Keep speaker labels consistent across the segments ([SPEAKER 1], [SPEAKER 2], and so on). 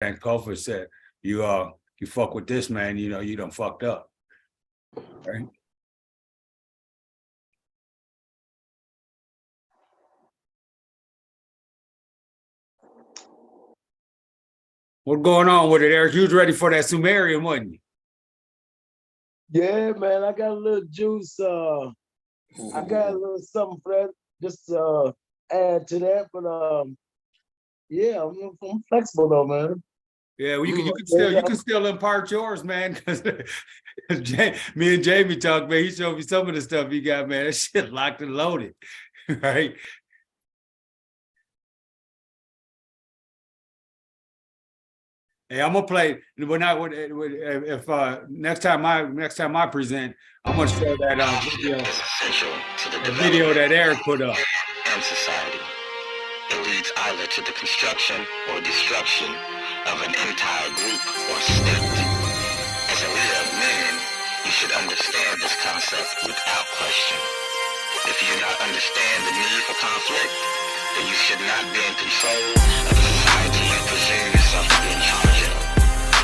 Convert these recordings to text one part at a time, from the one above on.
[SPEAKER 1] Sankofa said, you fuck with this man, you know, you done fucked up. Right? What's going on with it, Eric? You was ready for that Sumerian, wasn't you?
[SPEAKER 2] Yeah, man, I got a little juice. I got a little something for that. Just add to that, but yeah, I'm flexible though, man.
[SPEAKER 1] Yeah, well, you can still impart yours, man. Because me and Jamie talked, man. He showed me some of the stuff he got, man. That shit locked and loaded, right? Hey, I'm gonna play if next time I present, I'm gonna show that video that Eric put up.
[SPEAKER 3] And society. It leads either to the construction or destruction of an entire group or state. As a leader of men, you should understand this concept without question. If you do not understand the need for conflict, then you should not be in control of the society you presume yourself to be in charge of.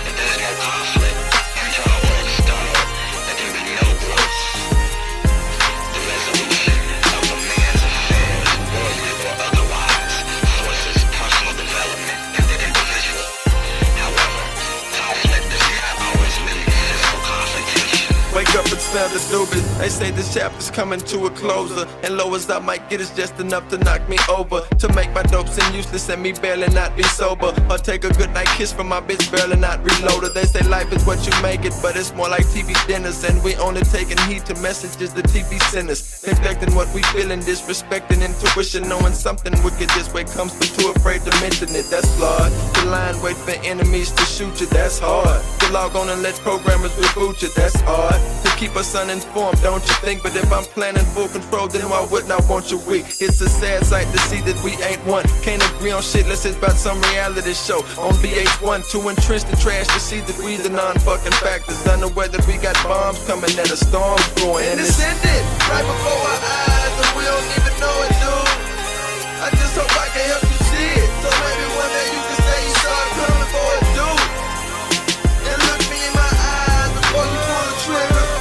[SPEAKER 3] If there is no conflict, internal or external, there can be no growth. The resolution of a man's affairs, worldly or otherwise, forces personal development in the individual. However, conflict does not always mean physical confrontation.
[SPEAKER 4] Wake up and smell the doobie. They say this chapter's coming to a closer, and low as I might get is just enough to knock me over. To make my dope seem useless and me barely not be sober. Or take a good night kiss from my bitch barely not reloaded. They say life is what you make it, but it's more like TV dinners. And we only taking heed to messages the TV send us. Neglecting what we feeling, disrespecting intuition. Knowing something wicked this way comes, but too afraid to mention it. That's flawed. The line wait for enemies to shoot you, that's hard. To log on and let programmers reboot you, that's hard. To keep us uninformed, don't you think? But if I'm planning full control, then why wouldn't I want you weak? It's a sad sight to see that we ain't one. Can't agree on shit, let's it's about some reality show on VH1. Too entrenched in trash to see that we the non-fucking factors. Unaware that we got bombs coming and a storm's growing. And it's ended right before our eyes, and we don't even know it, dude. I just hope I can help you see it, so maybe one day you can say you saw it coming for it, dude. And look me in my eyes before you pull the trigger.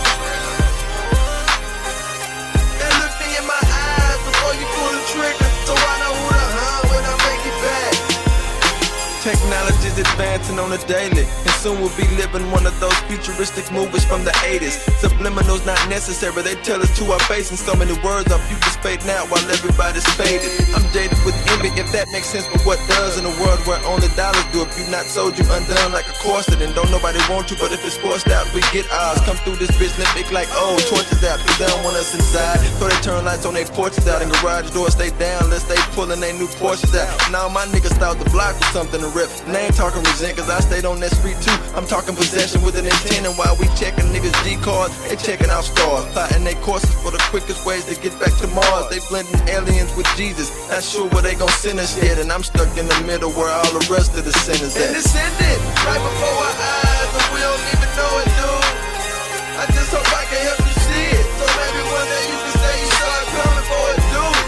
[SPEAKER 4] Technology's advancing on a daily, and soon we'll be living one of those futuristic movies from the 80s. Subliminal's not necessary, they tell us to our face in so many words. Our future's fading out while everybody's faded. I'm jaded with envy, if that makes sense, but what does in a world where only dollars do? If you not sold, you undone like a corset, and don't nobody want you, but if it's forced out, we get ours. Come through this bitch, let me like, oh, torches out, cause they don't want us inside. So they turn lights on their porches out, and garage doors stay down, let's stay pulling they new Porsches out. Now my niggas thought the block was something to rip, and they ain't talking resent, cause I stayed on that street too. I'm talking possession with an intent, and while we checking niggas G cards, they checking out stars, plotting their courses for the quickest ways to get back to Mars. They blending aliens with Jesus, not sure where they gon' send us yet, and I'm stuck in the middle where all the rest of the sinners at. And it's ended right before our eyes, and we don't even know it, dude. I just hope I can help you see it, so maybe one day you can say you saw it coming for it, dude.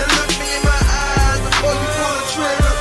[SPEAKER 4] And look me in my eyes before you pull the trigger.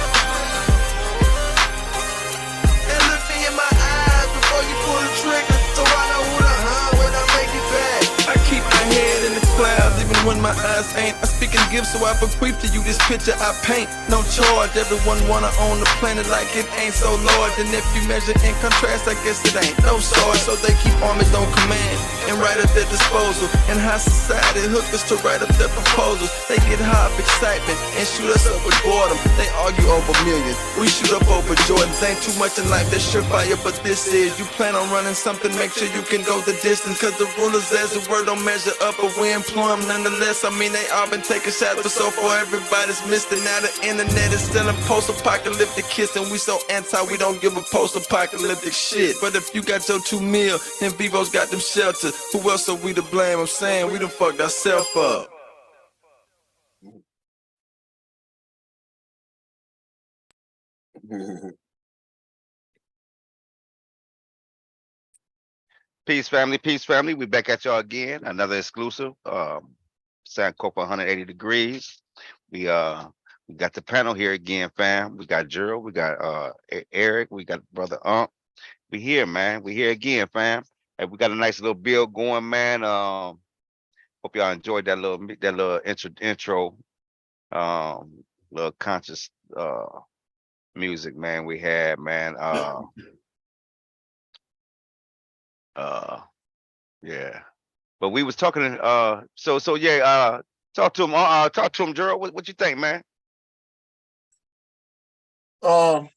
[SPEAKER 4] And look me in my eyes before you pull the trigger, so I know who to hunt when I make it back. I keep my head in the clouds even when my eyes ain't. I speak and give, so I bequeath to you this picture I paint. No charge, everyone wanna own the planet like it ain't so large. And if you measure in contrast, I guess it ain't no sword. So they keep armies on command and right at their disposal. And high society hook us to write up their proposals. They get high of excitement and shoot us up with boredom. They argue over millions, we shoot up over Jordans. Ain't too much in life that's surefire, but this is. You plan on running something, make sure you can go the distance, cause the rulers as the word don't measure up, but we employ them nonetheless. I mean they all been taking shots, but so far everybody's missed it. Now the internet is selling post-apocalyptic kiss, and we so anti we don't give a post-apocalyptic shit. But if you got your 2 mil and Vivo's got them shelters, who else are we to blame? I'm saying we done fucked ourselves up.
[SPEAKER 3] Peace, family. Peace, family. We back at y'all again. Another exclusive. Sankofa 180 degrees. We
[SPEAKER 5] We got the panel here again, fam. We got Gerald, we got Eric, we got brother We here, man. We here again, fam. And we got a nice little build going, man. Hope y'all enjoyed that little intro, little conscious music, man. We had, man. Yeah. But we was talking. So yeah. Talk to him. Talk to him, Gerald. What you think, man?
[SPEAKER 6] Again,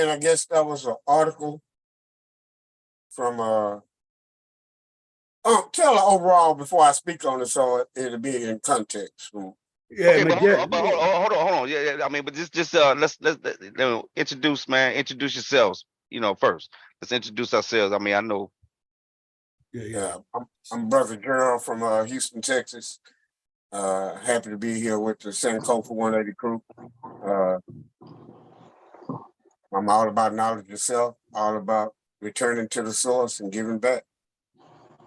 [SPEAKER 6] I guess that was an article from tell overall before I speak on it, so it'll be in context.
[SPEAKER 1] Yeah,
[SPEAKER 5] Okay,
[SPEAKER 1] but
[SPEAKER 5] but hold on. Yeah. I mean, but just let's introduce, man. Introduce yourselves. First. Let's introduce ourselves. I mean, I know.
[SPEAKER 6] Yeah, I'm Brother Gerald from Houston, Texas. Happy to be here with the Sankofa 180 crew. I'm all about knowledge yourself, all about returning to the source and giving back.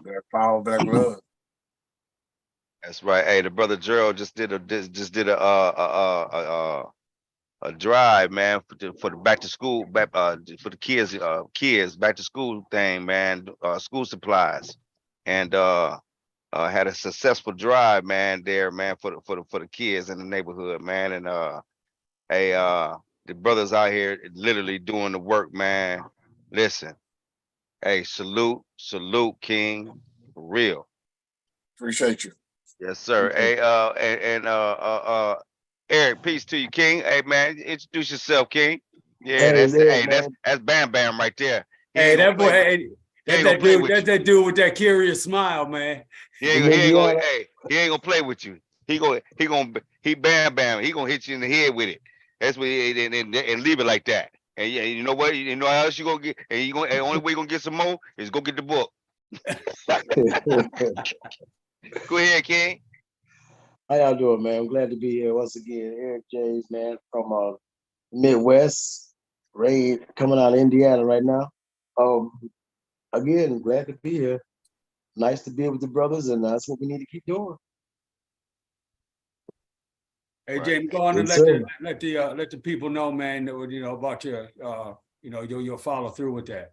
[SPEAKER 6] That power, black love.
[SPEAKER 5] That's right. Hey, the brother Gerald just did a drive, man, for the back to school, for the kids back to school thing, man. School supplies, and had a successful drive, man. There, man, for the kids in the neighborhood, man. And hey, the brothers out here literally doing the work, man. Listen, hey, salute, King, for real.
[SPEAKER 6] Appreciate you.
[SPEAKER 5] Yes, sir. Hey, Eric, peace to you, King. Hey, man, introduce yourself, King. Yeah, that's Bam Bam right there.
[SPEAKER 1] Hey, that boy, hey, that's that dude. That's that dude with that curious smile, man.
[SPEAKER 5] He ain't gonna play with you. He Bam Bam. He gonna hit you in the head with it. That's what and leave it like that. And yeah, you know what? You know how else you gonna get? And the only way you gonna get some more is go get the book. Go ahead, King.
[SPEAKER 2] How y'all doing, man? I'm glad to be here once again. Eric James, man, from Midwest, coming out of Indiana right now. Again, glad to be here. Nice to be with the brothers, and that's what we need to keep doing.
[SPEAKER 1] Hey, James, go on and let the people know, man, about your follow through with that.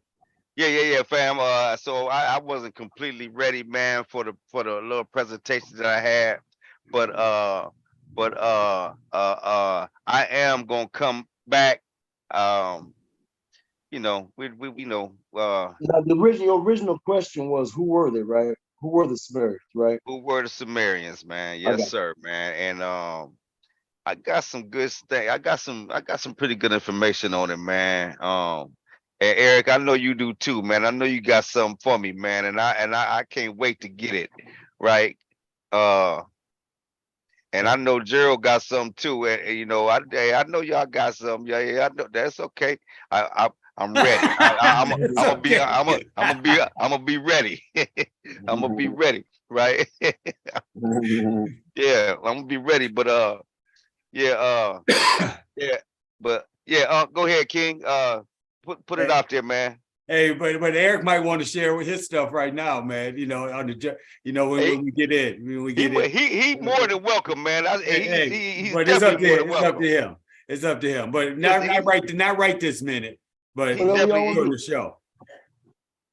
[SPEAKER 5] Yeah, fam. So I wasn't completely ready, man, for the little presentation that I had, but I am gonna come back. Now
[SPEAKER 2] the original question was, who were they, right? Who were the Samaritans, right?
[SPEAKER 5] Who were the Sumerians, man? Yes, sir, man. And I got some good stuff. I got some pretty good information on it, man. And Eric, I know you do too, man. I know you got something for me, man. And I can't wait to get it, right? And I know Gerald got some too. And I know y'all got some. Yeah, I know that's okay. I'm ready. I'm gonna be ready. I'm gonna be ready, right? Yeah, I'm gonna be ready. But yeah, go ahead, King. Put it out there, man.
[SPEAKER 1] Hey, but Eric might want to share with his stuff right now, man. When we get in,
[SPEAKER 5] he more than welcome, man. He's
[SPEAKER 1] but it's up to him. It's up to him. But not right this minute. But
[SPEAKER 5] he's definitely
[SPEAKER 1] on the show.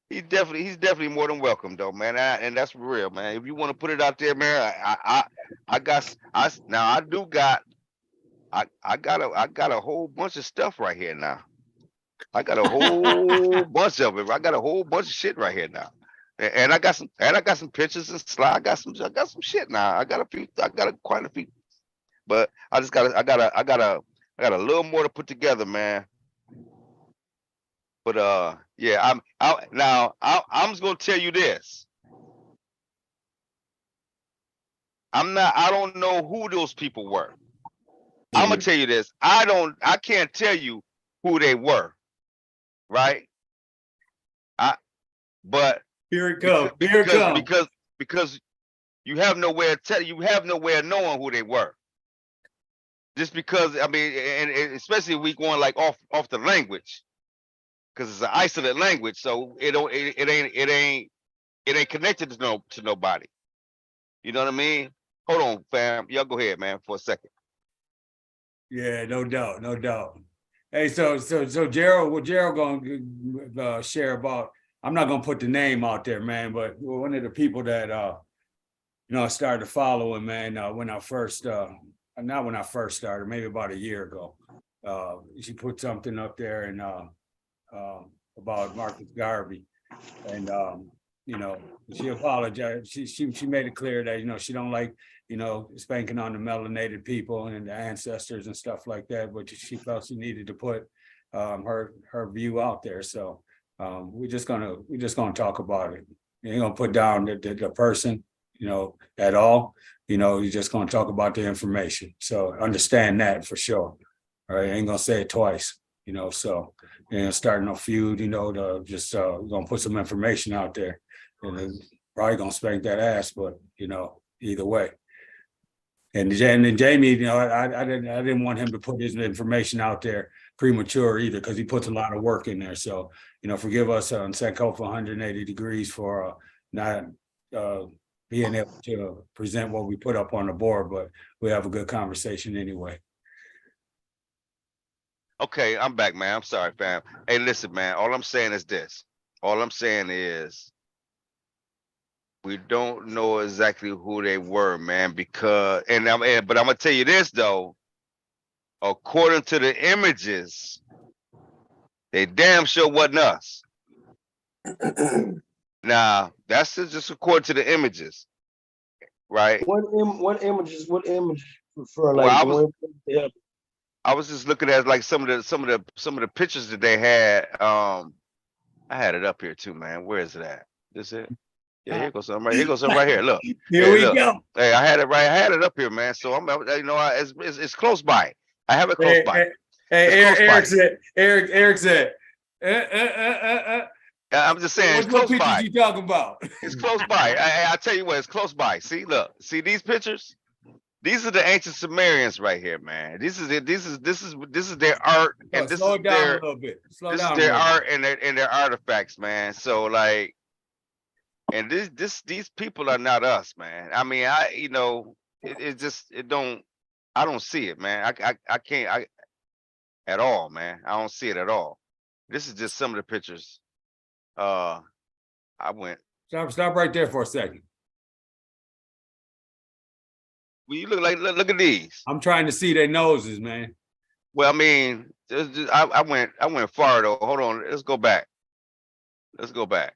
[SPEAKER 5] He's definitely more than welcome, though, man. And that's real, man. If you want to put it out there, man, I got a whole bunch of stuff right here now. I got a whole bunch of it. I got a whole bunch of shit right here now. And I got some pictures and slides. I got some shit now. I got quite a few. But I got a little more to put together, man. But yeah, I'm just gonna tell you this. I don't know who those people were. I'm gonna tell you this. I can't tell you who they were. Right? But
[SPEAKER 1] here it comes.
[SPEAKER 5] Because you have nowhere of knowing who they were. Just because, I mean, and especially if we going like off the language, because it's an isolated language, so it ain't connected to nobody. You know what I mean? hold on, fam. Y'all go ahead, man, for a second.
[SPEAKER 1] Yeah, no doubt, no doubt. Hey, so Gerald, what Gerald gonna share about? I'm not gonna put the name out there, man, but one of the people that I started following, man, when I first not when I first started, maybe about a year ago. She put something up there and about Marcus Garvey, and she apologized. She made it clear that she don't like spanking on the melanated people and the ancestors and stuff like that, but she felt she needed to put her view out there. So we're just gonna talk about it. You ain't gonna put down the person, at all. You're just gonna talk about the information. So understand that for sure. All right, I ain't gonna say it twice. So starting a feud, to just gonna put some information out there, and then probably gonna spank that ass, but either way. And Jamie, I didn't want him to put his information out there premature either, because he puts a lot of work in there. So forgive us on Sankofa 180 degrees for not being able to present what we put up on the board, but we have a good conversation anyway.
[SPEAKER 5] Okay, I'm back, man. I'm sorry, fam. Hey, listen, man. All I'm saying is this. All I'm saying is we don't know exactly who they were, man, because but I'm gonna tell you this though. According to the images, they damn sure wasn't us. Now, that's just according to the images, right?
[SPEAKER 2] What images? What image for
[SPEAKER 5] Well,
[SPEAKER 2] like
[SPEAKER 5] I was just looking at like some of the pictures that they had. I had it up here too, man. Where is it at? This it? Yeah, here goes something right. Here goes something right here. Look.
[SPEAKER 1] Here we go.
[SPEAKER 5] Hey, I had it right. I had it up here, man. So it's close by. I have it close by.
[SPEAKER 1] Hey, Eric said.
[SPEAKER 5] I'm just saying, it's close
[SPEAKER 1] what
[SPEAKER 5] by.
[SPEAKER 1] pictures you talking about?
[SPEAKER 5] It's close by. I tell you what, it's close by. See, look, see these pictures? These are the ancient Sumerians right here, man. This is their art, and this
[SPEAKER 1] slow
[SPEAKER 5] is
[SPEAKER 1] it down a little bit.
[SPEAKER 5] This is their art and their artifacts, man. So like, and these people are not us, man. I mean, I don't see it, man. I can't at all, man. I don't see it at all. This is just some of the pictures. I went.
[SPEAKER 1] Stop right there for a second.
[SPEAKER 5] Well, you look at these.
[SPEAKER 1] I'm trying to see their noses, man.
[SPEAKER 5] Well, I mean, I went far though. Hold on, let's go back. Let's go back.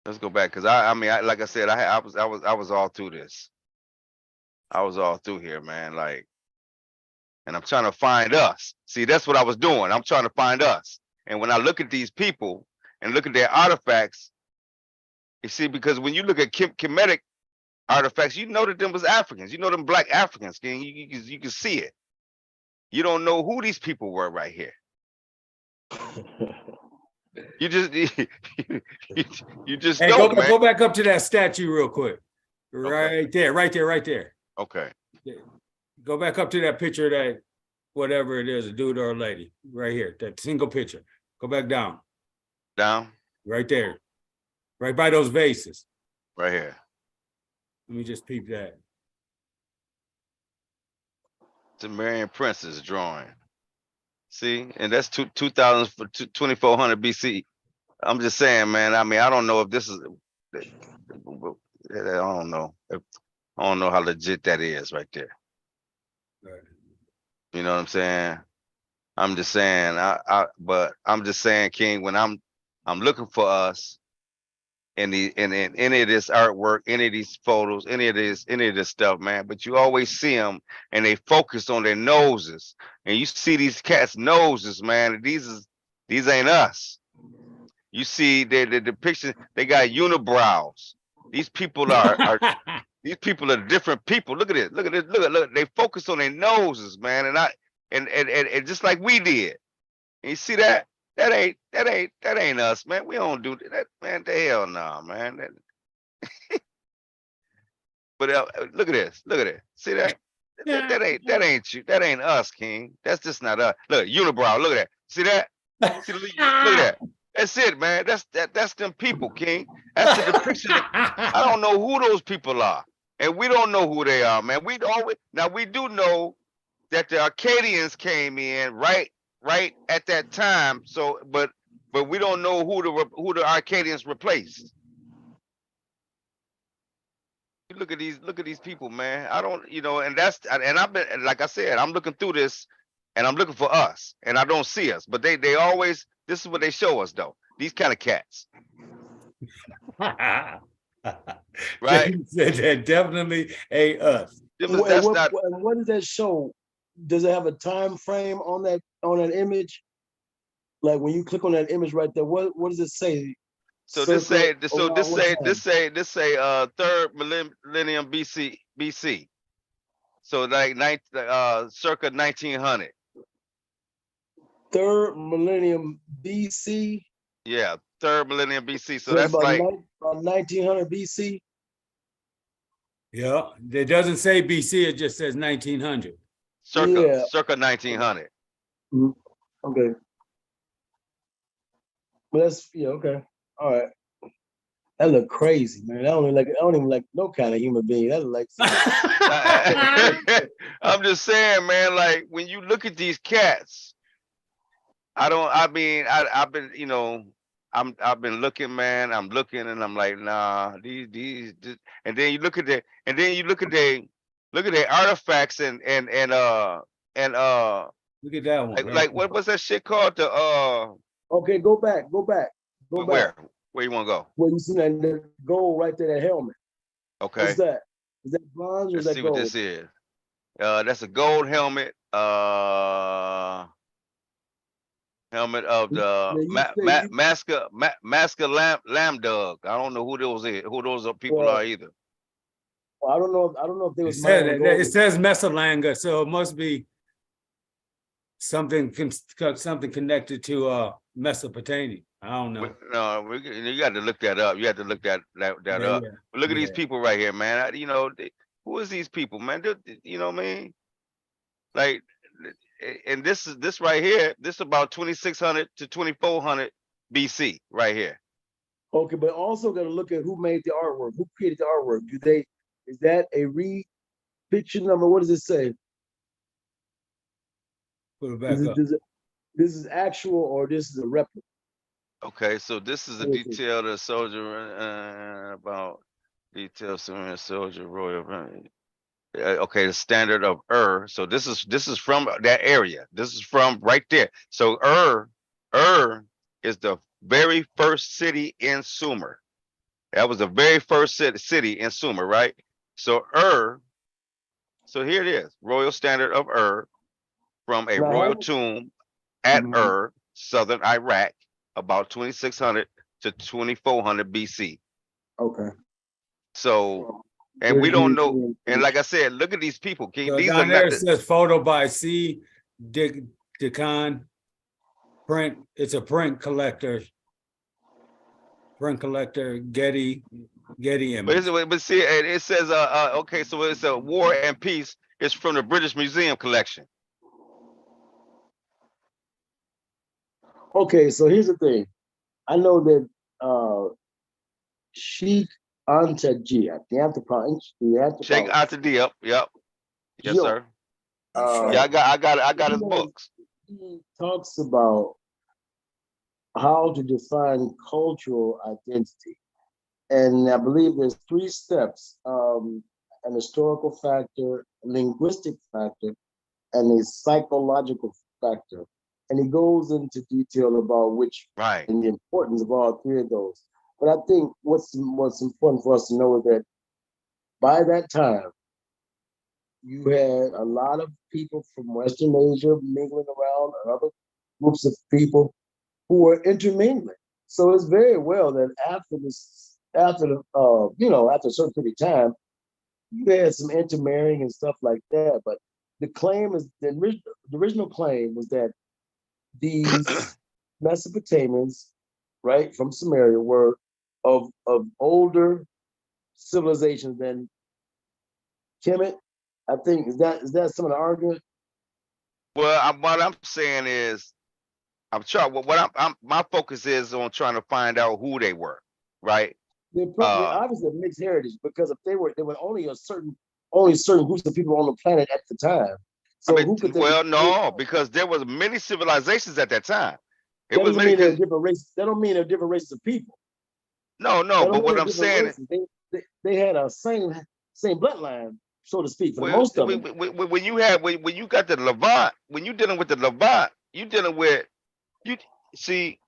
[SPEAKER 5] Because I mean, like I said, I was all through this. I was all through here, man. Like, and I'm trying to find us. See, that's what I was doing. I'm trying to find us. And when I look at these people and look at their artifacts, you see, because when you look at Kemetic artifacts, you know that them was Africans. You know them black Africans. You can see it. You don't know who these people were right here. You just
[SPEAKER 1] hey,
[SPEAKER 5] don't,
[SPEAKER 1] go back up to that statue real quick.
[SPEAKER 5] Okay.
[SPEAKER 1] Right there.
[SPEAKER 5] Okay.
[SPEAKER 1] Go back up to that picture of that, whatever it is, a dude or a lady, right here, that single picture. Go back down.
[SPEAKER 5] Down?
[SPEAKER 1] Right there. Right by those vases.
[SPEAKER 5] Right here.
[SPEAKER 1] Let me just peep that.
[SPEAKER 5] Sumerian princess drawing. See, and that's 2400 BC. I'm just saying, man. I mean, I don't know if this is. I don't know. I don't know how legit that is right there.
[SPEAKER 1] Right.
[SPEAKER 5] You know what I'm saying? I'm just saying. But I'm just saying, King. When I'm looking for us in any of this artwork, any of these photos, any of this stuff, man. But you always see them, and they focus on their noses, and you see these cats' noses, man. These ain't us. You see the depiction. They got unibrows. These people are these people are different people. Look at it. Look at it. Look. They focus on their noses, man. And just like we did. And you see that? That ain't us, man. We don't do that, man. The hell no, man. But look at this. Look at it. See that? That ain't you. That ain't us, King. That's just not us. Look, unibrow. Look at that. See that? Look at that. That's it, man. That's them people, King. That's the depiction of. I don't know who those people are, and we don't know who they are, man. We do know that the Arcadians came in right at that time. So, but we don't know who the Arcadians replaced. You look at these people, man. I don't, and I've been, like I said, I'm looking through this, and I'm looking for us, and I don't see us, but they always, this is what they show us though. These kind of cats, right?
[SPEAKER 1] That definitely ain't us.
[SPEAKER 5] That's not.
[SPEAKER 2] And what does that show? Does it have a time frame on that image? Like when you click on that image right there, what does it say?
[SPEAKER 5] So this
[SPEAKER 2] Circa
[SPEAKER 5] say
[SPEAKER 2] around what time?
[SPEAKER 5] third millennium BC. So like circa 1900.
[SPEAKER 2] Third millennium BC.
[SPEAKER 5] Yeah, third millennium BC. So
[SPEAKER 2] So it's
[SPEAKER 5] that's like
[SPEAKER 2] about 1900 BC.
[SPEAKER 1] Yeah, it doesn't say BC, it just says 1900.
[SPEAKER 2] Yeah.
[SPEAKER 5] circa 1900.
[SPEAKER 2] Mhm. Okay. But that's okay. All right. That look crazy, man. I don't even like no kind of human being. That look like
[SPEAKER 5] I'm just saying, man, like when you look at these cats, I've been, I've been looking, man. I'm looking and I'm like, nah, and then you look at their artifacts and
[SPEAKER 1] Look at that one.
[SPEAKER 5] like what's that shit called?
[SPEAKER 2] okay, go back. Go back.
[SPEAKER 5] Where you want to go?
[SPEAKER 2] Well, you see that gold right there, that helmet.
[SPEAKER 5] Okay.
[SPEAKER 2] What's that? Is that bronze or is
[SPEAKER 5] Let's
[SPEAKER 2] that
[SPEAKER 5] see
[SPEAKER 2] gold?
[SPEAKER 5] what this is. That's a gold helmet. Helmet of the Maska Lamb Dog. I don't know who those people are either.
[SPEAKER 2] Well, I don't know if they was
[SPEAKER 1] it says Mesolanga, so it must be something connected to Mesopotamia. I don't know.
[SPEAKER 5] No, you got to look that up. You have to look that up.
[SPEAKER 1] Yeah.
[SPEAKER 5] But look at these people right here, man. Who is these people, man? You know what I mean? Like, and this right here. This is about 2600 to 2400 BC right here.
[SPEAKER 2] Okay, but also got to look at who made the artwork. Who created the artwork? Is that a refiction number? What does it say?
[SPEAKER 1] Put it back up.
[SPEAKER 2] This is actual or this is a replica?
[SPEAKER 5] Okay, so this is a detail of the soldier about details of soldier royal. Okay, the standard of So this is from that area. This is from right there. So Ur is the very first city in Sumer. That was the very first city in Sumer, right? So so here it is, royal standard of from a royal tomb at southern Iraq, about 2600 to 2400 BC.
[SPEAKER 2] Okay.
[SPEAKER 5] So, and we don't know. And like I said, look at these people.
[SPEAKER 1] So these down there it says photo by C. Decan. Print. It's a print collector. Getty image.
[SPEAKER 5] But see, it says okay, so it's a War and Peace. It's from the British Museum collection.
[SPEAKER 2] Okay, so here's the thing. I know that Sheikh Anta the anthropologist.
[SPEAKER 5] Sheikh Anta yep. Yes, sir. Yeah, I got his books.
[SPEAKER 2] He talks about how to define cultural identity. And I believe there's 3 steps, an historical factor, a linguistic factor, and a psychological factor. And he goes into detail about which and the importance of all 3 of those. But I think what's important for us to know is that by that time, you had a lot of people from Western Asia mingling around, and other groups of people who were intermingling. So it's very well that after a certain period of time, you had some intermarrying and stuff like that. But the original claim was that these Mesopotamians, right, from Samaria, were of older civilizations than Kemet. I think is that some of the argument?
[SPEAKER 5] Well, what I'm saying is I'm trying. What my focus is on trying to find out who they were, right?
[SPEAKER 2] They're obviously a mixed heritage because if they were only certain groups of people on the planet at the time.
[SPEAKER 5] I
[SPEAKER 2] So
[SPEAKER 5] mean,
[SPEAKER 2] who could they?
[SPEAKER 5] well, no, because there was many civilizations at that time. It
[SPEAKER 2] That
[SPEAKER 5] was
[SPEAKER 2] doesn't
[SPEAKER 5] many.
[SPEAKER 2] mean they're different races. That don't mean they're different races of people.
[SPEAKER 5] No,
[SPEAKER 2] That don't
[SPEAKER 5] but
[SPEAKER 2] mean
[SPEAKER 5] what
[SPEAKER 2] they're
[SPEAKER 5] I'm
[SPEAKER 2] different
[SPEAKER 5] saying is,
[SPEAKER 2] races. They had a same bloodline, so to speak, for the
[SPEAKER 5] well,
[SPEAKER 2] most of them.
[SPEAKER 5] when you got the Levant, when you dealing with the Levant, you dealing with you see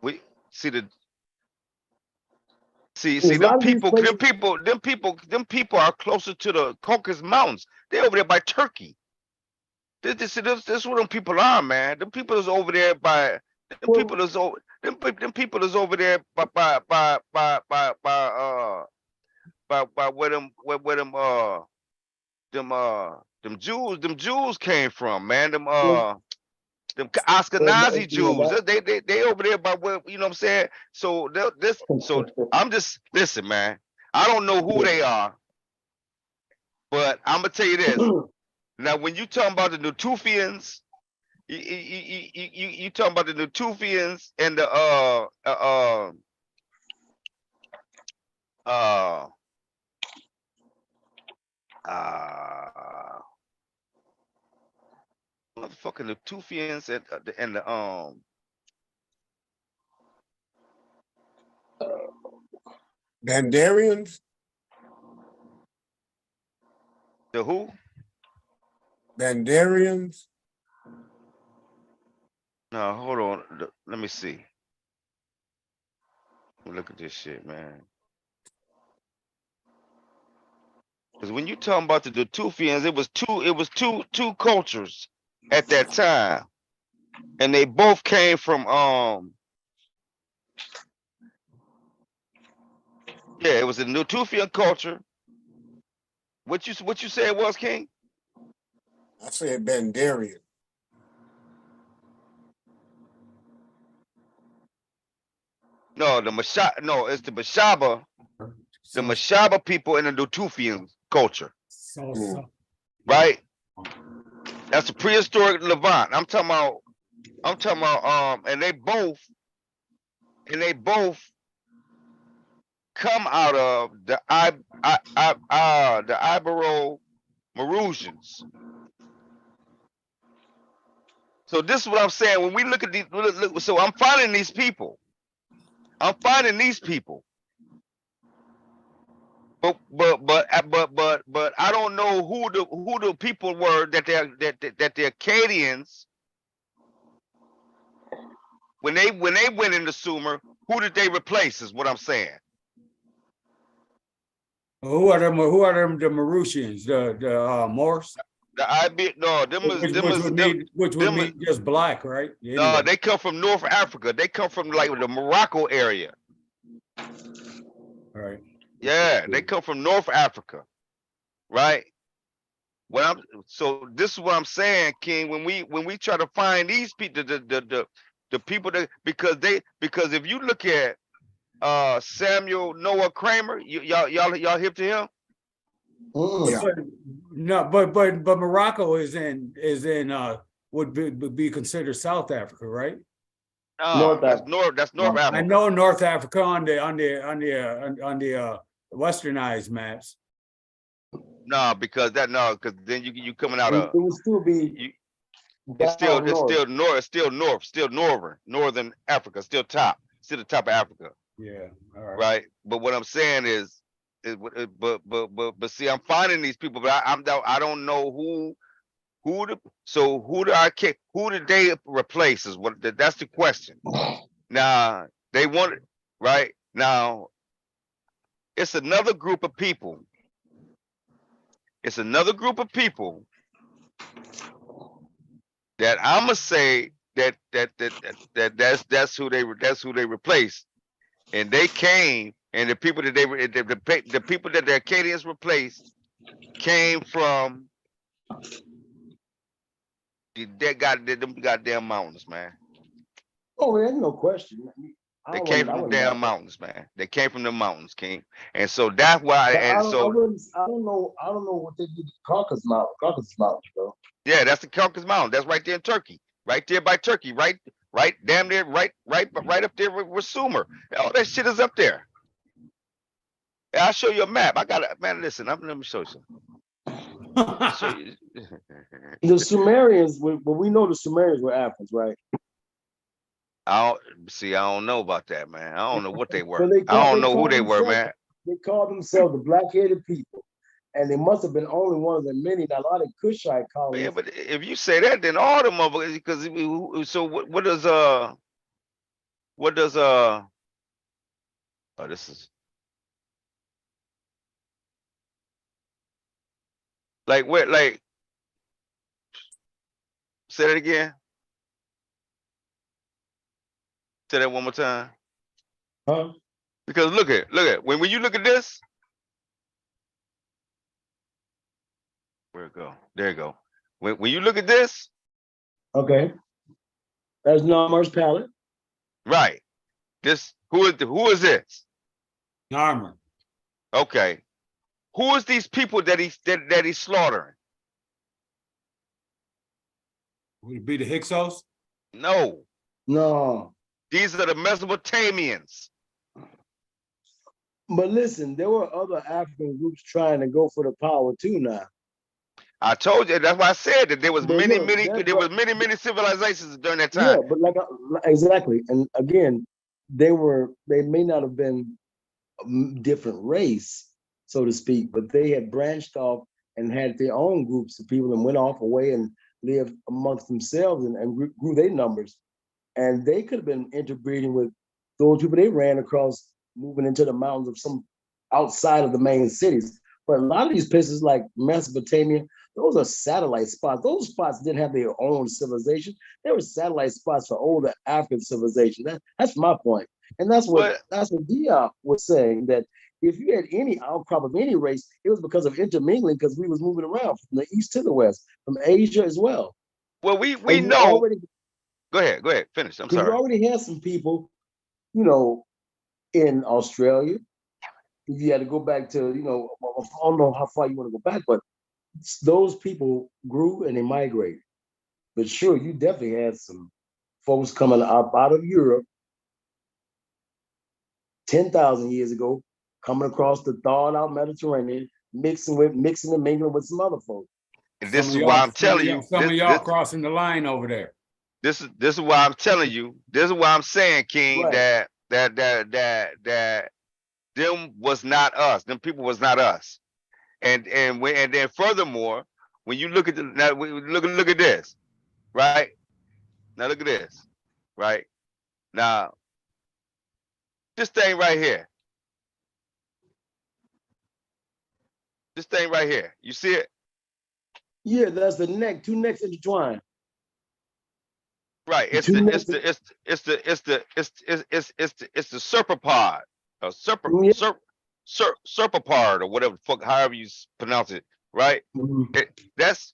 [SPEAKER 5] we see the see
[SPEAKER 2] There's a
[SPEAKER 5] them
[SPEAKER 2] lot of these
[SPEAKER 5] people
[SPEAKER 2] places.
[SPEAKER 5] them people are closer to the Caucasus Mountains. They're over there by Turkey. This is what them people are, man. Them people is over there by them
[SPEAKER 2] Well,
[SPEAKER 5] people is over them people is over there by them Jews came from, man. Them Ashkenazi Jews. They over there by where, you know what I'm saying? So I'm just listen, man. I don't know who they are, but I'm gonna tell you this. Now, when you talking about the Natufians, you talking about the Natufians and the uh motherfucking Natufians and
[SPEAKER 6] Bandarians,
[SPEAKER 5] the who?
[SPEAKER 6] Bandarians.
[SPEAKER 5] No, hold on. Let me see. Look at this shit, man. Because when you talking about the Natufians, it was two cultures at that time, and they both came from yeah, it was a Natufian culture. What you say it was, King?
[SPEAKER 6] I said Bandarian.
[SPEAKER 5] No, it's the Mashaba, the Mashaba people in the Natufian culture, right? That's the prehistoric Levant. I'm talking about and they both come out of the Ibero Marusians. So this is what I'm saying. When we look at these, so I'm finding these people. But I don't know who the people were that the Acadians when they went into Sumer, who did they replace? Is what I'm saying.
[SPEAKER 1] Who are them? Who are them? The Mauritians, the Moors. Which would mean just black, right?
[SPEAKER 5] No,
[SPEAKER 1] Anyway.
[SPEAKER 5] they come from North Africa. They come from like the Morocco area.
[SPEAKER 1] All right.
[SPEAKER 5] Yeah, they come from North Africa, right? So this is what I'm saying, King. When we try to find these people, the people that because if you look at Samuel Noah Kramer, y'all hip to him?
[SPEAKER 6] Yeah.
[SPEAKER 1] But Morocco is in would be considered South Africa, right?
[SPEAKER 5] No, that's North Africa.
[SPEAKER 1] I know North Africa on the westernized maps.
[SPEAKER 5] No, because then you coming out of
[SPEAKER 2] it would still be.
[SPEAKER 5] it's still northern Africa, still the top of Africa.
[SPEAKER 1] Yeah, all right.
[SPEAKER 5] Right. But what I'm saying is but see, I'm finding these people, but I don't know who did they replace is what that's the question. Now they want right now. It's another group of people. That I'ma say that's who they replaced, and they came, and the people that the people that the Acadians replaced came from them goddamn mountains, man.
[SPEAKER 2] Oh, there's no question.
[SPEAKER 5] They came from
[SPEAKER 2] I
[SPEAKER 5] the
[SPEAKER 2] wouldn't
[SPEAKER 5] damn
[SPEAKER 2] doubt that.
[SPEAKER 5] mountains, man. They came from the mountains, King. And so that's why,
[SPEAKER 2] But
[SPEAKER 5] and so
[SPEAKER 2] I don't know what they did to Caucasus Mountains, bro.
[SPEAKER 5] yeah, that's the Caucasus Mountain. That's right there in Turkey. Right there by Turkey. Right, damn near, right up there with Sumer. All that shit is up there. Yeah, I'll show you a map. I got it, man. Listen, let me show you something. Show you.
[SPEAKER 2] The Sumerians, well, we know the Sumerians were Africans, right?
[SPEAKER 5] I don't know about that, man. I don't know what they were.
[SPEAKER 2] But
[SPEAKER 5] I don't
[SPEAKER 2] they
[SPEAKER 5] know who
[SPEAKER 2] called
[SPEAKER 5] they were,
[SPEAKER 2] themselves
[SPEAKER 5] man.
[SPEAKER 2] the black-headed people, and they must have been only one of the many. Now, a lot of Kushite
[SPEAKER 5] Yeah,
[SPEAKER 2] colonies.
[SPEAKER 5] but if you say that, then all the motherfuckers, because so what does oh, this is like what, like, say that again. Say that one more time.
[SPEAKER 2] Huh?
[SPEAKER 5] Because look at when you look at this, where it go? There you go. When you look at this,
[SPEAKER 2] Okay. That's Narmer's palette.
[SPEAKER 5] right? This who is this?
[SPEAKER 1] Armor.
[SPEAKER 5] Okay, who is these people that he's slaughtering?
[SPEAKER 1] Would it be the Hyksos?
[SPEAKER 5] No,
[SPEAKER 2] No.
[SPEAKER 5] these are the Mesopotamians.
[SPEAKER 2] But listen, there were other African groups trying to go for the power too now.
[SPEAKER 5] I told you, that's why I said that there was
[SPEAKER 2] But look,
[SPEAKER 5] many civilizations during that
[SPEAKER 2] yeah,
[SPEAKER 5] time.
[SPEAKER 2] but exactly. And again, they may not have been a different race, so to speak, but they had branched off and had their own groups of people and went off away and lived amongst themselves and grew their numbers. And they could have been interbreeding with those people they ran across, moving into the mountains of some outside of the main cities. But a lot of these places like Mesopotamia, those are satellite spots. Those spots didn't have their own civilization. They were satellite spots for older African civilization. That's my point. And that's what Diop was saying, that if you had any outcrop of any race, it was because of intermingling, because we was moving around from the east to the west, from Asia as well.
[SPEAKER 5] Well, we
[SPEAKER 2] And you
[SPEAKER 5] know.
[SPEAKER 2] already,
[SPEAKER 5] Go ahead, finish. I'm
[SPEAKER 2] because you
[SPEAKER 5] sorry.
[SPEAKER 2] already had some people, in Australia. If you had to go back to, I don't know how far you want to go back, but those people grew and they migrated. But sure, you definitely had some folks coming up out of Europe 10,000 years ago, coming across the thawed out Mediterranean, mixing and mingling with some other folks.
[SPEAKER 5] And this is why I'm telling you.
[SPEAKER 1] Some of y'all crossing the line over there.
[SPEAKER 5] This is why I'm telling you. This is why I'm saying, King,
[SPEAKER 2] Right.
[SPEAKER 5] that them was not us. Them people was not us. And then furthermore, when you look at now, look at this, right? Now look at this, right? Now, this thing right here. This thing right here. You see it?
[SPEAKER 2] Yeah, that's the neck, two necks intertwined.
[SPEAKER 5] Right. It's the serpapod. Serpapod or whatever the fuck, however you pronounce it, right?
[SPEAKER 2] Mm-hmm.
[SPEAKER 5] That's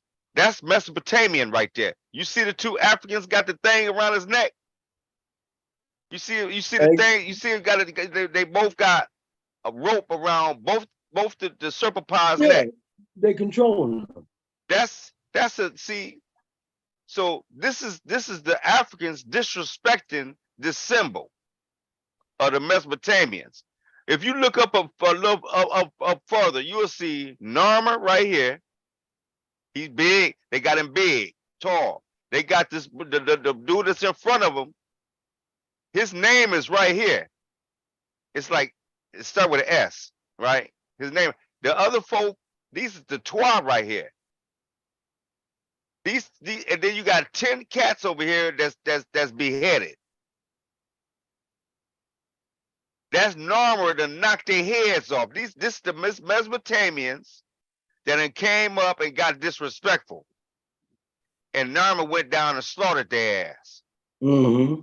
[SPEAKER 5] Mesopotamian right there. You see the two Africans got the thing around his neck. You see the thing. You see it they both got a rope around both the serpapod's neck.
[SPEAKER 2] They control them.
[SPEAKER 5] That's a see. So this is the Africans disrespecting this symbol of the Mesopotamians. If you look up a little up further, you will see Narmer right here. He's big. They got him big, tall. They got this the dude that's in front of him. His name is right here. It's like it starts with an S, right? His name. The other folk, these is the Twa right here. These and then you got 10 cats over here that's beheaded. That's normal to knock their heads off. This the Mesopotamians that came up and got disrespectful. And Narmer went down and slaughtered their ass.
[SPEAKER 2] Mm-hmm.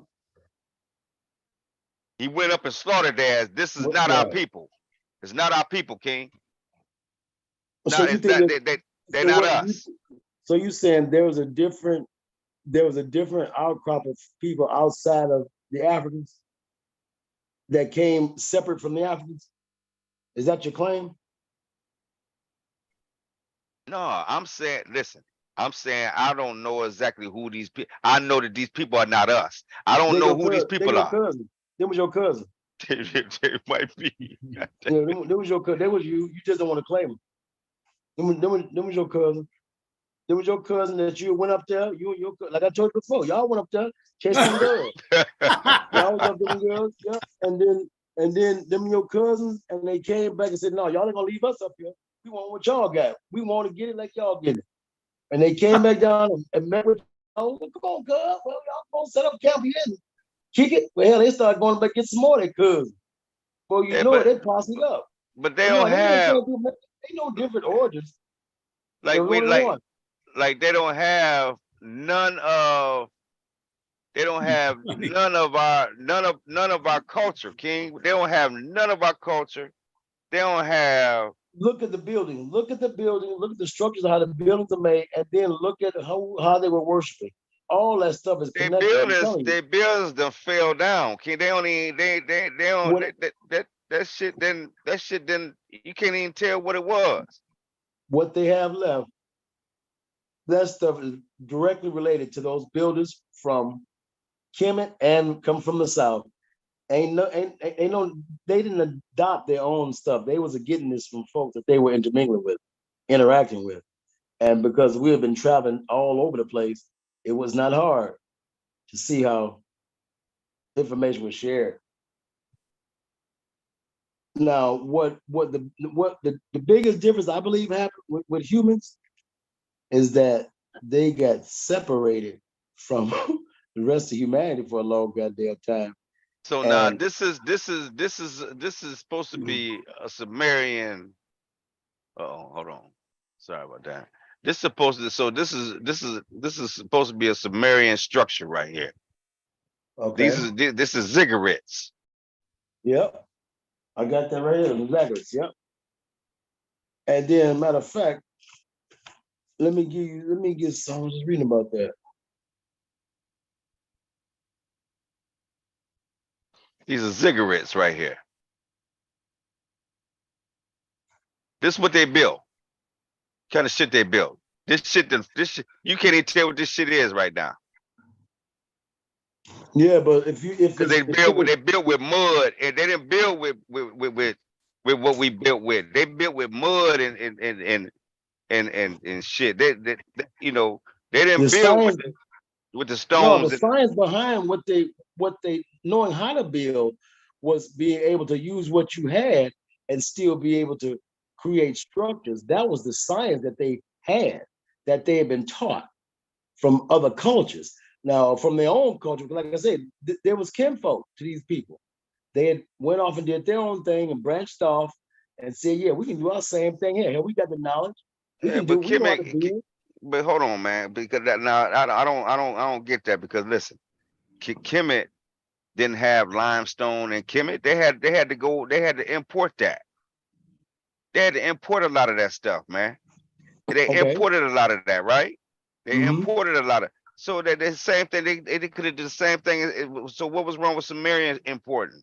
[SPEAKER 5] He went up and slaughtered their ass. This is not our people. It's not our people, King.
[SPEAKER 2] So you think
[SPEAKER 5] they're not us.
[SPEAKER 2] So you saying there was a different outcrop of people outside of the Africans? that came separate from the Africans? Is that your claim?
[SPEAKER 5] No, I'm saying, listen, I'm saying I don't know exactly who these people. I know that these people are not us. I don't
[SPEAKER 2] They
[SPEAKER 5] know
[SPEAKER 2] your
[SPEAKER 5] who these
[SPEAKER 2] cousin. They
[SPEAKER 5] people
[SPEAKER 2] your
[SPEAKER 5] are.
[SPEAKER 2] cousin. Them was your cousin.
[SPEAKER 5] They might be.
[SPEAKER 2] Yeah, them was your cousin. They was you. You just don't want to claim them. Them was your cousin. There was your cousin that you went up there. You and your like I told you before, y'all went up there, chased them girls. Y'all was up there, them girls, yeah. And then them your cousins, and they came back and said, "No, y'all ain't gonna leave us up here. We want what y'all got. We want to get it like y'all get it." And they came back down and met with, "Oh, come on, cuz, well, y'all gonna set up camp here and kick it." Well, hell, they started going back get some more of their cousins. Well, you
[SPEAKER 5] Yeah,
[SPEAKER 2] know it, they posse up.
[SPEAKER 5] but they
[SPEAKER 2] But
[SPEAKER 5] don't
[SPEAKER 2] no,
[SPEAKER 5] have
[SPEAKER 2] they no different origins.
[SPEAKER 5] like
[SPEAKER 2] There was
[SPEAKER 5] we
[SPEAKER 2] only one.
[SPEAKER 5] like they don't have none of they don't have none of our culture, King. They don't have none of our culture. They don't have
[SPEAKER 2] Look at the building. Look at the building. Look at the structures of how the buildings are made, and then look at how they were worshiping. All that stuff is connected. I'm telling you.
[SPEAKER 5] their buildings done fell down. King, they don't even they don't
[SPEAKER 2] What
[SPEAKER 5] that shit then you can't even tell what it was.
[SPEAKER 2] what they have left, that stuff is directly related to those builders from Kemet and come from the South. Ain't no, they didn't adopt their own stuff. They was getting this from folks that they were intermingling with, interacting with. And because we have been traveling all over the place, it was not hard to see how information was shared. Now, the biggest difference I believe happened with humans is that they got separated from the rest of humanity for a long goddamn time.
[SPEAKER 5] So now
[SPEAKER 2] And
[SPEAKER 5] this is supposed to be a Sumerian. Oh, hold on. Sorry about that. This supposed to so this is supposed to be a Sumerian structure right here.
[SPEAKER 2] okay,
[SPEAKER 5] This is ziggurats.
[SPEAKER 2] yep, I got that right here, the records, yep. And then, matter of fact, let me get some. I was just reading about that.
[SPEAKER 5] These are ziggurats right here. This is what they built. Kind of shit they built. This shit, you can't even tell what this shit is right now.
[SPEAKER 2] Yeah, but if
[SPEAKER 5] Because they built with mud, and they didn't build with what we built with. They built with mud and shit. They you know they
[SPEAKER 2] the
[SPEAKER 5] didn't build
[SPEAKER 2] science,
[SPEAKER 5] with the
[SPEAKER 2] no, the
[SPEAKER 5] stones.
[SPEAKER 2] science behind what they knowing how to build was being able to use what you had and still be able to create structures. That was the science that they had, that they had been taught from other cultures. Now, from their own culture, like I said, there was kinfolk to these people. They had went off and did their own thing and branched off and said, "Yeah, we can do our same thing here. Here we got the knowledge. We
[SPEAKER 5] Yeah,
[SPEAKER 2] can do.
[SPEAKER 5] but
[SPEAKER 2] We know how to do it."
[SPEAKER 5] But hold on, man, because that now I don't get that because listen, Kemet didn't have limestone and Kemet. They had to import that. They had to import a lot of that stuff, man. They
[SPEAKER 2] Okay.
[SPEAKER 5] imported a lot of that, right? They
[SPEAKER 2] Mm-hmm.
[SPEAKER 5] imported a lot of so that the same thing they could have did the same thing. So what was wrong with Sumerians importing?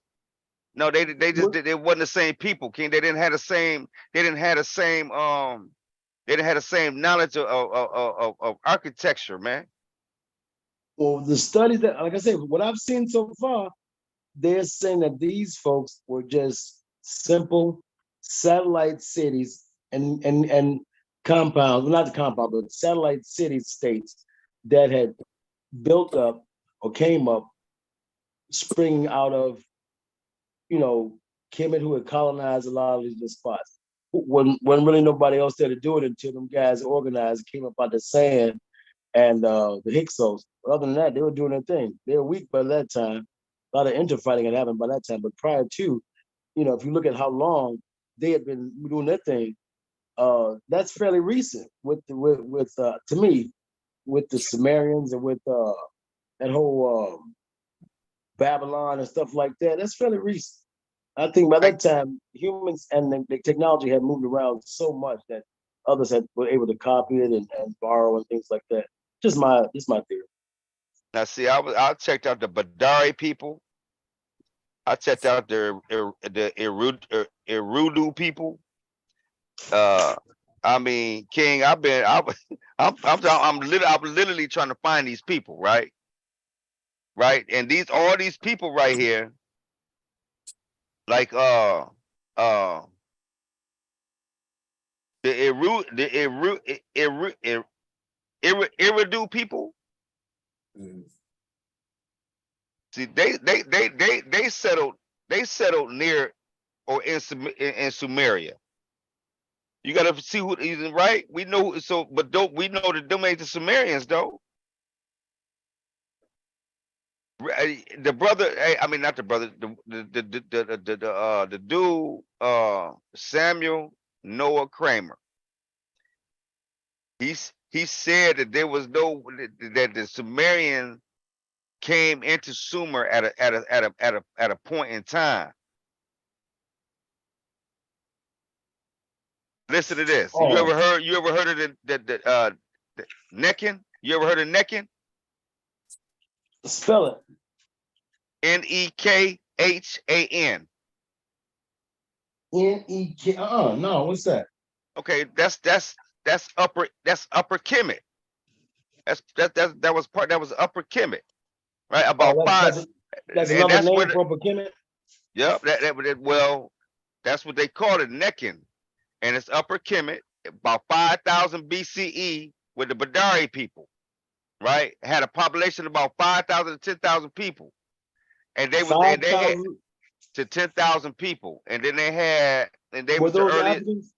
[SPEAKER 5] No, they just
[SPEAKER 2] What,
[SPEAKER 5] did. It wasn't the same people, King. They didn't have the same. They didn't have the same. They didn't have the same knowledge of architecture, man.
[SPEAKER 2] well, the studies that, like I said, what I've seen so far, they're saying that these folks were just simple satellite cities and compounds, well, not the compound, but satellite city states that had built up or came up springing out of, you know, Kemet, who had colonized a lot of these spots. When really nobody else there to do it until them guys organized, came up out the sand and the Hyksos. But other than that, they were doing their thing. They were weak by that time. A lot of interfighting had happened by that time. But prior to, you know, if you look at how long they had been doing their thing, that's fairly recent with to me, with the Sumerians and with that whole Babylon and stuff like that. That's fairly recent. I think by
[SPEAKER 5] I,
[SPEAKER 2] that time, humans and the technology had moved around so much that others had were able to copy it and borrow and things like that. Just my theory.
[SPEAKER 5] now see, I checked out the Badari people. I checked out the Irudu people. I mean, King, I'm literally trying to find these people, right? Right, and all these people right here, like the Iridu people. See, they settled near or in Sumeria. You gotta see who is right. We know so, but don't we know that them ain't the Sumerians though? The brother, I mean not the brother, the dude, Samuel Noah Kramer. He said that there was no that the Sumerians came into Sumer at a point in time. Listen to this. You
[SPEAKER 2] Oh,
[SPEAKER 5] ever heard of the Neckin? You ever heard of Neckin?
[SPEAKER 2] spell it.
[SPEAKER 5] Nekhan.
[SPEAKER 2] N-E-K. No, what's that?
[SPEAKER 5] Okay, that's upper Kemet. That was upper Kemet, right? About
[SPEAKER 2] Oh,
[SPEAKER 5] five,
[SPEAKER 2] that's
[SPEAKER 5] and
[SPEAKER 2] another
[SPEAKER 5] that's where
[SPEAKER 2] name for Kemet.
[SPEAKER 5] yep, well, that's what they call it, Neckin, and it's upper Kemet, about 5,000 BCE with the Badari people, right? Had a population of about 5,000 to 10,000 people, and they had
[SPEAKER 2] 5,000.
[SPEAKER 5] to 10,000 people, and then they
[SPEAKER 2] Were
[SPEAKER 5] was the
[SPEAKER 2] those
[SPEAKER 5] earliest.
[SPEAKER 2] Africans?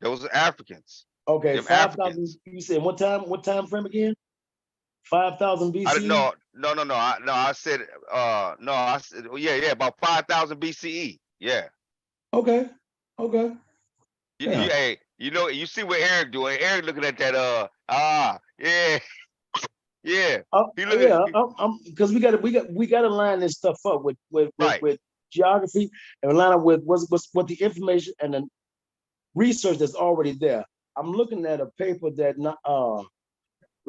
[SPEAKER 5] Those are Africans.
[SPEAKER 2] Okay,
[SPEAKER 5] Them
[SPEAKER 2] 5,000.
[SPEAKER 5] Africans.
[SPEAKER 2] You said what time frame again? 5,000
[SPEAKER 5] I didn't
[SPEAKER 2] BC.
[SPEAKER 5] know. No. I said no. I said yeah. About 5,000 BCE. Yeah.
[SPEAKER 2] Okay. Okay. Yeah.
[SPEAKER 5] Hey, you see what Eric doing? Eric looking at that. Yeah, yeah. He looking.
[SPEAKER 2] Yeah. I'm because we got to line this stuff up
[SPEAKER 5] Right.
[SPEAKER 2] with geography and line up with what the information and the research that's already there. I'm looking at a paper that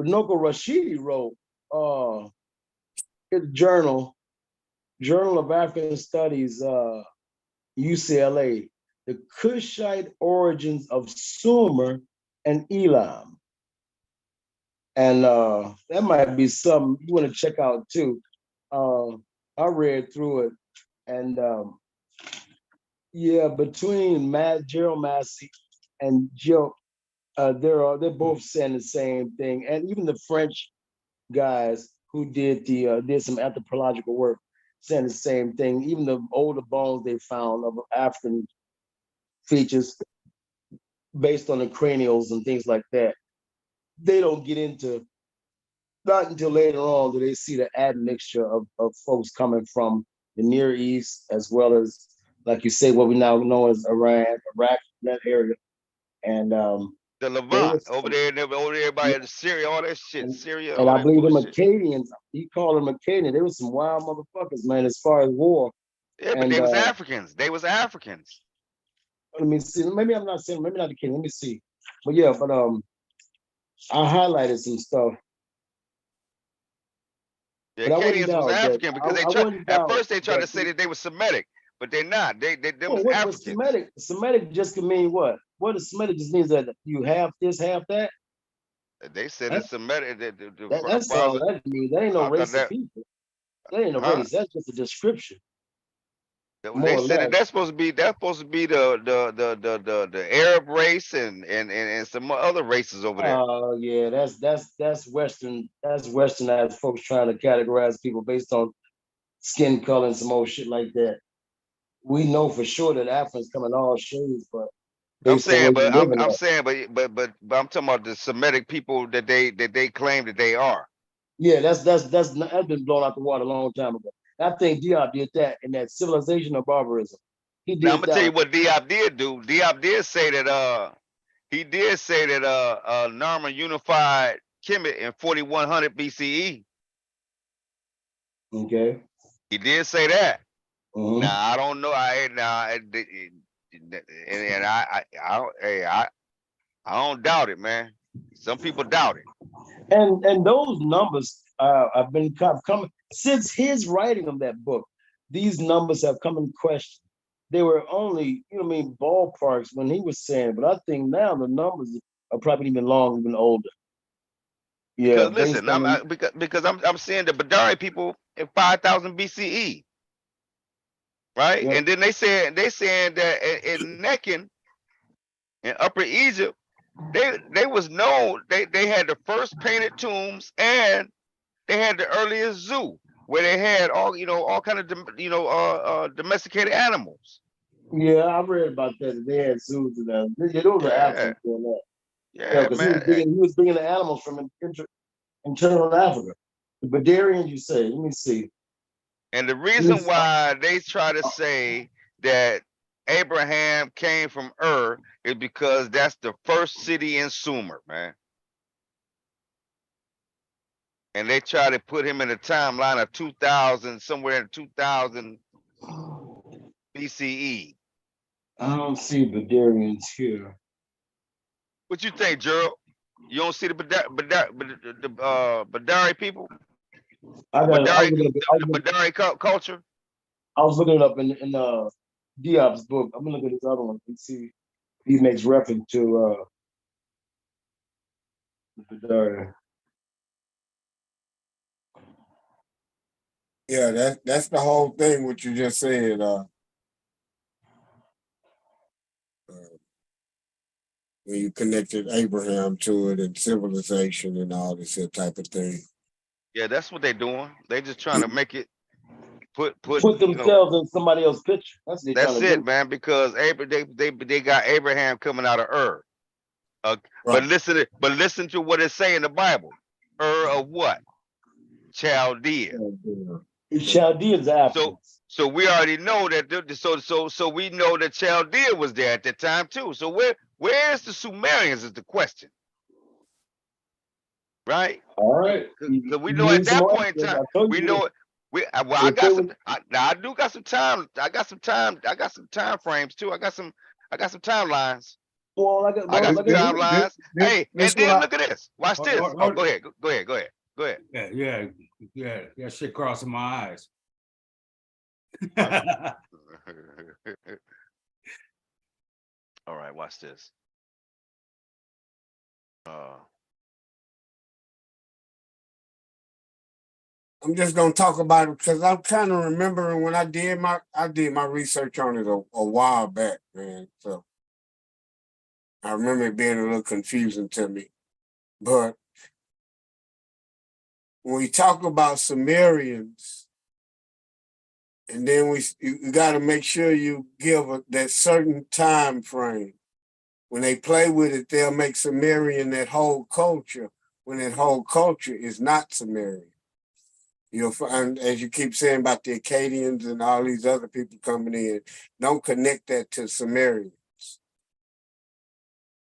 [SPEAKER 2] Runoko Rashidi wrote. His Journal of African Studies, UCLA, the Kushite origins of Sumer and Elam. And that might be something you want to check out too. I read through it, and yeah, between Gerald Massey and Joe, they're both saying the same thing, and even the French guys who did some anthropological work saying the same thing. Even the older bones they found of African features based on the cranials and things like that, they don't get into not until later on do they see the admixture of folks coming from the Near East as well as, like you say, what we now know as Iran, Iraq, that area. And
[SPEAKER 5] The
[SPEAKER 2] there
[SPEAKER 5] Levant
[SPEAKER 2] was
[SPEAKER 5] over there, everybody
[SPEAKER 2] yeah,
[SPEAKER 5] in Syria, all that shit,
[SPEAKER 2] and,
[SPEAKER 5] Syria,
[SPEAKER 2] and
[SPEAKER 5] all
[SPEAKER 2] I
[SPEAKER 5] that
[SPEAKER 2] believe them
[SPEAKER 5] bullshit.
[SPEAKER 2] Acadians, he called them Acadians. They were some wild motherfuckers, man, as far as war.
[SPEAKER 5] Yeah, but
[SPEAKER 2] And
[SPEAKER 5] they was Africans. They was Africans.
[SPEAKER 2] let me see. Maybe I'm not saying. Maybe not Acadian. Let me see. But yeah, but I highlighted some stuff.
[SPEAKER 5] The
[SPEAKER 2] But I wouldn't
[SPEAKER 5] Acadians was
[SPEAKER 2] doubt that.
[SPEAKER 5] African because
[SPEAKER 2] I wouldn't
[SPEAKER 5] at
[SPEAKER 2] doubt
[SPEAKER 5] first they tried
[SPEAKER 2] that.
[SPEAKER 5] to say that they were Semitic, but they're not. They them
[SPEAKER 2] Oh,
[SPEAKER 5] is
[SPEAKER 2] what was
[SPEAKER 5] Africans.
[SPEAKER 2] Semitic? Semitic just can mean what? What is Semitic just means that you have this, have that.
[SPEAKER 5] They said
[SPEAKER 2] That,
[SPEAKER 5] it's Semitic.
[SPEAKER 2] that's all that means. That ain't no
[SPEAKER 5] I thought
[SPEAKER 2] race of
[SPEAKER 5] that,
[SPEAKER 2] people. That ain't a
[SPEAKER 5] huh?
[SPEAKER 2] race. That's just a description,
[SPEAKER 5] They
[SPEAKER 2] more or
[SPEAKER 5] said that
[SPEAKER 2] less.
[SPEAKER 5] that's supposed to be the Arab race and some other races over there.
[SPEAKER 2] Oh yeah, that's Western. That's Westernized folks trying to categorize people based on skin color and some old shit like that. We know for sure that Africans come in all shades, but
[SPEAKER 5] I'm
[SPEAKER 2] based on
[SPEAKER 5] saying,
[SPEAKER 2] where you
[SPEAKER 5] but
[SPEAKER 2] living
[SPEAKER 5] I'm
[SPEAKER 2] at.
[SPEAKER 5] saying, but I'm talking about the Semitic people that they claim that they are.
[SPEAKER 2] Yeah, that's been blown out the water a long time ago. I think Diop did that in that civilization of barbarism. He
[SPEAKER 5] Now I'm
[SPEAKER 2] did
[SPEAKER 5] gonna tell you
[SPEAKER 2] that.
[SPEAKER 5] what Diop did do. Diop did say that he did say that Narmer unified Kemet in 4100 BCE.
[SPEAKER 2] Okay.
[SPEAKER 5] He did say that.
[SPEAKER 2] Hmm.
[SPEAKER 5] Now I don't know. And I don't doubt it, man. Some people doubt it.
[SPEAKER 2] And those numbers have been coming since his writing of that book. these numbers have come in question. They were only, ballparks when he was saying, but I think now the numbers are probably even older. Yeah,
[SPEAKER 5] Because
[SPEAKER 2] based
[SPEAKER 5] listen,
[SPEAKER 2] on
[SPEAKER 5] because I'm seeing the Badari people in 5,000 BCE, right?
[SPEAKER 2] yeah,
[SPEAKER 5] And then they saying that in Neckin in Upper Egypt, they was known, they had the first painted tombs, and they had the earliest zoo where they had all kind of domesticated animals.
[SPEAKER 2] yeah, I read about that. They had zoos and that. Yeah, those are
[SPEAKER 5] Yeah,
[SPEAKER 2] Africans doing that. Yeah,
[SPEAKER 5] yeah,
[SPEAKER 2] because
[SPEAKER 5] man. Hey,
[SPEAKER 2] he was bringing the animals from internal Africa. The Badarians, you say? Let me see.
[SPEAKER 5] and the
[SPEAKER 2] Let me
[SPEAKER 5] reason
[SPEAKER 2] see.
[SPEAKER 5] why they try to say that Abraham came from Ur is because that's the first city in Sumer, man. And they try to put him in a timeline of 2000, somewhere in 2000 BCE.
[SPEAKER 2] I don't see Badarians here.
[SPEAKER 5] What you think, Gerald? You don't see the Badari people,
[SPEAKER 2] I got. I was looking
[SPEAKER 5] The Badari culture?
[SPEAKER 2] I was looking it up in Diop's book. I'm gonna look at this other one and see if he makes reference to Badari.
[SPEAKER 6] Yeah, that's the whole thing. What you just said. When you connected Abraham to it and civilization and all this here type of thing.
[SPEAKER 5] Yeah, that's what they're doing. They just trying to make it put
[SPEAKER 2] themselves in somebody else's picture. That's what they're
[SPEAKER 5] that's
[SPEAKER 2] trying to
[SPEAKER 5] it,
[SPEAKER 2] do.
[SPEAKER 5] man. Because they got Abraham coming out of Ur.
[SPEAKER 6] Right.
[SPEAKER 5] But listen to what it say in the Bible. Ur of what? Chaldea.
[SPEAKER 2] Chaldeans are Africans.
[SPEAKER 5] So we already know that. So we know that Chaldea was there at that time too. So where's the Sumerians is the question, right?
[SPEAKER 2] All right.
[SPEAKER 5] Because we
[SPEAKER 2] You
[SPEAKER 5] know at
[SPEAKER 2] need some
[SPEAKER 5] that
[SPEAKER 2] more
[SPEAKER 5] point in
[SPEAKER 2] evidence.
[SPEAKER 5] time,
[SPEAKER 2] I told
[SPEAKER 5] we
[SPEAKER 2] you
[SPEAKER 5] know
[SPEAKER 2] this.
[SPEAKER 5] it. Well, I
[SPEAKER 2] If they
[SPEAKER 5] got some.
[SPEAKER 2] would,
[SPEAKER 5] Now I do got some time. I got some time frames too. I got some timelines.
[SPEAKER 2] well,
[SPEAKER 5] I got some
[SPEAKER 2] like I said,
[SPEAKER 5] timelines. Hey, and
[SPEAKER 6] This
[SPEAKER 5] then
[SPEAKER 6] what
[SPEAKER 5] look at this. Watch this. Oh, go ahead. Go ahead.
[SPEAKER 1] Yeah, that shit crossing my eyes.
[SPEAKER 5] All right, watch this.
[SPEAKER 6] I'm just gonna talk about it because I'm kind of remembering when I did my research on it a while back, man. So I remember it being a little confusing to me. But when we talk about Sumerians, and then you got to make sure you give that certain time frame. When they play with it, they'll make Sumerian that whole culture when that whole culture is not Sumerian. You'll find, as you keep saying about the Akkadians and all these other people coming in, don't connect that to Sumerians.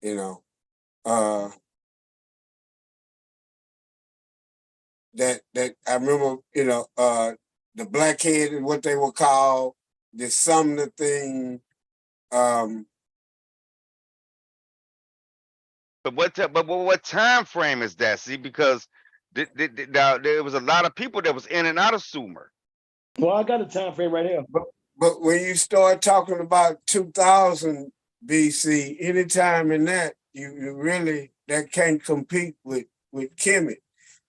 [SPEAKER 6] You know, that I remember, the blackhead is what they were called, the Sumner thing.
[SPEAKER 5] But what time frame is that? See, because now there was a lot of people that was in and out of Sumer.
[SPEAKER 2] well, I got a time frame right here.
[SPEAKER 6] But when you start talking about 2000 BC, anytime in that, you really, that can't compete with Kemet.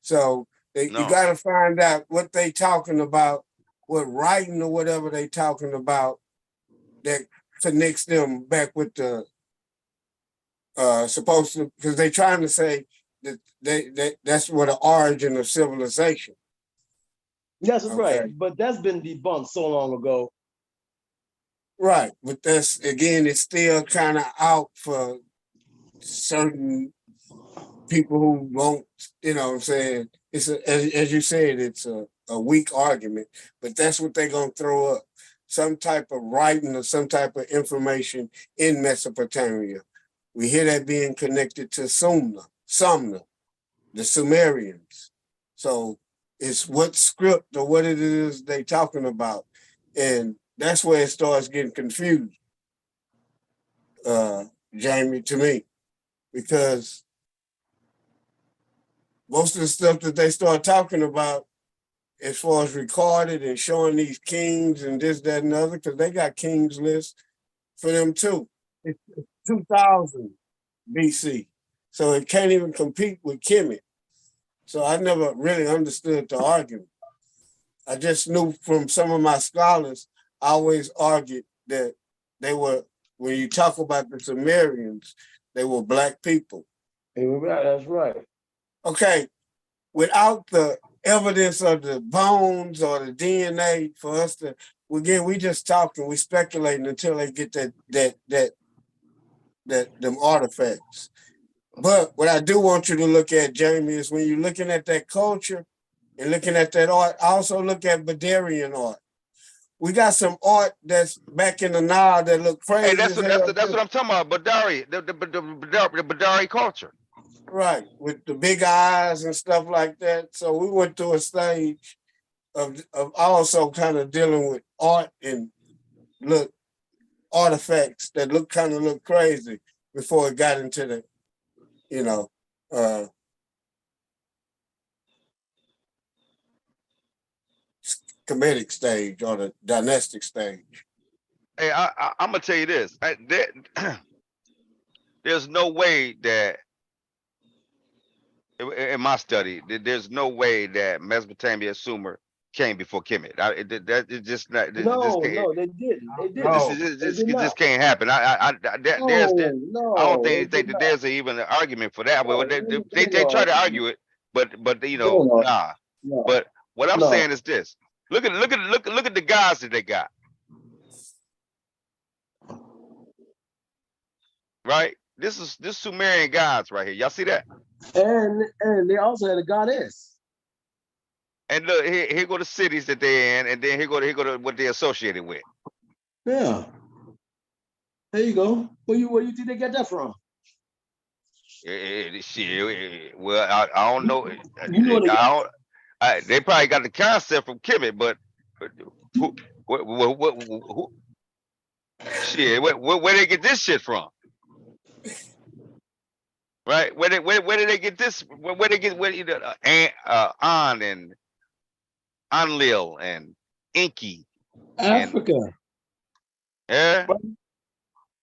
[SPEAKER 6] So you got to find out what they talking about, what writing or whatever they talking about that connects them back with the supposed to, because they trying to say that that's what the origin of civilization.
[SPEAKER 2] Yes, right. But that's been debunked so long ago.
[SPEAKER 6] Right, but that's, again, it's still kind of out for certain people who won't, you know what I'm saying? It's as you said, it's a weak argument, but that's what they're gonna throw up. Some type of writing or some type of information in Mesopotamia. We hear that being connected to Sumner, the Sumerians. So it's what script or what it is they talking about. And that's where it starts getting confused, Jamie, to me, because most of the stuff that they start talking about as far as recorded and showing these kings and this, that, and the other, because they got kings list for them too. It's 2000 BC. So it can't even compete with Kemet. So I never really understood the argument. I just knew from some of my scholars, I always argued that they were, when you talk about the Sumerians, they were black people.
[SPEAKER 2] That's right.
[SPEAKER 6] Okay, without the evidence of the bones or the DNA for us to, again, we just talking, we speculating until they get them artifacts. But what I do want you to look at, Jamie, is when you're looking at that culture and looking at that art, also look at Badarian art. We got some art that's back in the Nile that look crazy.
[SPEAKER 5] Hey, that's what I'm talking about. Badari, the Badari culture.
[SPEAKER 6] Right, with the big eyes and stuff like that. So we went through a stage of also kind of dealing with art and artifacts that look crazy before it got into the, Kemetic stage or the dynastic stage.
[SPEAKER 5] Hey, I'm gonna tell you this. There's no way that in my study, there's no way that Mesopotamia Sumer came before Kemet. It's just not.
[SPEAKER 2] No, they didn't. They didn't.
[SPEAKER 5] This can't happen. I don't think that there's even an argument for that. Well, they try to argue it, but nah.
[SPEAKER 2] No.
[SPEAKER 5] But what I'm saying is this: look at the guys that they got. Right? This Sumerian gods right here. Y'all see that?
[SPEAKER 2] And they also had a goddess.
[SPEAKER 5] And look, here go the cities that they're in, and then here go to what they're associated with.
[SPEAKER 2] Yeah. There you go. Where you think they get that from?
[SPEAKER 5] Well, I don't know. They probably got the concept from Kemet, but who shit? Where they get this shit from? Right? Where did they get this? Where they get An and Anlil and Inky?
[SPEAKER 2] Africa.
[SPEAKER 5] Yeah.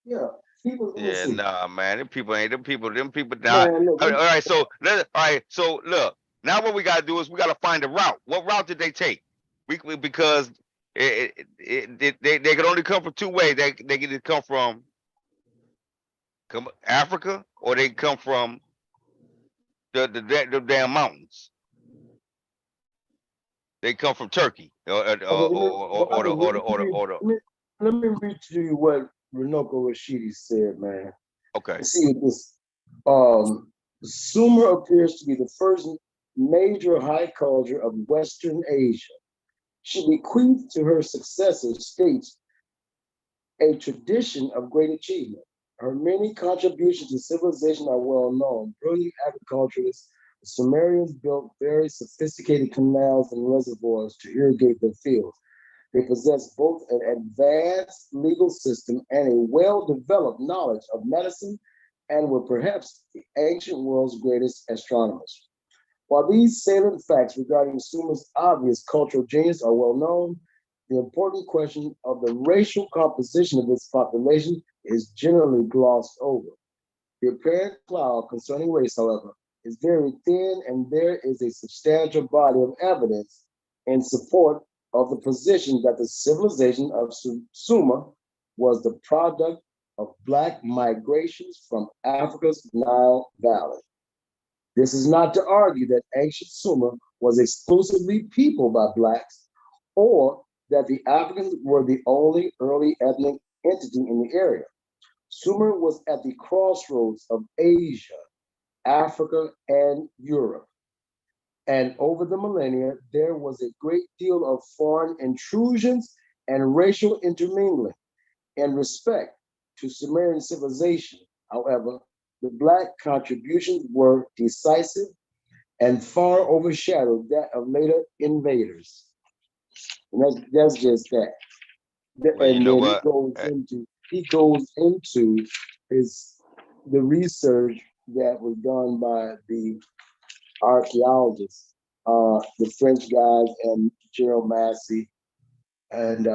[SPEAKER 2] Yeah.
[SPEAKER 5] Yeah, nah, man. Them people. Nah. All right, so look. Now what we gotta do is we gotta find a route. What route did they take? Because they can only come from two ways. They can either come from Africa or they come from the damn mountains. They come from Turkey
[SPEAKER 2] Let me read to you what Runoko Rashidi said, man.
[SPEAKER 5] Okay.
[SPEAKER 2] See this. Sumer appears to be the first major high culture of Western Asia. She bequeathed to her successor states a tradition of great achievement. Her many contributions to civilization are well known. Brilliant agriculturists, the Sumerians built very sophisticated canals and reservoirs to irrigate their fields. They possessed both an advanced legal system and a well-developed knowledge of medicine, and were perhaps the ancient world's greatest astronomers. While these salient facts regarding Sumer's obvious cultural genius are well known, the important question of the racial composition of its population is generally glossed over. The apparent cloud concerning race, however, is very thin, and there is a substantial body of evidence in support of the position that the civilization of Sumer was the product of Black migrations from Africa's Nile Valley. This is not to argue that ancient Sumer was exclusively peopled by Blacks, or that the Africans were the only early ethnic entity in the area. Sumer was at the crossroads of Asia, Africa, and Europe. And over the millennia, there was a great deal of foreign intrusions and racial intermingling. In respect to Sumerian civilization, however, the Black contributions were decisive and far overshadowed that of later invaders. And that's just that.
[SPEAKER 5] Well,
[SPEAKER 2] and then he goes into the research that was done by the archaeologists the French guys and Gerald Massey and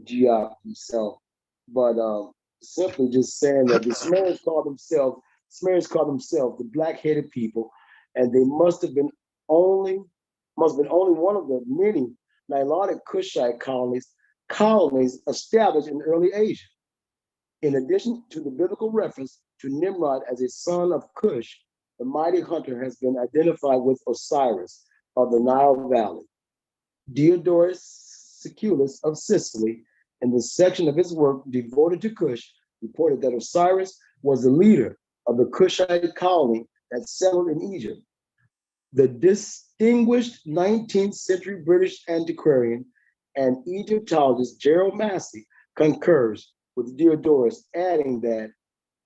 [SPEAKER 2] Geoff himself. But simply just saying that the Sumerians called themselves the black-headed people, and they must have been only one of the many Nilotic Kushite colonies established in early Asia. In addition to the biblical reference to Nimrod as a son of Cush, the mighty hunter has been identified with Osiris of the Nile Valley. Diodorus Siculus of Sicily, in the section of his work devoted to Cush, reported that Osiris was the leader of the Cushite colony that settled in Egypt. The distinguished 19th century British antiquarian and Egyptologist Gerald Massey concurs with Diodorus, adding that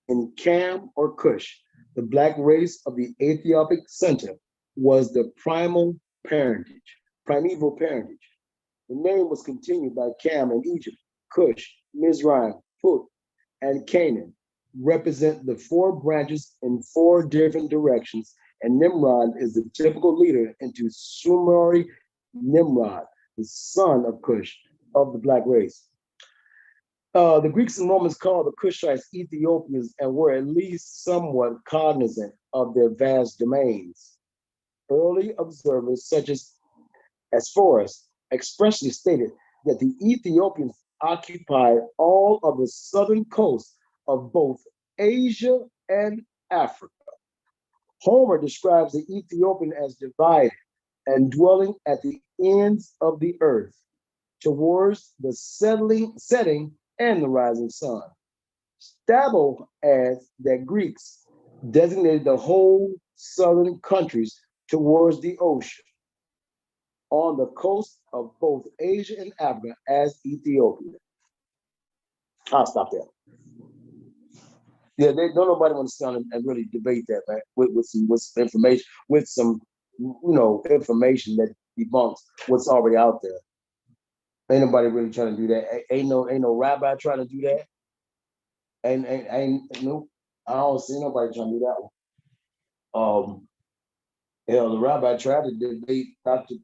[SPEAKER 2] in Cam or Cush, the black race of the Ethiopic Center was the primeval parentage. The name was continued by Cam in Egypt, Cush, Mizraim, Put, and Canaan represent the four branches in four different directions, and Nimrod is the typical leader into Sumeri Nimrod, the son of Cush, of the black race. The Greeks and Romans called the Cushites Ethiopians and were at least somewhat cognizant of their vast domains. Early observers, such as Forrest, expressly stated that the Ethiopians occupied all of the southern coast of both Asia and Africa. Homer describes the Ethiopian as divided and dwelling at the ends of the earth towards the setting and the rising sun. Strabo adds that Greeks designated the whole southern countries towards the ocean on the coast of both Asia and Africa as Ethiopia. I'll stop there. Yeah, they don't nobody want to sit down and really debate that, man, with some information, with some information that debunks what's already out there. Ain't nobody really trying to do that. Ain't no rabbi trying to do that. Ain't no, I don't see nobody trying to do that one. The rabbi tried to debate Dr.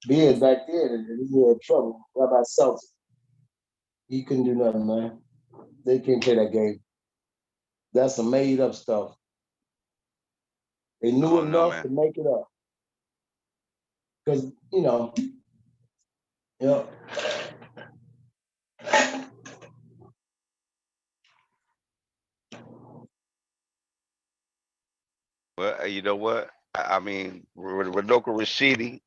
[SPEAKER 2] Beard back then, and he had trouble. Rabbi Seltzer. He couldn't do nothing, man. They can't play that game. That's some made up stuff. They knew enough to make it up. Because, yeah.
[SPEAKER 5] Well, you know what? I mean, Rodoko Rashidi.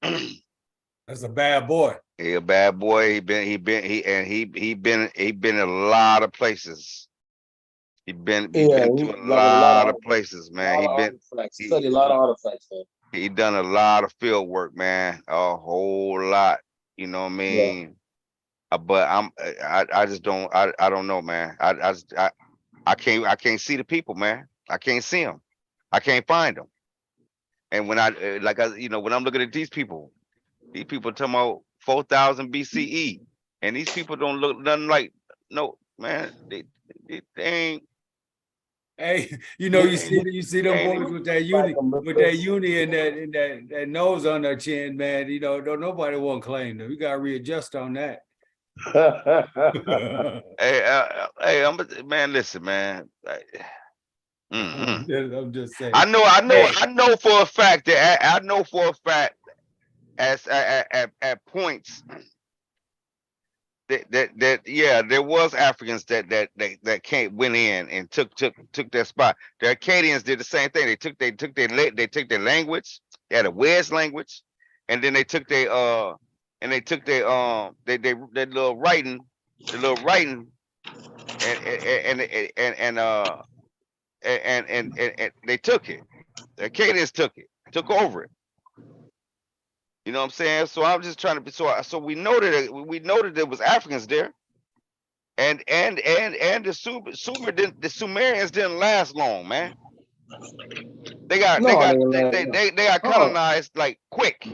[SPEAKER 1] That's a bad boy.
[SPEAKER 5] He a bad boy. He been in a lot of places. He been to a lot of places, man.
[SPEAKER 2] Studied a lot of artifacts, man.
[SPEAKER 5] He done a lot of field work, man. A whole lot. You know what I mean? Yeah. But I just don't I don't know, man. I can't see the people, man. I can't see them. I can't find them. And when when I'm looking at these people talking about 4,000 BCE, and these people don't look nothing like no, man. They ain't.
[SPEAKER 1] Hey, you see them boys with that uni and that nose on their chin, man. Don't nobody want to claim them. You got to readjust on that.
[SPEAKER 5] Hey, man. Listen, man.
[SPEAKER 1] I'm just saying.
[SPEAKER 5] I know for a fact that as at points that yeah, there was Africans that went in and took their spot. The Acadians did the same thing. They took their language. They had a Wes language, and then they took their little writing, and they took it. The Acadians took over it. You know what I'm saying? So I'm just trying to so we know that there was Africans there, and the Sumerians didn't last long, man. They got colonized like quick.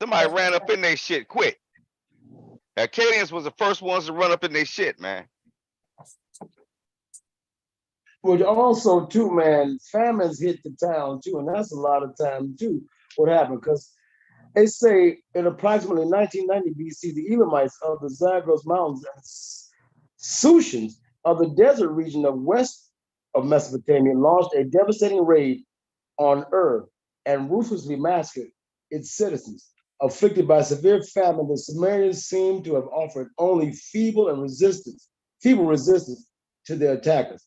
[SPEAKER 5] Somebody ran up in their shit quick. The Acadians was the first ones to run up in their shit, man.
[SPEAKER 2] But also too, man, famines hit the town too, and that's a lot of time too. What happened? Because they say in approximately 1990 BC, the Elamites of the Zagros Mountains and Susians of the desert region of west of Mesopotamia launched a devastating raid on Ur and ruthlessly massacred its citizens. Afflicted by severe famine, the Sumerians seem to have offered only feeble resistance to their attackers.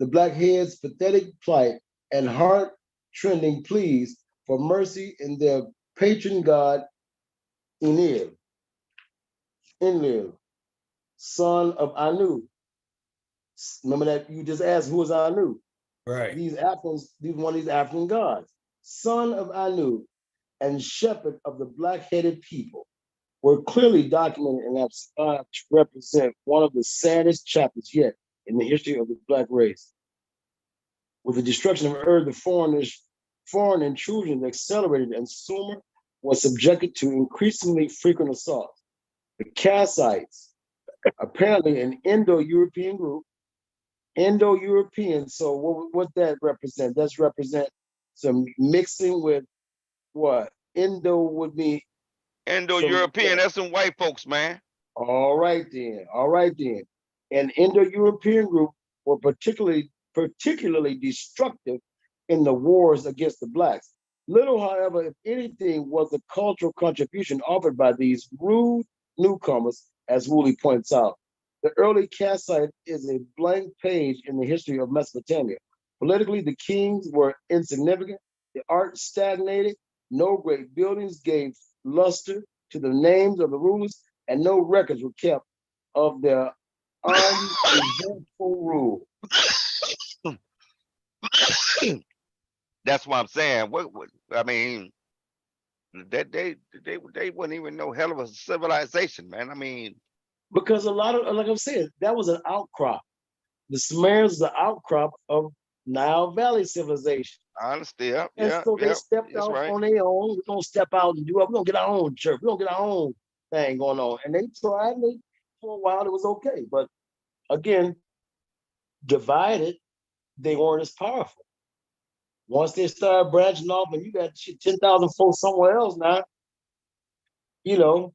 [SPEAKER 2] The Blackheads' pathetic plight and heart-trending pleas for mercy in their patron god Enlil, son of Anu. Remember that you just asked who is Anu?
[SPEAKER 1] Right.
[SPEAKER 2] These one of these African gods, son of Anu and shepherd of the black-headed people, were clearly documented and have to represent one of the saddest chapters yet in the history of the Black race. With the destruction of Ur, the foreign intrusion accelerated, and Sumer was subjected to increasingly frequent assaults. The Kassites, apparently an Indo-European group, so what that represent? That's represent some mixing with what? Indo would be
[SPEAKER 5] Indo-European, that's some white folks, man.
[SPEAKER 2] All right then. An Indo-European group were particularly destructive in the wars against the blacks. Little, however, if anything, was the cultural contribution offered by these rude newcomers, as Woolley points out. The early Kassite is a blank page in the history of Mesopotamia. Politically, the kings were insignificant, the art stagnated, no great buildings gave luster to the names of the rulers, and no records were kept of their uneventful rule.
[SPEAKER 5] That's what I'm saying. What I mean, that they wouldn't even know hell of a civilization, man. I mean,
[SPEAKER 2] Because a lot of, like I'm saying, that was an outcrop. The Sumerians was an outcrop of Nile Valley civilization.
[SPEAKER 5] honestly, yeah,
[SPEAKER 2] And
[SPEAKER 5] yeah,
[SPEAKER 2] so they
[SPEAKER 5] yeah,
[SPEAKER 2] stepped
[SPEAKER 5] that's
[SPEAKER 2] out
[SPEAKER 5] right.
[SPEAKER 2] on their own. We're gonna step out and do it. We're gonna get our own church. We're gonna get our own thing going on. And they tried, and for a while it was okay. But again, divided, they weren't as powerful. Once they started branching off, and you got 10,000 folks somewhere else now, you know.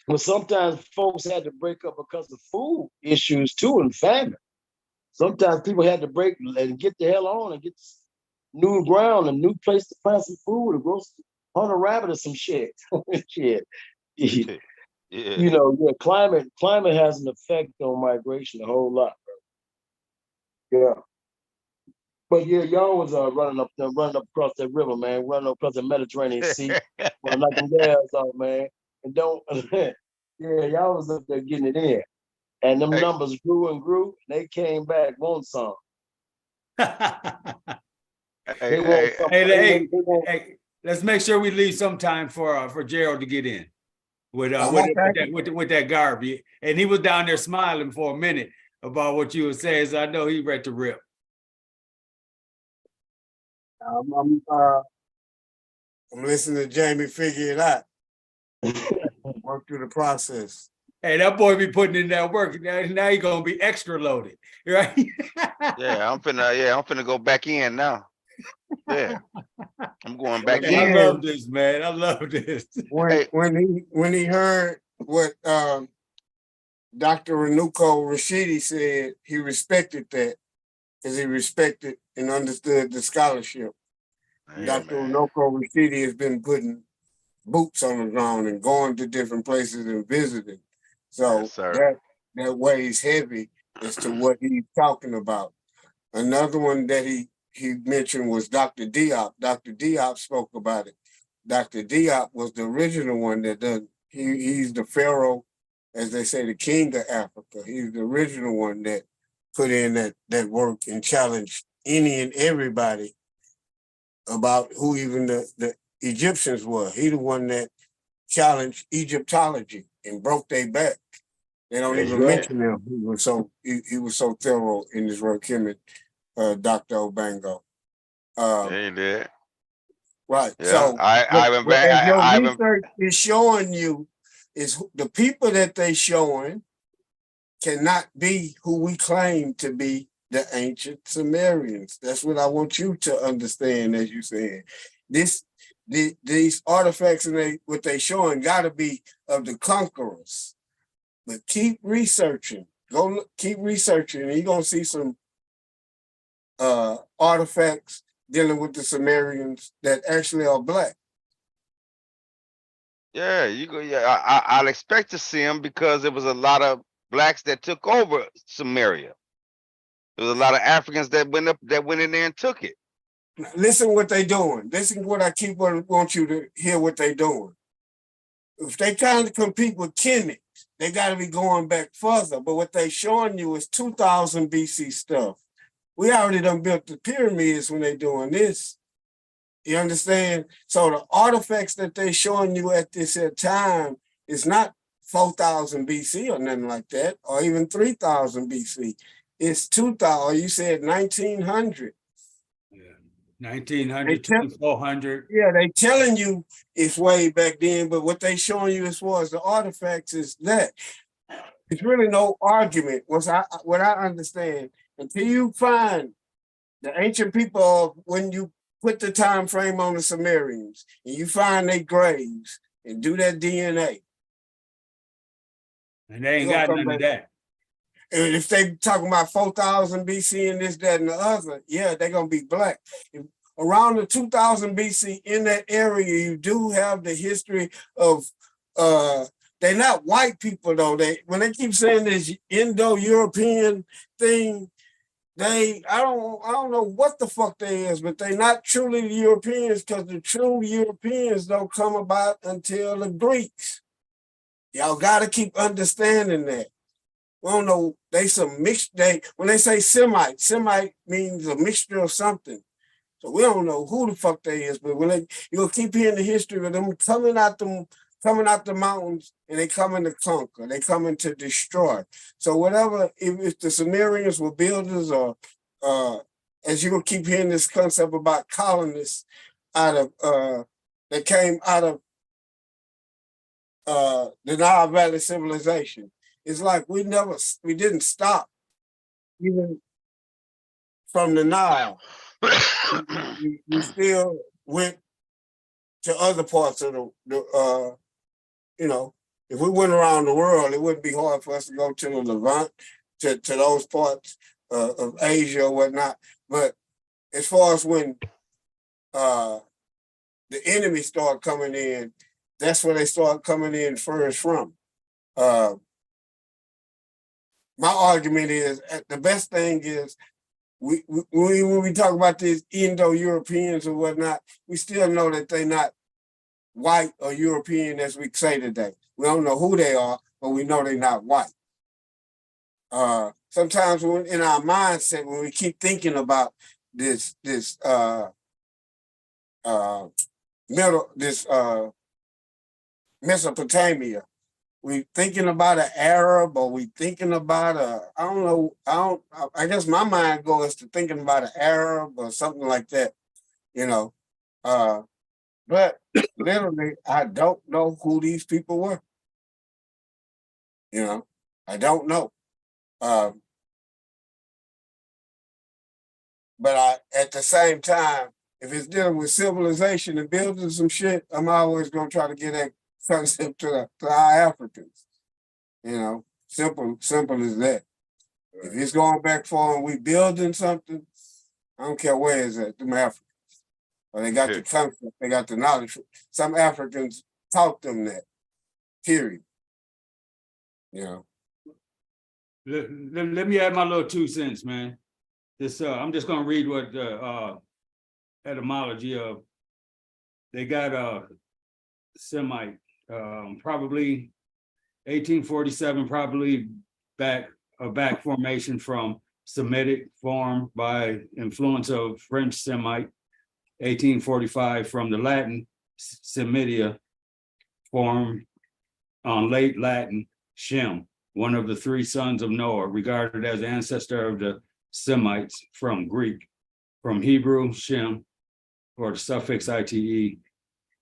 [SPEAKER 2] But sometimes folks had to break up because of food issues too and famine. Sometimes people had to break and get the hell on and get new ground, a new place to plant some food, or go hunt a rabbit or some shit. Shit.
[SPEAKER 5] Yeah.
[SPEAKER 2] You know, yeah, climate has an effect on migration a whole lot, bro. Yeah. But yeah, y'all was running up across that river, man, running up across the Mediterranean Sea, running like them gas off, man. And don't yeah, y'all was up there getting it in. And them
[SPEAKER 5] Hey,
[SPEAKER 2] numbers grew and grew, and they came back, want some. They want
[SPEAKER 5] hey,
[SPEAKER 2] some.
[SPEAKER 1] Hey, let's make sure we leave some time for Gerald to get in with that garb. And he was down there smiling for a minute about what you were saying, so I know he read the rip.
[SPEAKER 6] I'm listening to Jamie figure it out. Work through the process.
[SPEAKER 1] Hey, that boy be putting in that work. Now he gonna be extra loaded, right?
[SPEAKER 5] yeah, I'm finna go back in now. Yeah, I'm going back
[SPEAKER 1] I
[SPEAKER 5] in.
[SPEAKER 1] love this, man. I love this.
[SPEAKER 6] When he heard what Dr. Renuko Rashidi said, he respected that because he respected and understood the scholarship.
[SPEAKER 5] Yeah,
[SPEAKER 6] Dr.
[SPEAKER 5] man.
[SPEAKER 6] Renuko Rashidi has been putting boots on the ground and going to different places and visiting. So
[SPEAKER 5] Yes, sir.
[SPEAKER 6] that weighs heavy as to what he's talking about. Another one that he mentioned was Dr. Diop. Dr. Diop spoke about it. Dr. Diop was the original one that done. He's the pharaoh, as they say, the king of Africa. He's the original one that put in that work and challenged any and everybody about who even the Egyptians were. He the one that challenged Egyptology and broke their back. They don't
[SPEAKER 2] That's
[SPEAKER 6] even
[SPEAKER 2] right.
[SPEAKER 6] mention him. He was so thorough in his work, him and Dr. Obango.
[SPEAKER 5] Yeah, he did.
[SPEAKER 6] Right.
[SPEAKER 5] Yeah,
[SPEAKER 6] So as your research is showing you, is the people that they showing cannot be who we claim to be the ancient Sumerians. That's what I want you to understand, as you said. These artifacts and what they showing got to be of the conquerors. But keep researching. Keep researching, and you're gonna see some artifacts dealing with the Sumerians that actually are Black.
[SPEAKER 5] Yeah, you go. Yeah, I'll expect to see them because there was a lot of Blacks that took over Samaria. There was a lot of Africans that went in there and took it.
[SPEAKER 6] Listen what they doing. Listen what I keep want you to hear what they doing. If they kind of compete with Kemet, they got to be going back further. But what they showing you is 2000 BC stuff. We already done built the pyramids when they doing this. You understand? So the artifacts that they showing you at this time is not 4000 BC or nothing like that, or even 3000 BC. It's 2000. You said 1900.
[SPEAKER 1] Yeah. 1900, 2400.
[SPEAKER 6] Yeah, they telling you it's way back then, but what they showing you as far as the artifacts is that. It's really no argument. What I understand, until you find the ancient people, when you put the time frame on the Sumerians and you find their graves and do that DNA.
[SPEAKER 1] And they ain't got none of that.
[SPEAKER 6] And if they talking about 4000 BC and this, that, and the other, yeah, they're gonna be Black. Around the 2000 BC in that area, you do have the history of they're not white people though. When they keep saying this Indo-European thing, I don't know what the fuck they is, but they not truly the Europeans, because the true Europeans don't come about until the Greeks. Y'all gotta keep understanding that. We don't know, they some mixed, when they say Semite means a mixture of something. So we don't know who the fuck they is, but when you'll keep hearing the history of them coming out the mountains, and they coming to conquer, they coming to destroy. So whatever, if the Sumerians were builders, or as you will keep hearing this concept about colonists that came out of the Nile Valley civilization, it's like we didn't stop even from the Nile. we still went to other parts of the if we went around the world, it wouldn't be hard for us to go to the Levant, to those parts of Asia or whatnot. But as far as when the enemy started coming in, that's where they started coming in first from. My argument is, the best thing is, when we talk about these Indo-Europeans or whatnot, we still know that they're not white or European as we say today. We don't know who they are, but we know they're not white. Sometimes in our mindset, when we keep thinking about this Mesopotamia, we thinking about an Arab, or we thinking about I guess my mind goes to thinking about an Arab or something like that, but literally, I don't know who these people were. I don't know. But at the same time, if it's dealing with civilization and building some shit, I'm always gonna try to get that concept to our Africans. Simple as that. If it's going back far and we building something, I don't care where it's at, them Africans. Or they got the concept, they got the knowledge. Some Africans taught them that, period.
[SPEAKER 1] Let me add my little 2 cents, man. I'm just gonna read what the etymology of. They got Semite, probably 1847, probably back formation from Semitic, formed by influence of French Semite. 1845 from the Latin Semitia, formed on late Latin Shem, one of the 3 sons of Noah, regarded as the ancestor of the Semites from Greek, from Hebrew Shem, or the suffix ite,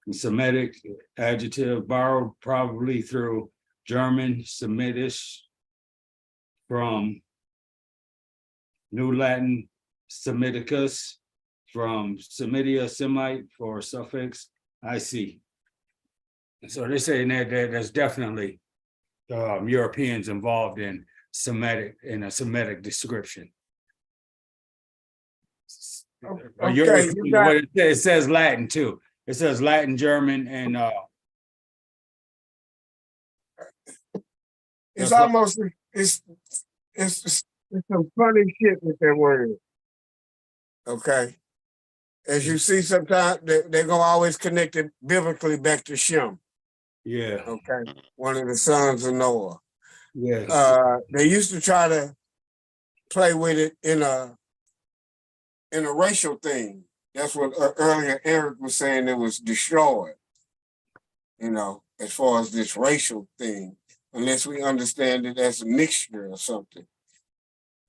[SPEAKER 1] Semitic adjective borrowed probably through German Semitisch from New Latin Semiticus from Semitia, Semite for suffix. I see. And so they're saying that there's definitely Europeans involved in a Semitic description.
[SPEAKER 6] Okay, you got
[SPEAKER 1] It says Latin too. It says Latin, German, and
[SPEAKER 6] it's almost it's some funny shit with that word. Okay. As you see, sometimes they're gonna always connect it biblically back to Shem.
[SPEAKER 1] yeah,
[SPEAKER 6] Okay. One of the sons of Noah.
[SPEAKER 1] yeah,
[SPEAKER 6] They used to try to play with it in a racial thing. That's what earlier Eric was saying, it was destroyed, as far as this racial thing, unless we understand it as a mixture or something.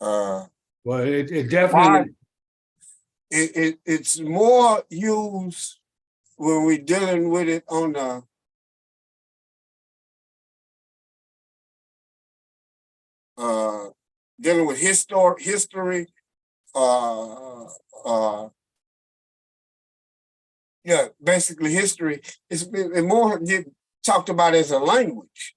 [SPEAKER 1] well, it definitely.
[SPEAKER 6] It's more used when we're dealing with it on the dealing with history, basically history. It's more get talked about as a language.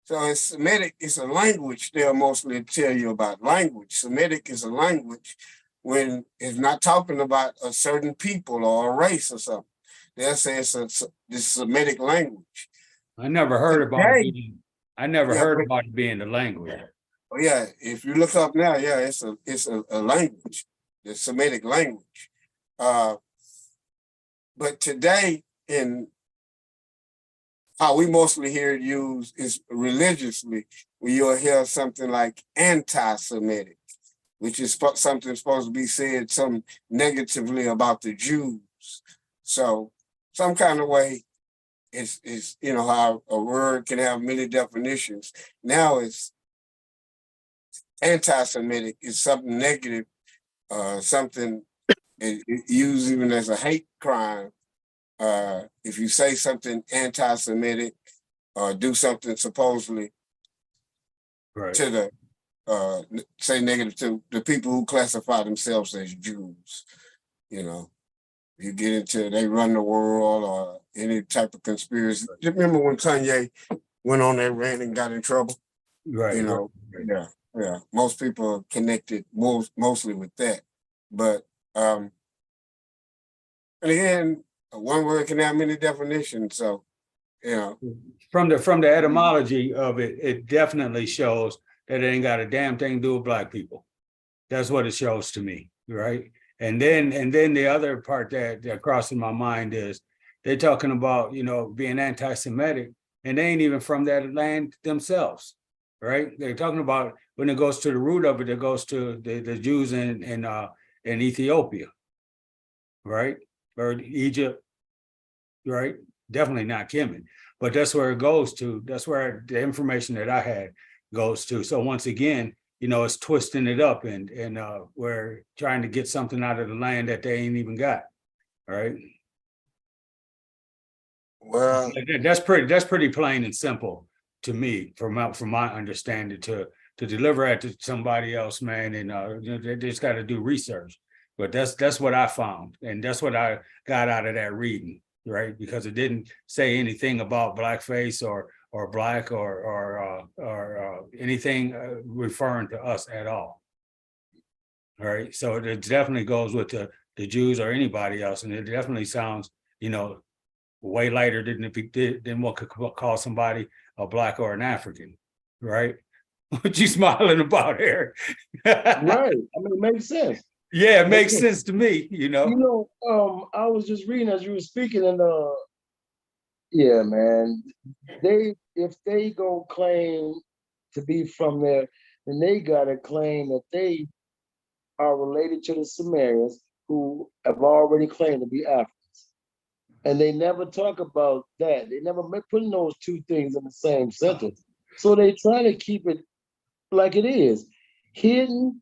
[SPEAKER 6] So in Semitic, it's a language. They'll mostly tell you about language. Semitic is a language when it's not talking about a certain people or a race or something. They'll say it's this Semitic language.
[SPEAKER 1] I never heard about it being. I never heard
[SPEAKER 6] but-
[SPEAKER 1] about it being the language.
[SPEAKER 6] Oh yeah, if you look up now, yeah, it's a language, the Semitic language. But today, in how we mostly hear it used is religiously, where you'll hear something like anti-Semitic, which is something supposed to be said some negatively about the Jews. So some kind of way, it's how a word can have many definitions. Now it's anti-Semitic is something negative, something used even as a hate crime. If you say something anti-Semitic or do something supposedly to the say negative to the people who classify themselves as Jews, you get into they run the world or any type of conspiracy. Just remember when Kanye went on that rant and got in trouble?
[SPEAKER 1] Right.
[SPEAKER 6] Yeah. Most people are connected mostly with that. But and again, one word can have many definitions. So,
[SPEAKER 1] From the etymology of it, it definitely shows that it ain't got a damn thing to do with Black people. That's what it shows to me, right? And then the other part that crosses my mind is they're talking about, being anti-Semitic, and they ain't even from that land themselves, right? They're talking about when it goes to the root of it, it goes to the Jews in Ethiopia, right? Or Egypt, right? Definitely not Kemet, but that's where it goes to. That's where the information that I had goes to. So once again, it's twisting it up and we're trying to get something out of the land that they ain't even got. Right.
[SPEAKER 6] Well,
[SPEAKER 1] that's pretty plain and simple to me, from my understanding, to deliver it to somebody else, man. And they just got to do research. But that's what I found, and that's what I got out of that reading, right? Because it didn't say anything about blackface or Black or anything referring to us at all. All right, so it definitely goes with the Jews or anybody else, and it definitely sounds, way lighter than what could call somebody a Black or an African, right? What you smiling about, Eric?
[SPEAKER 2] Right. I mean, it makes sense.
[SPEAKER 1] Yeah, it makes sense to me,
[SPEAKER 2] I was just reading as you were speaking, and yeah, man, if they go claim to be from there, then they gotta claim that they are related to the Sumerians, who have already claimed to be Africans. And they never talk about that. They never put those two things in the same sentence. So they try to keep it like it is, hidden,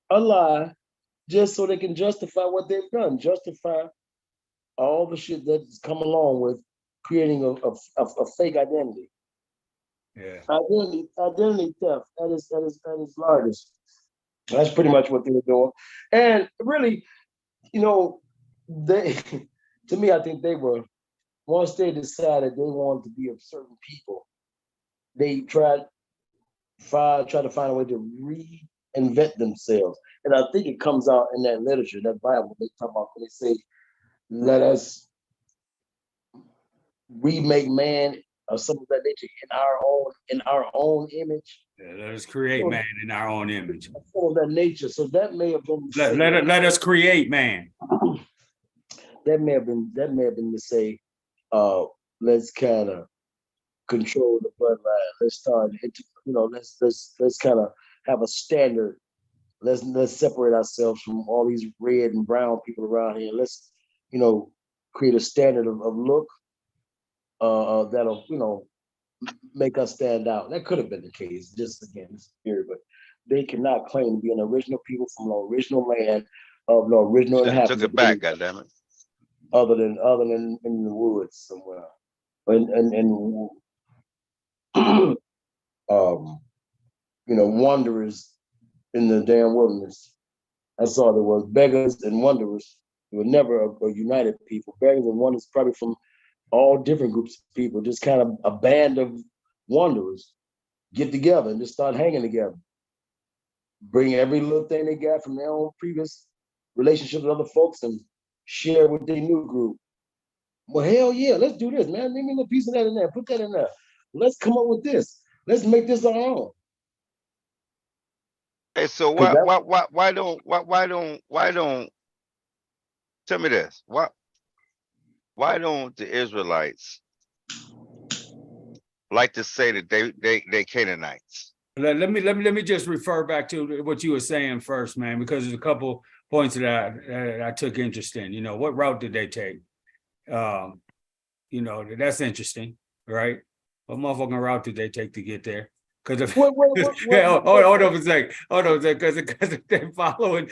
[SPEAKER 2] a lie, just so they can justify what they've done, justify all the shit that's come along with creating a fake identity.
[SPEAKER 1] Yeah.
[SPEAKER 2] Identity theft at its largest. That's pretty much what they were doing. And really, you know, they to me, I think they were once they decided they wanted to be of certain people, they try to find a way to reinvent themselves. And I think it comes out in that literature, that Bible they talk about when they say, let us remake man or something of that nature in our own image.
[SPEAKER 1] Yeah, let us create man in our own image.
[SPEAKER 2] Some of that nature. So that may have been
[SPEAKER 1] Let us create man.
[SPEAKER 2] That may have been to say, let's kind of control the bloodline. Let's start let's kind of have a standard. Let's separate ourselves from all these red and brown people around here. Let's, create a standard of look that'll, make us stand out. That could have been the case, just again, it's theory, but they cannot claim to be an original people from the original land of the original inhabitants.
[SPEAKER 5] Took it back, goddammit.
[SPEAKER 2] Other than in the woods somewhere. And wanderers in the damn wilderness. That's all there was. Beggars and wanderers. They were never a united people. Beggars and wanderers probably from all different groups of people, just kind of a band of wanderers get together and just start hanging together. Bring every little thing they got from their own previous relationships with other folks and share with their new group. Well, hell yeah, let's do this, man. Leave me a little piece of that in there. Put that in there. Let's come up with this. Let's make this our own.
[SPEAKER 5] Hey, so why don't tell me this? Why don't the Israelites like to say that they Canaanites?
[SPEAKER 1] Let me just refer back to what you were saying first, man, because there's a couple points that I took interest in. What route did they take? That's interesting, right? What motherfucking route did they take to get there? Because if hold on a second, because if they're following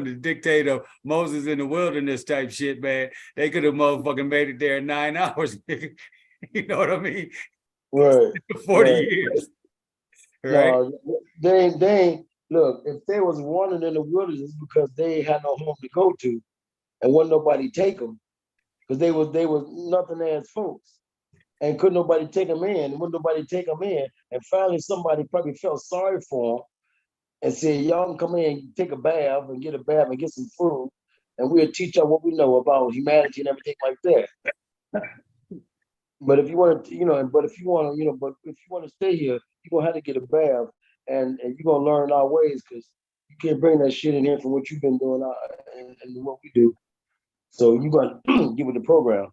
[SPEAKER 1] the dictator of Moses in the wilderness type shit, man, they could have motherfucking made it there in 9 hours. You know what I mean?
[SPEAKER 2] Right.
[SPEAKER 1] 40 years. Right.
[SPEAKER 2] No, they ain't look, if they was wanted in the wilderness because they had no home to go to and wouldn't nobody take them because they was nothing as folks and couldn't nobody take them in and wouldn't nobody take them in, and finally somebody probably felt sorry for them and said, y'all can come in and take a bath and get some food and we'll teach y'all what we know about humanity and everything like that. But if you want to, but if you want to stay here, you're gonna have to get a bath, and you're gonna learn our ways because you can't bring that shit in here from what you've been doing and what we do. So you got to get with the program,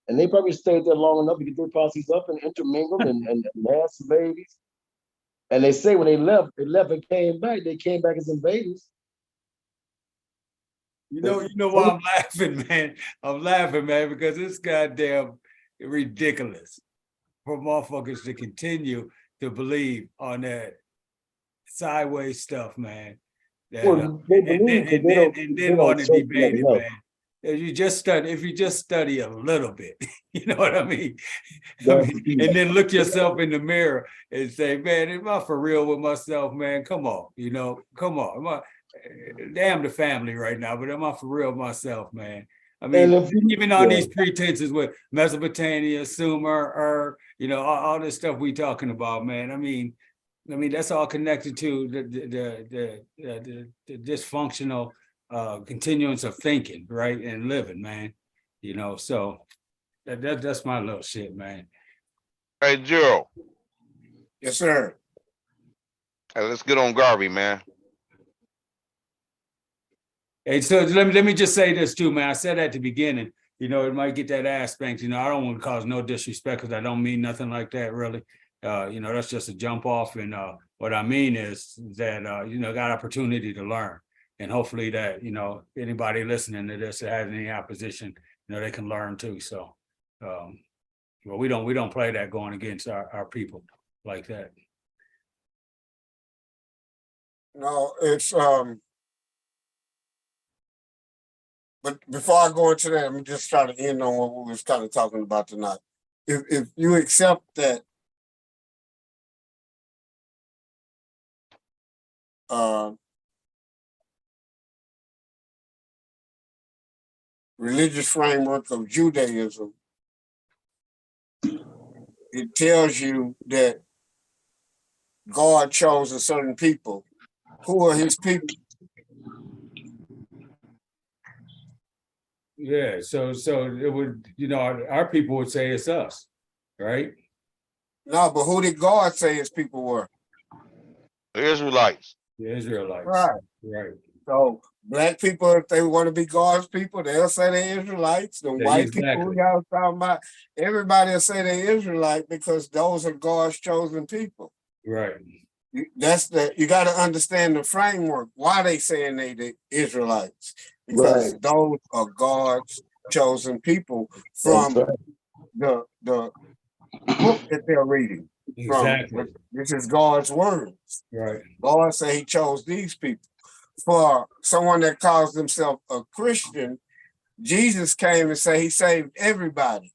[SPEAKER 2] and they probably stayed there long enough to get their posses up and intermingled and had some babies. And they say when they left and came back. They came back as invaders.
[SPEAKER 1] You know why I'm laughing, man? I'm laughing, man, because it's goddamn ridiculous for motherfuckers to continue to believe on that sideways stuff, man. That,
[SPEAKER 2] Well, they believe
[SPEAKER 1] and then want to
[SPEAKER 2] search
[SPEAKER 1] debate it,
[SPEAKER 2] nothing
[SPEAKER 1] man. If you just study a little bit, you know what I mean? And then look yourself in the mirror and say, man, am I for real with myself, man? Come on, come on. Damn the family right now, but am I for real with myself, man? I mean, even on these pretenses with Mesopotamia, Sumer, all this stuff we talking about, man. I mean, that's all connected to the dysfunctional continuance of thinking, right, and living, man. So that's my little shit, man.
[SPEAKER 5] Hey, Gerald.
[SPEAKER 6] Yes, sir.
[SPEAKER 5] Hey, let's get on Garvey, man.
[SPEAKER 1] Hey, so let me just say this too, man. I said at the beginning, it might get that ass spanked. I don't want to cause no disrespect because I don't mean nothing like that, really. That's just a jump off. And what I mean is that, got opportunity to learn. And hopefully that, anybody listening to this that has any opposition, they can learn too. So, well, we don't play that going against our people like that.
[SPEAKER 6] No, it's but before I go into that, let me just try to end on what we was kind of talking about tonight. If you accept that religious framework of Judaism, it tells you that God chose a certain people. Who are his people?
[SPEAKER 1] Yeah, so it would, our people would say it's us, right?
[SPEAKER 6] No, but who did God say his people were?
[SPEAKER 5] The Israelites.
[SPEAKER 1] The Israelites,
[SPEAKER 6] Right.
[SPEAKER 1] right?
[SPEAKER 6] So black people, if they want to be God's people, they'll say they're Israelites. The
[SPEAKER 1] Yeah,
[SPEAKER 6] white people who
[SPEAKER 1] exactly.
[SPEAKER 6] y'all was talking about, everybody will say they're Israelite because those are God's chosen people.
[SPEAKER 1] Right.
[SPEAKER 6] You got to understand the framework. Why they saying they the Israelites? Because those are God's chosen people from the book that they're reading.
[SPEAKER 1] Exactly.
[SPEAKER 6] This is God's words.
[SPEAKER 1] Right.
[SPEAKER 6] God said he chose these people. For someone that calls themselves a Christian, Jesus came and said he saved everybody.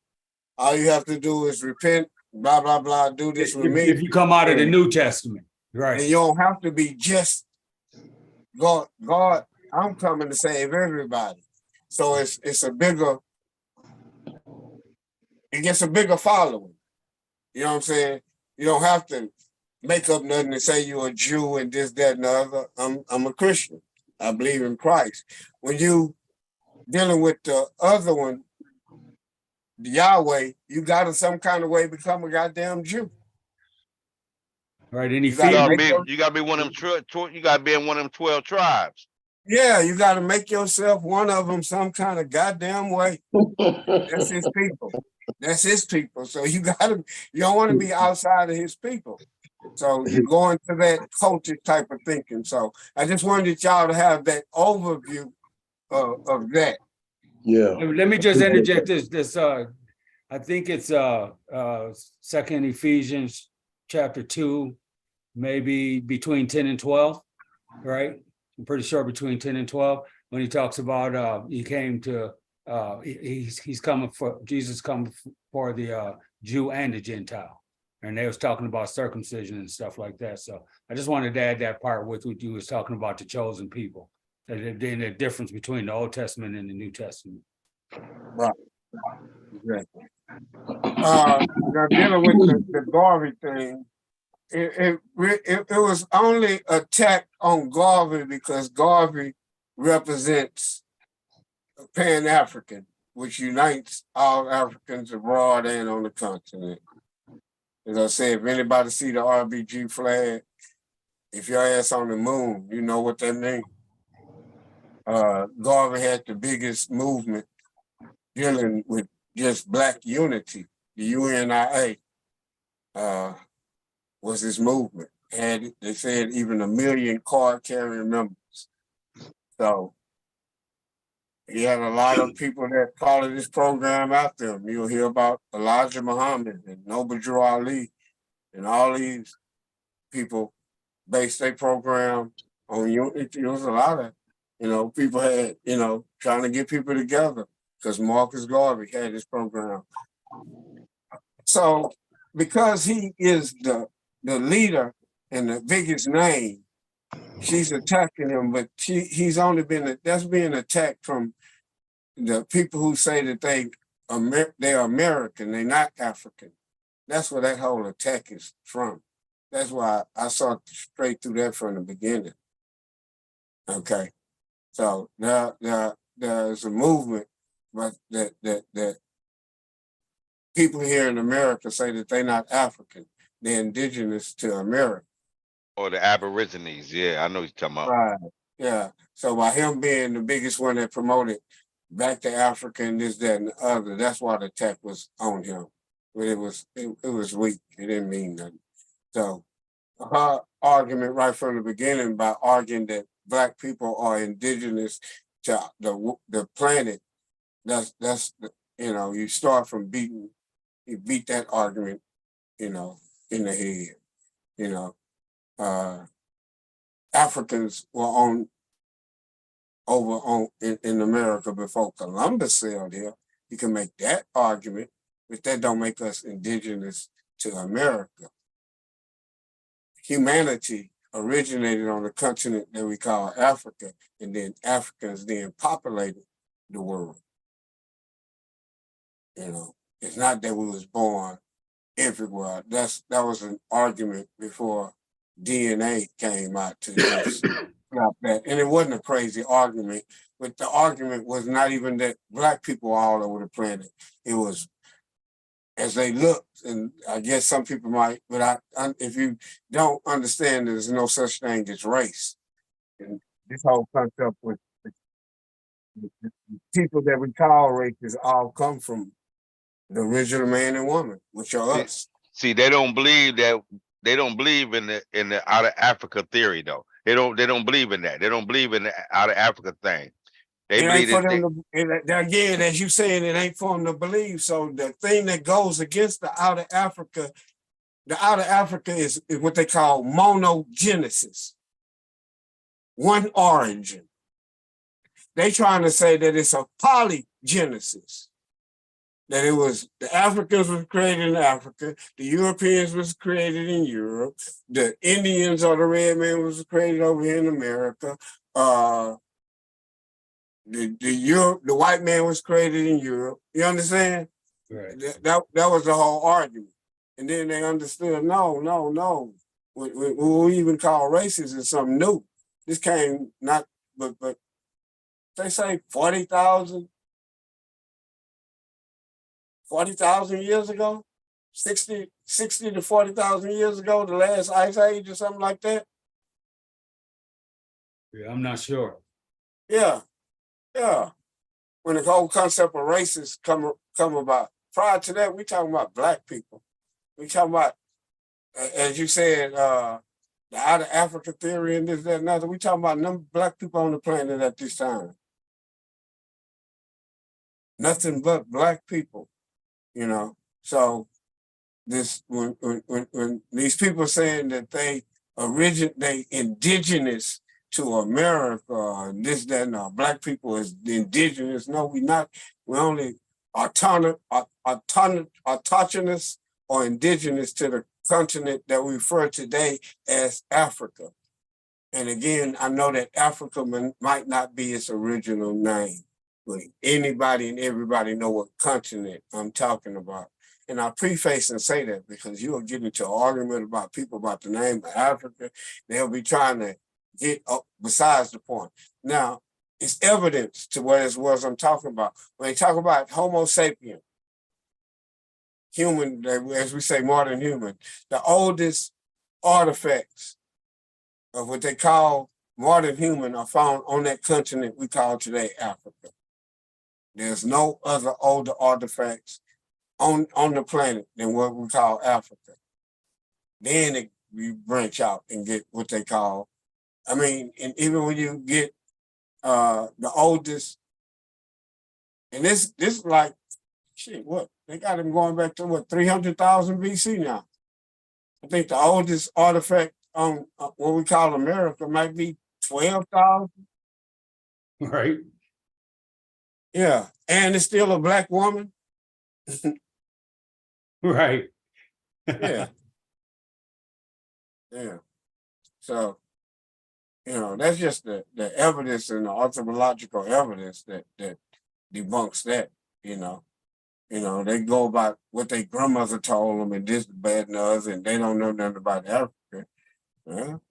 [SPEAKER 6] All you have to do is repent, blah, blah, blah, do this with me.
[SPEAKER 1] If you come out of the New Testament, right?
[SPEAKER 6] And you don't have to be just God. God, I'm coming to save everybody. So it's a bigger, it gets a bigger following. You know what I'm saying? You don't have to make up nothing and say you're a Jew and this, that, and the other. I'm a Christian. I believe in Christ. When you dealing with the other one, the Yahweh, you gotta some kind of way become a goddamn Jew.
[SPEAKER 1] Right. And
[SPEAKER 5] You gotta be one of them. You gotta be in one of them 12 tribes.
[SPEAKER 6] Yeah, you gotta make yourself one of them some kind of goddamn way. That's his people. That's his people. So you don't want to be outside of his people. So you go into that culture type of thinking. So I just wanted y'all to have that overview of that.
[SPEAKER 2] Yeah.
[SPEAKER 1] Let me just interject this. I think it's Second Ephesians chapter 2, maybe between 10 and 12, right? I'm pretty sure between 10 and 12, when he talks about he came to he's coming for Jesus coming for the Jew and the Gentile. And they was talking about circumcision and stuff like that. So I just wanted to add that part with what you was talking about, the chosen people, and the difference between the Old Testament and the New Testament.
[SPEAKER 6] Right. Exactly. Now dealing with the Garvey thing, it was only attacked on Garvey because Garvey represents Pan-African, which unites all Africans abroad and on the continent. As I said, if anybody see the RBG flag, if your ass on the moon, you know what that means. Garvey had the biggest movement dealing with just Black unity. The UNIA was his movement. They said even 1 million card carrying members. So he had a lot of people that followed this program after him. You'll hear about Elijah Muhammad and Noble Drew Ali and all these people based their program on unity. It was a lot of, people had, trying to get people together because Marcus Garvey had this program. So because he is the leader and the biggest name, she's attacking him, but he's only that's being attacked from the people who say that they're American, they're not African. That's where that whole attack is from. That's why I saw straight through that from the beginning. Okay, so now there's a movement, but that people here in America say that they're not African, they're indigenous to America.
[SPEAKER 5] Or the Aborigines. Yeah, I know what you're talking about.
[SPEAKER 6] Right. Yeah. So by him being the biggest one that promoted back to Africa and this, that, and the other, that's why the attack was on him. But it was weak. It didn't mean nothing. So her argument right from the beginning by arguing that Black people are indigenous to the planet, that's you start from you beat that argument, in the head. Africans were in America before Columbus sailed here. You can make that argument, but that don't make us indigenous to America. Humanity originated on the continent that we call Africa, and then Africans then populated the world. You know, it's not that we was born everywhere. That was an argument before DNA came out to just stop that. And it wasn't a crazy argument, but the argument was not even that black people were all over the planet. It was as they looked, and I guess some people might, but if you don't understand, there's no such thing as race. And this whole concept with the people that we call races all come from the original man and woman, which are
[SPEAKER 5] See,
[SPEAKER 6] us.
[SPEAKER 5] see, they don't believe that. They don't believe in the out of Africa theory though. They don't believe in that. They don't believe in the out of Africa thing. They
[SPEAKER 6] It ain't
[SPEAKER 5] believe
[SPEAKER 6] for
[SPEAKER 5] that
[SPEAKER 6] them to, again, as you saying, it ain't for them to believe. So the thing that goes against the outer Africa is what they call monogenesis, one origin. They trying to say that it's a polygenesis, that it was the Africans was created in Africa, the Europeans was created in Europe, the Indians or the red man was created over here in America. The white man was created in Europe. You understand?
[SPEAKER 1] Right.
[SPEAKER 6] That was the whole argument. And then they understood, no. What we even call racism is something new. This came not, but they say 40,000 years ago, 60 to 40,000 years ago, the last ice age or something like that.
[SPEAKER 1] Yeah, I'm not sure.
[SPEAKER 6] Yeah. When the whole concept of races come about. Prior to that, we talking about black people. We talking about, as you said, the out of Africa theory and this, that, and other. We talking about number of black people on the planet at this time. Nothing but black people, you know. So this when these people saying that they indigenous to America, this, that, and black people is indigenous. No, we not. We only autonomous or indigenous to the continent that we refer today as Africa. And again, I know that Africa might not be its original name, but anybody and everybody know what continent I'm talking about. And I preface and say that because you'll get into an argument about people about the name of Africa. They'll be trying to get up besides the point. Now, it's evidence to what it was I'm talking about. When they talk about Homo sapien, human, as we say, modern human, the oldest artifacts of what they call modern human are found on that continent we call today Africa. There's no other older artifacts on the planet than what we call Africa. Then you branch out and get what they call, and even when you get the oldest, and this like, shit, what? They got them going back to what, 300,000 BC now. I think the oldest artifact on what we call America might be 12,000.
[SPEAKER 1] Right.
[SPEAKER 6] Yeah, and it's still a black woman.
[SPEAKER 1] Right.
[SPEAKER 6] Yeah. So, that's just the evidence and the anthropological evidence that debunks that, they go about what their grandmother told them and this, bad, and the other, and they don't know nothing about Africa. Well,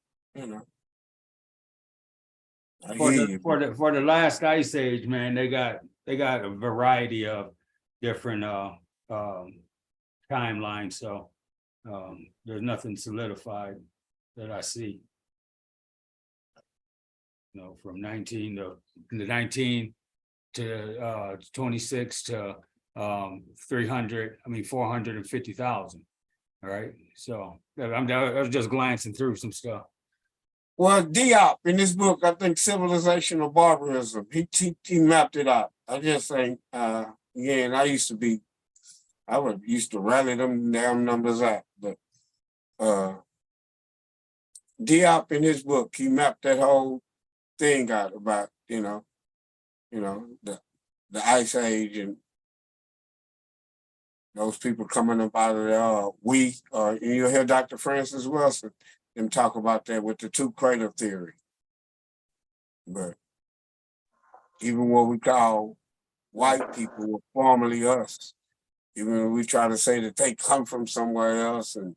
[SPEAKER 6] I
[SPEAKER 1] For
[SPEAKER 6] hear
[SPEAKER 1] the
[SPEAKER 6] you.
[SPEAKER 1] for the last ice age, man, they got a variety of different timelines. So there's nothing solidified that I see. From 19 to 26 to 300. 450,000. All right. So I was just glancing through some stuff.
[SPEAKER 6] Well, Diop in this book, I think Civilization of Barbarism, he mapped it out. I just think, again, I used to rally them damn numbers out, but Diop in his book, he mapped that whole thing out about, the ice age and those people coming up out of there. You'll hear Dr. Francis Wilson them talk about that with the two crater theory. But even what we call white people were formerly us. Even when we try to say that they come from somewhere else and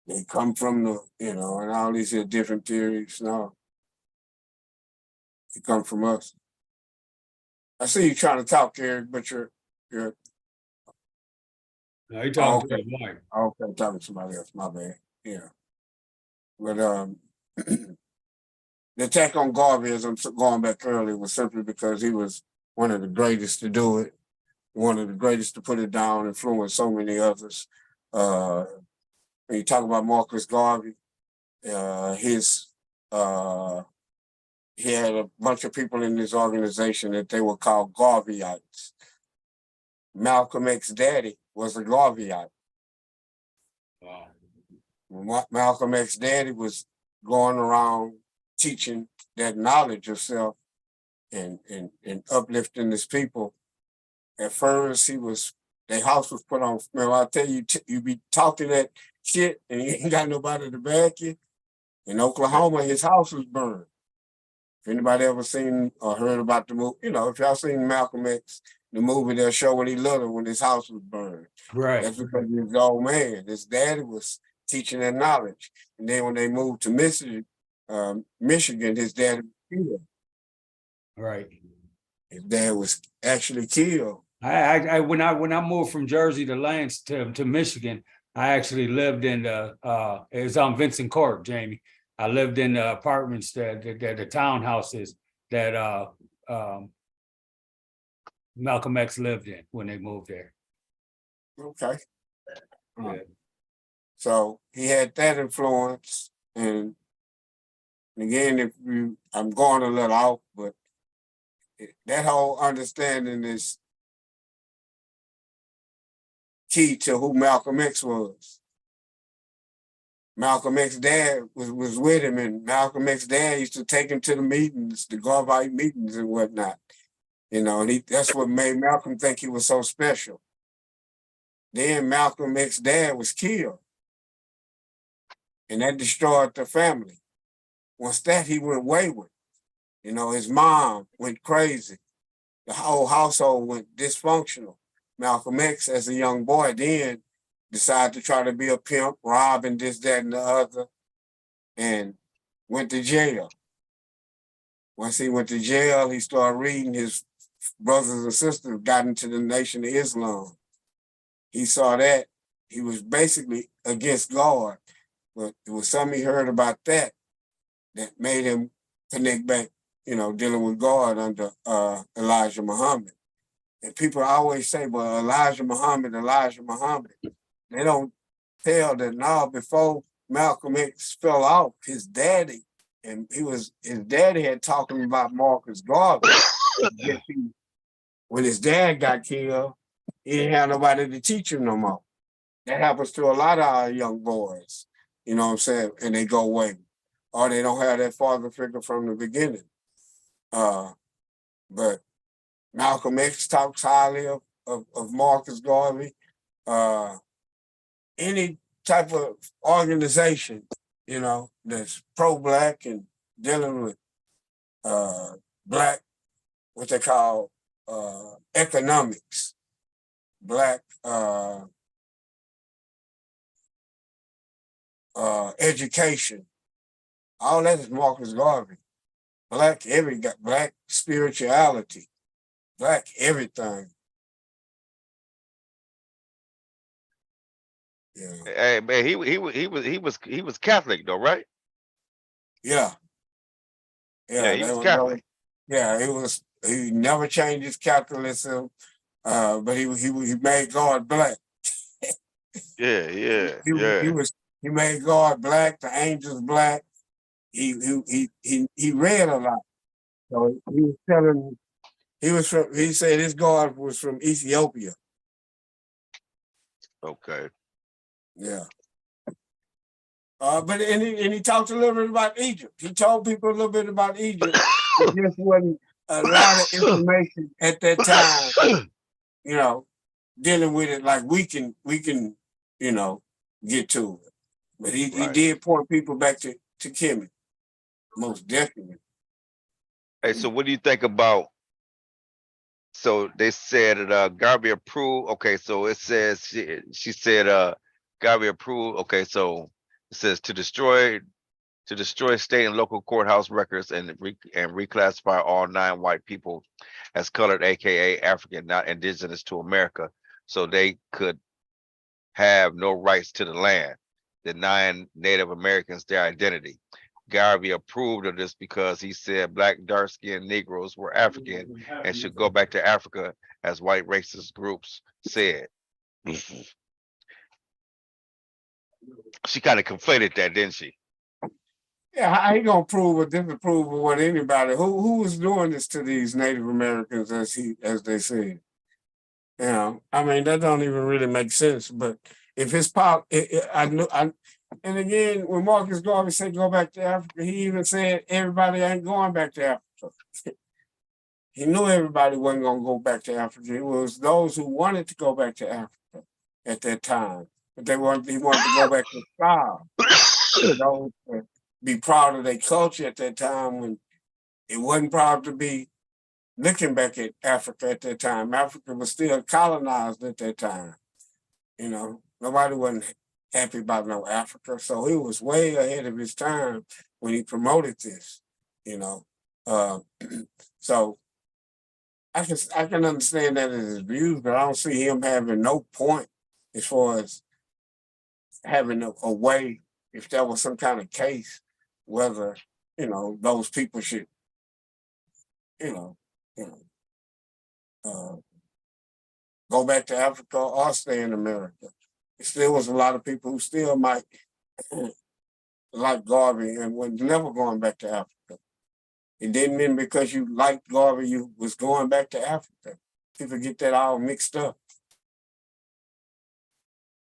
[SPEAKER 6] they come from the, and all these here different theories. No, they come from us. I see you trying to talk, Eric, but you're
[SPEAKER 1] No, he talking to
[SPEAKER 6] okay.
[SPEAKER 1] his wife.
[SPEAKER 6] Okay, talking to somebody else. My bad. Yeah, but the attack on Garvey, as I'm going back earlier, was simply because he was one of the greatest to do it, one of the greatest to put it down, influenced so many others. When you talk about Marcus Garvey, he had a bunch of people in his organization that they were called Garveyites. Malcolm X's daddy was a Garveyite.
[SPEAKER 1] Wow.
[SPEAKER 6] Malcolm X's daddy was going around teaching that knowledge of self and uplifting his people. At first, their house was put on. Man, I'll tell you, you be talking that shit and you ain't got nobody to back you. In Oklahoma, his house was burned. If anybody ever seen or heard about the movie, if y'all seen Malcolm X, the movie, they'll show when he little, when his house was burned.
[SPEAKER 1] Right.
[SPEAKER 6] That's because he was an old man. His daddy was teaching that knowledge. And then when they moved to Michigan, his dad was killed.
[SPEAKER 1] Right.
[SPEAKER 6] His dad was actually killed.
[SPEAKER 1] When I moved from Jersey to Lance to Michigan, I actually lived in it was on Vincent Court, Jamie. I lived in the apartments that the townhouses that Malcolm X lived in when they moved there.
[SPEAKER 6] Okay.
[SPEAKER 1] Yeah.
[SPEAKER 6] So he had that influence. And again, I'm going a little off, but that whole understanding is key to who Malcolm X was. Malcolm X's dad was with him, and Malcolm X's dad used to take him to the meetings, the Garveyite meetings and whatnot. And that's what made Malcolm think he was so special. Then Malcolm X's dad was killed, and that destroyed the family. Once that, he went wayward. His mom went crazy. The whole household went dysfunctional. Malcolm X, as a young boy, then decided to try to be a pimp, robbing this, that, and the other, and went to jail. Once he went to jail, he started reading. His brothers and sisters got into the Nation of Islam. He saw that. He was basically against God, but it was something he heard about that made him connect back, dealing with God under Elijah Muhammad. And people always say, well, Elijah Muhammad. They don't tell that now, before Malcolm X fell off, his daddy had talking about Marcus Garvey. When his dad got killed, he didn't have nobody to teach him no more. That happens to a lot of our young boys, you know what I'm saying? And they go away, or they don't have that father figure from the beginning. But Malcolm X talks highly of Marcus Garvey. Any type of organization, that's pro-Black and dealing with Black, what they call economics, Black education, all that is Marcus Garvey. Black spirituality, Black everything. Yeah.
[SPEAKER 5] Hey man, he was Catholic though, right?
[SPEAKER 6] Yeah,
[SPEAKER 5] he was Catholic.
[SPEAKER 6] He never changed his Catholicism, but he made God Black.
[SPEAKER 5] Yeah.
[SPEAKER 6] He made God Black, the angels Black. He read a lot. So he was telling, he said his God was from Ethiopia.
[SPEAKER 5] Okay.
[SPEAKER 6] Yeah. But he talked a little bit about Egypt. He told people a little bit about Egypt. It just wasn't a lot of information at that time, dealing with it like we can, get to it. But he did point people back to Kemet, most definitely.
[SPEAKER 5] Hey, so what do you think about So they said that Garvey approved. Okay, so it says she said Garvey approved. Okay, so it says to destroy state and local courthouse records and reclassify all 9 white people as colored, aka African, not indigenous to America, so they could have no rights to the land, denying Native Americans their identity. Garvey approved of this because he said black, dark-skinned Negroes were African and should go back to Africa, as white racist groups said. She kind of conflated that, didn't she?
[SPEAKER 6] Yeah, how he gonna prove or disapprove of what anybody who was doing this to these Native Americans as they said? You know, I mean that don't even really make sense. But if it's and again, when Marcus Garvey said go back to Africa, he even said everybody ain't going back to Africa. He knew everybody wasn't gonna go back to Africa. It was those who wanted to go back to Africa at that time, but he wanted to go back to style. Those be proud of their culture at that time when it wasn't proud to be looking back at Africa at that time. Africa was still colonized at that time. You know, nobody wasn't happy about no Africa. So he was way ahead of his time when he promoted this, you know. So I can understand that as his views, but I don't see him having no point as far as having a way, if there was some kind of case, whether, you know, those people should, go back to Africa or stay in America. There still was a lot of people who still might like Garvey and was never going back to Africa. It didn't mean because you liked Garvey, you was going back to Africa. People get that all mixed up.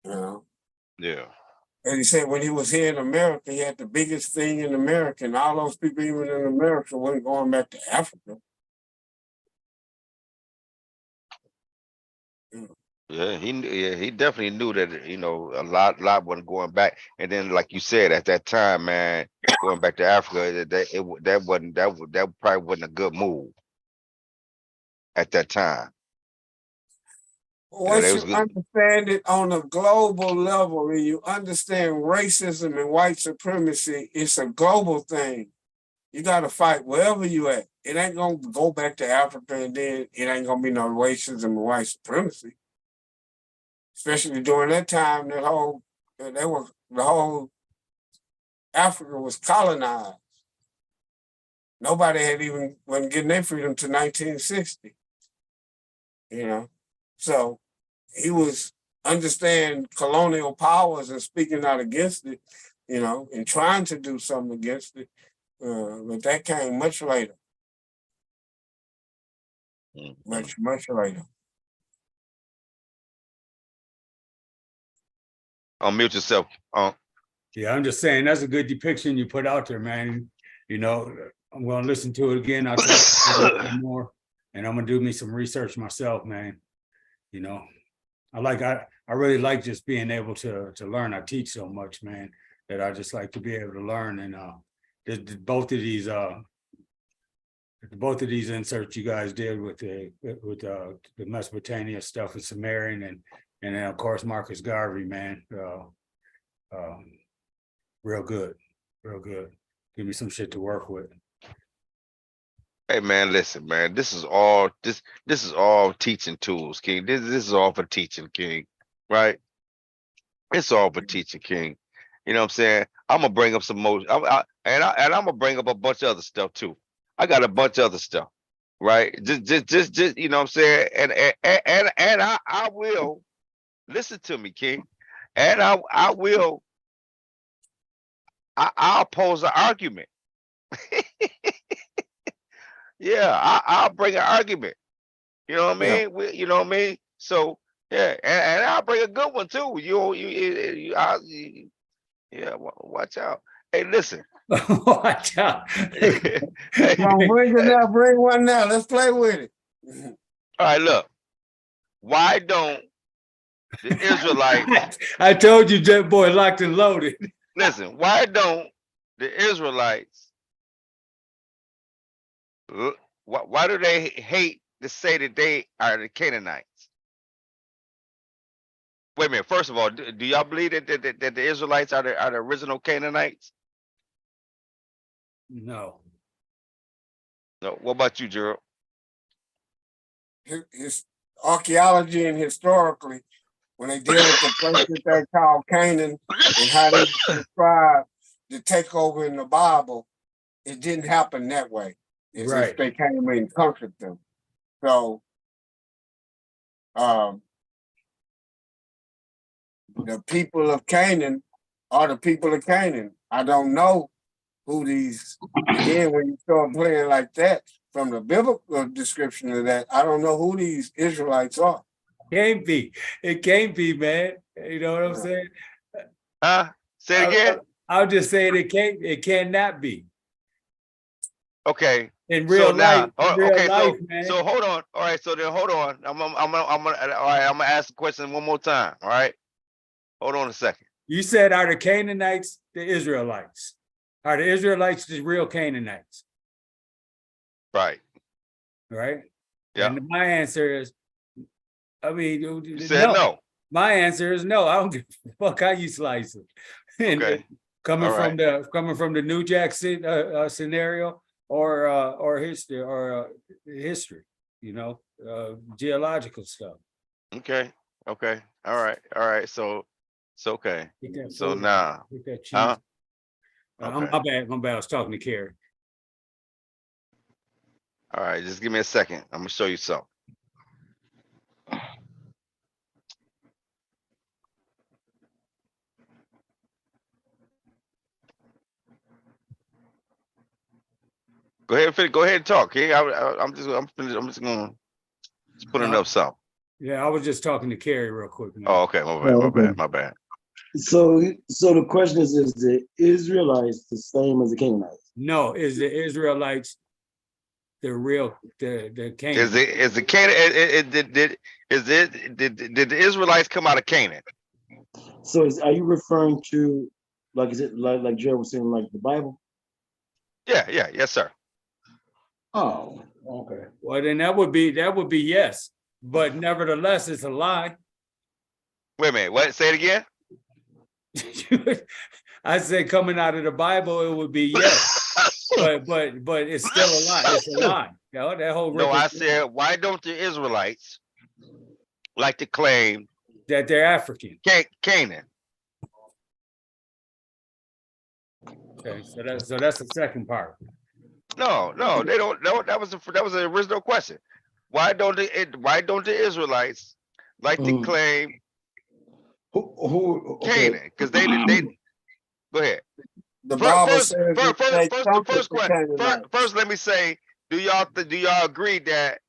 [SPEAKER 6] You know?
[SPEAKER 5] Yeah.
[SPEAKER 6] And he said when he was here in America, he had the biggest thing in America, and all those people, even in America, weren't going back to Africa.
[SPEAKER 5] Yeah, he definitely knew that, you know, a lot wasn't going back. And then, like you said, at that time, man, going back to Africa, that probably wasn't a good move at that time. Yeah,
[SPEAKER 6] Once you understand it on a global level and you understand racism and white supremacy, it's a global thing. You got to fight wherever you at. It ain't going to go back to Africa and then it ain't going to be no racism and white supremacy. Especially during that time, the whole Africa was colonized. Nobody wasn't getting their freedom to 1960. You know, so he was understand colonial powers and speaking out against it, you know, and trying to do something against it. But that came much later. Much later.
[SPEAKER 5] Unmute yourself.
[SPEAKER 1] Yeah, I'm just saying that's a good depiction you put out there, man. You know, I'm gonna listen to it again. I'll talk more, and I'm gonna do me some research myself, man. You know, I really like just being able to learn. I teach so much, man, that I just like to be able to learn. And both of these inserts you guys did with the Mesopotamia stuff with Sumerian and then of course Marcus Garvey, man. Real good. Give me some shit to work with.
[SPEAKER 5] Hey man, listen, man. This is all teaching tools, King. This is all for teaching, King. Right? It's all for teaching, King. You know what I'm saying? I'm gonna bring up some more, and I'm gonna bring up a bunch of other stuff too. I got a bunch of other stuff, right? Just you know what I'm saying? And I will listen to me, King, and I'll pose an argument. Yeah, I'll bring an argument. You know what I mean?
[SPEAKER 6] Yeah.
[SPEAKER 5] You know what I mean? So yeah, and I'll bring a good one too. Yeah, watch out. Hey, listen.
[SPEAKER 1] Watch out.
[SPEAKER 5] Hey,
[SPEAKER 6] Bring one now. Let's play with it.
[SPEAKER 5] all right, look. Why don't the Israelites
[SPEAKER 1] I told you, Jet Boy, locked and loaded.
[SPEAKER 5] listen? Why don't the Israelites? Why do they hate to say that they are the Canaanites? Wait a minute. First of all, do y'all believe that the Israelites are the original Canaanites?
[SPEAKER 1] No.
[SPEAKER 5] No. What about you, Gerald?
[SPEAKER 6] His archaeology and historically, when they deal with the place that they call Canaan and how they describe the takeover in the Bible, it didn't happen that way. It's
[SPEAKER 1] Right.
[SPEAKER 6] if they came and conquered them. So the people of Canaan are the people of Canaan. I don't know who these, again, when you start playing like that, from the biblical description of that, I don't know who these Israelites are.
[SPEAKER 1] Can't be. It can't be, man. You know what I'm saying?
[SPEAKER 5] Huh? Say it again.
[SPEAKER 1] I'll just say it cannot be.
[SPEAKER 5] Okay.
[SPEAKER 1] In
[SPEAKER 5] So
[SPEAKER 1] real
[SPEAKER 5] now,
[SPEAKER 1] life, in real
[SPEAKER 5] okay.
[SPEAKER 1] life, man.
[SPEAKER 5] So hold on. All right. So then hold on. All right. I'm gonna ask the question one more time. All right. Hold on a second.
[SPEAKER 1] You said, are the Canaanites the Israelites? Are the Israelites the real Canaanites?
[SPEAKER 5] Right.
[SPEAKER 1] Right?
[SPEAKER 5] Yeah.
[SPEAKER 1] And my answer is, I mean,
[SPEAKER 5] You said no.
[SPEAKER 1] My answer is no. I don't give a fuck how you slice it. And
[SPEAKER 5] Okay.
[SPEAKER 1] coming
[SPEAKER 5] All
[SPEAKER 1] from
[SPEAKER 5] right.
[SPEAKER 1] the New Jack scenario or history, you know, geological stuff.
[SPEAKER 5] Okay. Okay. All right. All right. So it's okay.
[SPEAKER 1] Get that
[SPEAKER 5] So
[SPEAKER 1] food,
[SPEAKER 5] now,
[SPEAKER 1] get that cheese.
[SPEAKER 5] huh? Okay.
[SPEAKER 1] My bad. I was talking to Carrie.
[SPEAKER 5] All right. Just give me a second. I'm gonna show you something. Go ahead. Go ahead and talk. Okay. I'm just gonna put up something.
[SPEAKER 1] Yeah, I was just talking to Carrie real quick, man.
[SPEAKER 5] Oh, okay. My bad. My bad. My bad.
[SPEAKER 2] So the question is the Israelites the same as the Canaanites?
[SPEAKER 1] No, is the Israelites the real the Canaan?
[SPEAKER 5] Is the Canaan? Did the Israelites come out of Canaan?
[SPEAKER 2] So are you referring to, like, is it like Joe was saying, like the Bible?
[SPEAKER 5] Yeah. Yeah. Yes, sir.
[SPEAKER 2] Oh, okay.
[SPEAKER 1] Well, then that would be yes, but nevertheless, it's a lie.
[SPEAKER 5] Wait a minute. What? Say it again.
[SPEAKER 1] I say coming out of the Bible, it would be yes, but it's still a lie. It's a lie. You know, that whole
[SPEAKER 5] No, I said, why don't the Israelites like to claim
[SPEAKER 1] that they're African?
[SPEAKER 5] Canaan?
[SPEAKER 1] Okay, so that's the second part.
[SPEAKER 5] No, they don't. No, that was the original question. Why don't the Israelites like to claim
[SPEAKER 2] Who okay.
[SPEAKER 5] Canaan? Because they go ahead.
[SPEAKER 6] The Bible says they
[SPEAKER 5] The
[SPEAKER 6] conquered
[SPEAKER 5] first
[SPEAKER 6] the
[SPEAKER 5] question.
[SPEAKER 6] Canaanites.
[SPEAKER 5] First, let me say, do y'all agree that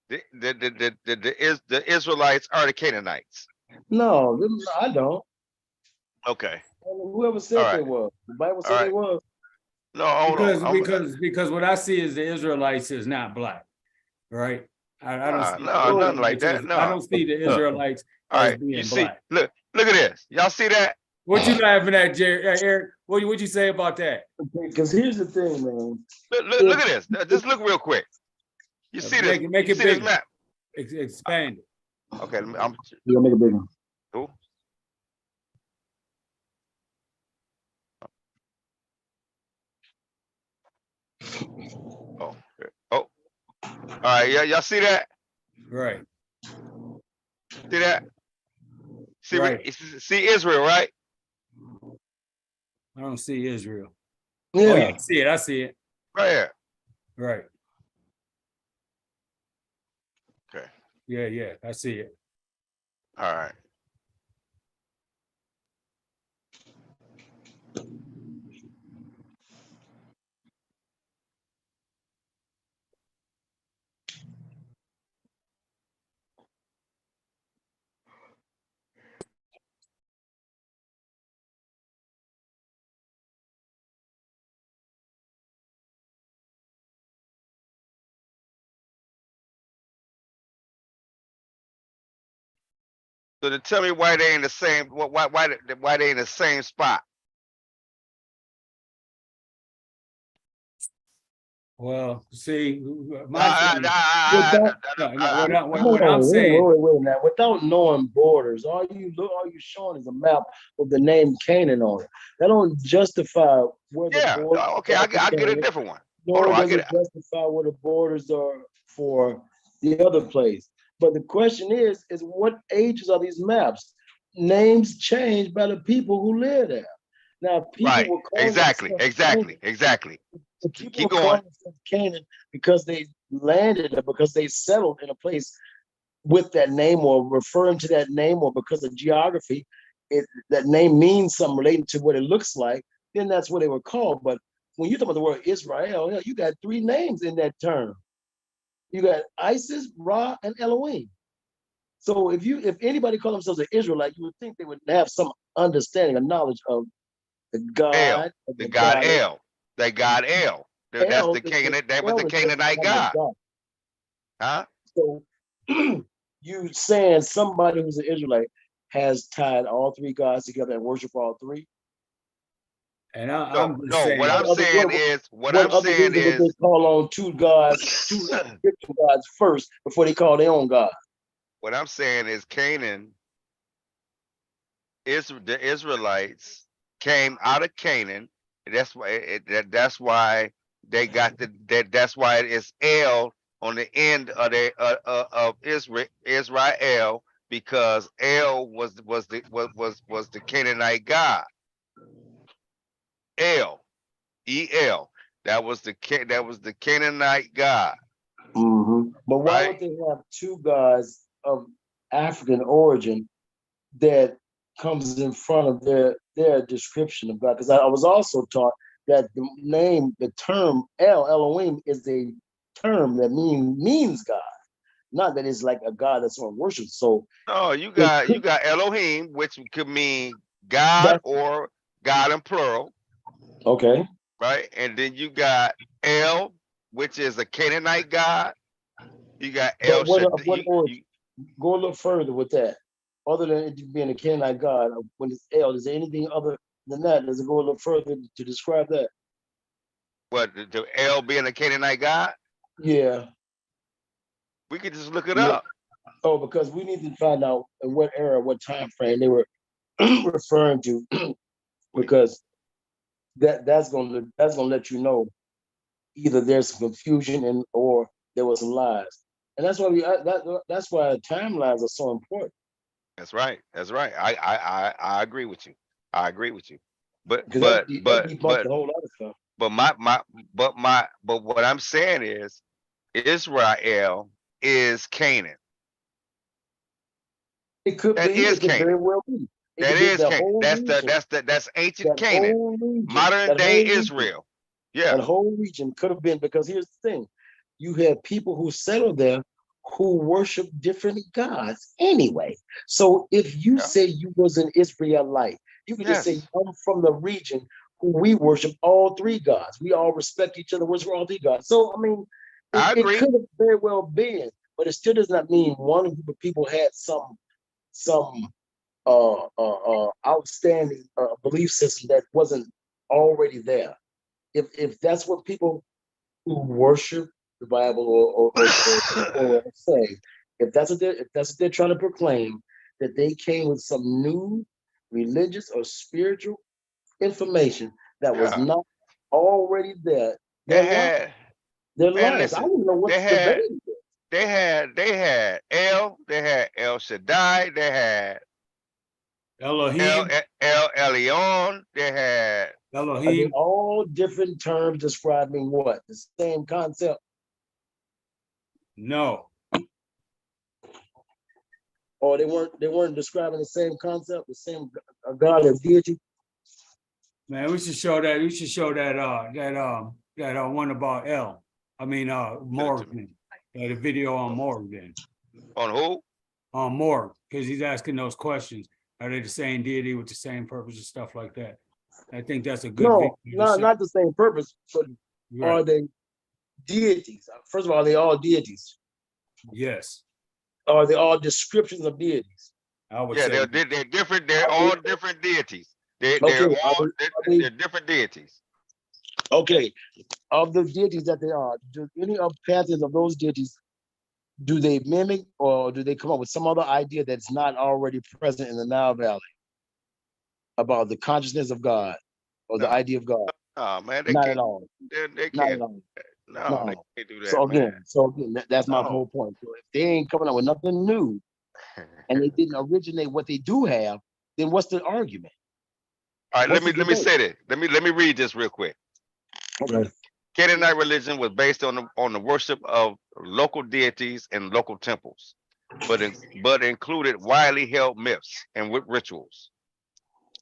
[SPEAKER 5] the Israelites are the Canaanites?
[SPEAKER 2] No, I don't.
[SPEAKER 5] Okay.
[SPEAKER 2] Whoever
[SPEAKER 5] All
[SPEAKER 2] said
[SPEAKER 5] right.
[SPEAKER 2] they was. The Bible
[SPEAKER 5] All
[SPEAKER 2] said they
[SPEAKER 5] right.
[SPEAKER 2] was.
[SPEAKER 5] No, hold on.
[SPEAKER 1] Because what I see is the Israelites is not black, right? I don't see
[SPEAKER 5] No, nothing like that. No.
[SPEAKER 1] I don't see the Israelites
[SPEAKER 5] All
[SPEAKER 1] as
[SPEAKER 5] right.
[SPEAKER 1] being
[SPEAKER 5] You see,
[SPEAKER 1] black.
[SPEAKER 5] look at this. Y'all see that?
[SPEAKER 1] What you laughing at, Jerry? Eric? What you say about that?
[SPEAKER 2] Because here's the thing, man.
[SPEAKER 5] Look at this. Just look real quick. You see this?
[SPEAKER 1] Make
[SPEAKER 5] You
[SPEAKER 1] it
[SPEAKER 5] see this
[SPEAKER 1] bigger.
[SPEAKER 5] map?
[SPEAKER 1] Expand it.
[SPEAKER 5] Okay, I'm.
[SPEAKER 2] You gotta make it bigger.
[SPEAKER 5] Who? Oh. Oh. All right. Yeah. Y'all see that?
[SPEAKER 1] Right.
[SPEAKER 5] See that? See,
[SPEAKER 1] Right.
[SPEAKER 5] see Israel, right?
[SPEAKER 1] I don't see Israel.
[SPEAKER 2] Yeah.
[SPEAKER 1] Oh, yeah, I see it.
[SPEAKER 5] Right here.
[SPEAKER 1] Right.
[SPEAKER 5] Okay.
[SPEAKER 1] Yeah, I see it.
[SPEAKER 5] All right. So to tell me why they in the same, why they in the same spot?
[SPEAKER 1] Well, see, my
[SPEAKER 5] I,
[SPEAKER 1] thing,
[SPEAKER 5] I, I,
[SPEAKER 1] what I'm saying,
[SPEAKER 2] Wait now. Without knowing borders, all you showing is a map with the name Canaan on it. That don't justify where the
[SPEAKER 5] yeah,
[SPEAKER 2] borders
[SPEAKER 5] okay,
[SPEAKER 2] are for
[SPEAKER 5] I get a
[SPEAKER 2] Canaan,
[SPEAKER 5] different one. Hold
[SPEAKER 2] nor
[SPEAKER 5] on, I
[SPEAKER 2] does
[SPEAKER 5] get
[SPEAKER 2] it
[SPEAKER 5] it.
[SPEAKER 2] justify where the borders are for the other place. But the question is what ages are these maps? Names changed by the people who live there. Now, people
[SPEAKER 5] Right,
[SPEAKER 2] were calling
[SPEAKER 5] exactly,
[SPEAKER 2] themselves Canaan.
[SPEAKER 5] exactly, exactly.
[SPEAKER 2] The people
[SPEAKER 5] Keep
[SPEAKER 2] were
[SPEAKER 5] going.
[SPEAKER 2] calling themselves Canaan because they landed or because they settled in a place with that name or referring to that name or because of geography, that name means something relating to what it looks like, then that's what they were called. But when you talk about the word Israel, you got three names in that term. You got Isis, Ra, and Elohim. So if anybody called themselves an Israelite, you would think they would have some understanding, a knowledge of the
[SPEAKER 5] El,
[SPEAKER 2] God, of
[SPEAKER 5] the
[SPEAKER 2] the
[SPEAKER 5] god
[SPEAKER 2] goddess.
[SPEAKER 5] El, that god El. That's
[SPEAKER 2] El
[SPEAKER 5] the
[SPEAKER 2] is the
[SPEAKER 5] Canaan. That was
[SPEAKER 2] El
[SPEAKER 5] the
[SPEAKER 2] is just
[SPEAKER 5] Canaanite
[SPEAKER 2] the name of
[SPEAKER 5] god,
[SPEAKER 2] God.
[SPEAKER 5] huh?
[SPEAKER 2] So you saying somebody who's an Israelite has tied all three gods together and worship all three?
[SPEAKER 1] and
[SPEAKER 5] No,
[SPEAKER 1] I'm just
[SPEAKER 5] no.
[SPEAKER 1] saying,
[SPEAKER 5] What
[SPEAKER 2] What
[SPEAKER 5] I'm
[SPEAKER 2] other
[SPEAKER 5] saying
[SPEAKER 2] reason would they
[SPEAKER 5] is,
[SPEAKER 2] call on two gods, two Egyptian gods first before they call their own God?
[SPEAKER 5] what I'm saying is, Canaan is the Israelites came out of Canaan. That's why that's why they got that's why it's El on the end of of Israel, because El was the Canaanite god. El, El. That was the Canaanite god,
[SPEAKER 2] But why
[SPEAKER 5] right?
[SPEAKER 2] would they have two gods of African origin that comes in front of their description of God? Because I was also taught that the term Elohim is a term that means God, not that it's like a God that's on worship. So
[SPEAKER 5] No,
[SPEAKER 2] it
[SPEAKER 5] you
[SPEAKER 2] could
[SPEAKER 5] got Elohim, which could mean God
[SPEAKER 2] that
[SPEAKER 5] or God in plural,
[SPEAKER 2] okay.
[SPEAKER 5] right? And then you got El, which is a Canaanite god. You got El
[SPEAKER 2] But
[SPEAKER 5] Shaddai.
[SPEAKER 2] what origin? Go a little further with that. Other than it being a Canaanite God, when it's El, is there anything other than that? Does it go a little further to describe that?
[SPEAKER 5] What the El being a Canaanite god?
[SPEAKER 2] Yeah.
[SPEAKER 5] We could just look it
[SPEAKER 2] Yeah.
[SPEAKER 5] up.
[SPEAKER 2] Oh, because we need to find out in what era, what time frame they were referring to, because that's gonna let you know either there's some confusion and or there was some lies, and that's why that's why timelines are so important
[SPEAKER 5] That's right. That's right. I agree with you. I agree with you. But
[SPEAKER 2] because
[SPEAKER 5] but
[SPEAKER 2] that
[SPEAKER 5] but
[SPEAKER 2] debunks
[SPEAKER 5] but
[SPEAKER 2] a whole lot of stuff.
[SPEAKER 5] but but what I'm saying is Israel is Canaan.
[SPEAKER 2] It could
[SPEAKER 5] That
[SPEAKER 2] be,
[SPEAKER 5] is
[SPEAKER 2] it could very
[SPEAKER 5] Canaan.
[SPEAKER 2] well be. It
[SPEAKER 5] That
[SPEAKER 2] could be
[SPEAKER 5] is
[SPEAKER 2] the
[SPEAKER 5] Canaan.
[SPEAKER 2] whole region,
[SPEAKER 5] That's ancient Canaan. Modern
[SPEAKER 2] that
[SPEAKER 5] day
[SPEAKER 2] whole region.
[SPEAKER 5] Israel. Yeah.
[SPEAKER 2] That whole region could have been, because here's the thing: you had people who settled there who worship different gods anyway. So if you
[SPEAKER 5] Yeah.
[SPEAKER 2] say you was an Israelite, you could just say
[SPEAKER 5] Yes.
[SPEAKER 2] I'm from the region who we worship all three gods. We all respect each other, worship all three gods. So I mean,
[SPEAKER 5] I
[SPEAKER 2] it
[SPEAKER 5] agree.
[SPEAKER 2] could have very well been, but it still does not mean one group of people had some outstanding belief system that wasn't already there. If that's what people who worship the Bible or say, if that's what they're trying to proclaim, that they came with some new religious or spiritual information that was
[SPEAKER 5] Yeah.
[SPEAKER 2] not already there,
[SPEAKER 5] They
[SPEAKER 2] they're lying.
[SPEAKER 5] had
[SPEAKER 2] They're
[SPEAKER 5] man,
[SPEAKER 2] liars. I
[SPEAKER 5] listen,
[SPEAKER 2] don't even know
[SPEAKER 5] they
[SPEAKER 2] what's
[SPEAKER 5] had
[SPEAKER 2] debated.
[SPEAKER 5] they had El Shaddai, they had
[SPEAKER 1] Elohim,
[SPEAKER 5] El Elyon, they had
[SPEAKER 2] Are they
[SPEAKER 1] Elohim,
[SPEAKER 2] all different terms describing what? The same concept?
[SPEAKER 1] no.
[SPEAKER 2] Or they weren't describing the same concept, the same God or deity?
[SPEAKER 1] Man, we should show that. We should show that. That one about L. I mean,
[SPEAKER 5] send it to me.
[SPEAKER 1] Morgan. The video on Morgan.
[SPEAKER 5] On who?
[SPEAKER 1] On Morgan, because he's asking those questions. Are they the same deity with the same purpose and stuff like that? I think that's a good
[SPEAKER 2] No,
[SPEAKER 1] video to show.
[SPEAKER 2] not the same purpose, but are
[SPEAKER 1] Right.
[SPEAKER 2] they deities? First of all, are they all deities?
[SPEAKER 1] Yes,
[SPEAKER 2] Are they all descriptions of deities?
[SPEAKER 1] I would
[SPEAKER 5] Yeah,
[SPEAKER 1] say.
[SPEAKER 5] they're different. They're
[SPEAKER 2] Are they
[SPEAKER 5] all different deities.
[SPEAKER 2] okay? Are they
[SPEAKER 5] They're different deities.
[SPEAKER 2] Okay, of the deities that they are, do any of pantheons of those deities, do they mimic or do they come up with some other idea that's not already present in the Nile Valley about the consciousness of God or the
[SPEAKER 5] No,
[SPEAKER 2] idea of God?
[SPEAKER 5] man, they
[SPEAKER 2] Not
[SPEAKER 5] can't.
[SPEAKER 2] at all.
[SPEAKER 5] They
[SPEAKER 2] Not at
[SPEAKER 5] can't.
[SPEAKER 2] all.
[SPEAKER 5] No, they
[SPEAKER 2] No.
[SPEAKER 5] can't do that,
[SPEAKER 2] So
[SPEAKER 5] man.
[SPEAKER 2] again, that's my
[SPEAKER 5] No.
[SPEAKER 2] whole point. So if they ain't coming up with nothing new and they didn't originate what they do have, then what's the argument?
[SPEAKER 5] All right,
[SPEAKER 2] What's the
[SPEAKER 5] let me
[SPEAKER 2] debate?
[SPEAKER 5] say this. Let me read this real quick.
[SPEAKER 2] Okay.
[SPEAKER 5] Canaanite religion was based on the worship of local deities and local temples, but included widely held myths and rituals.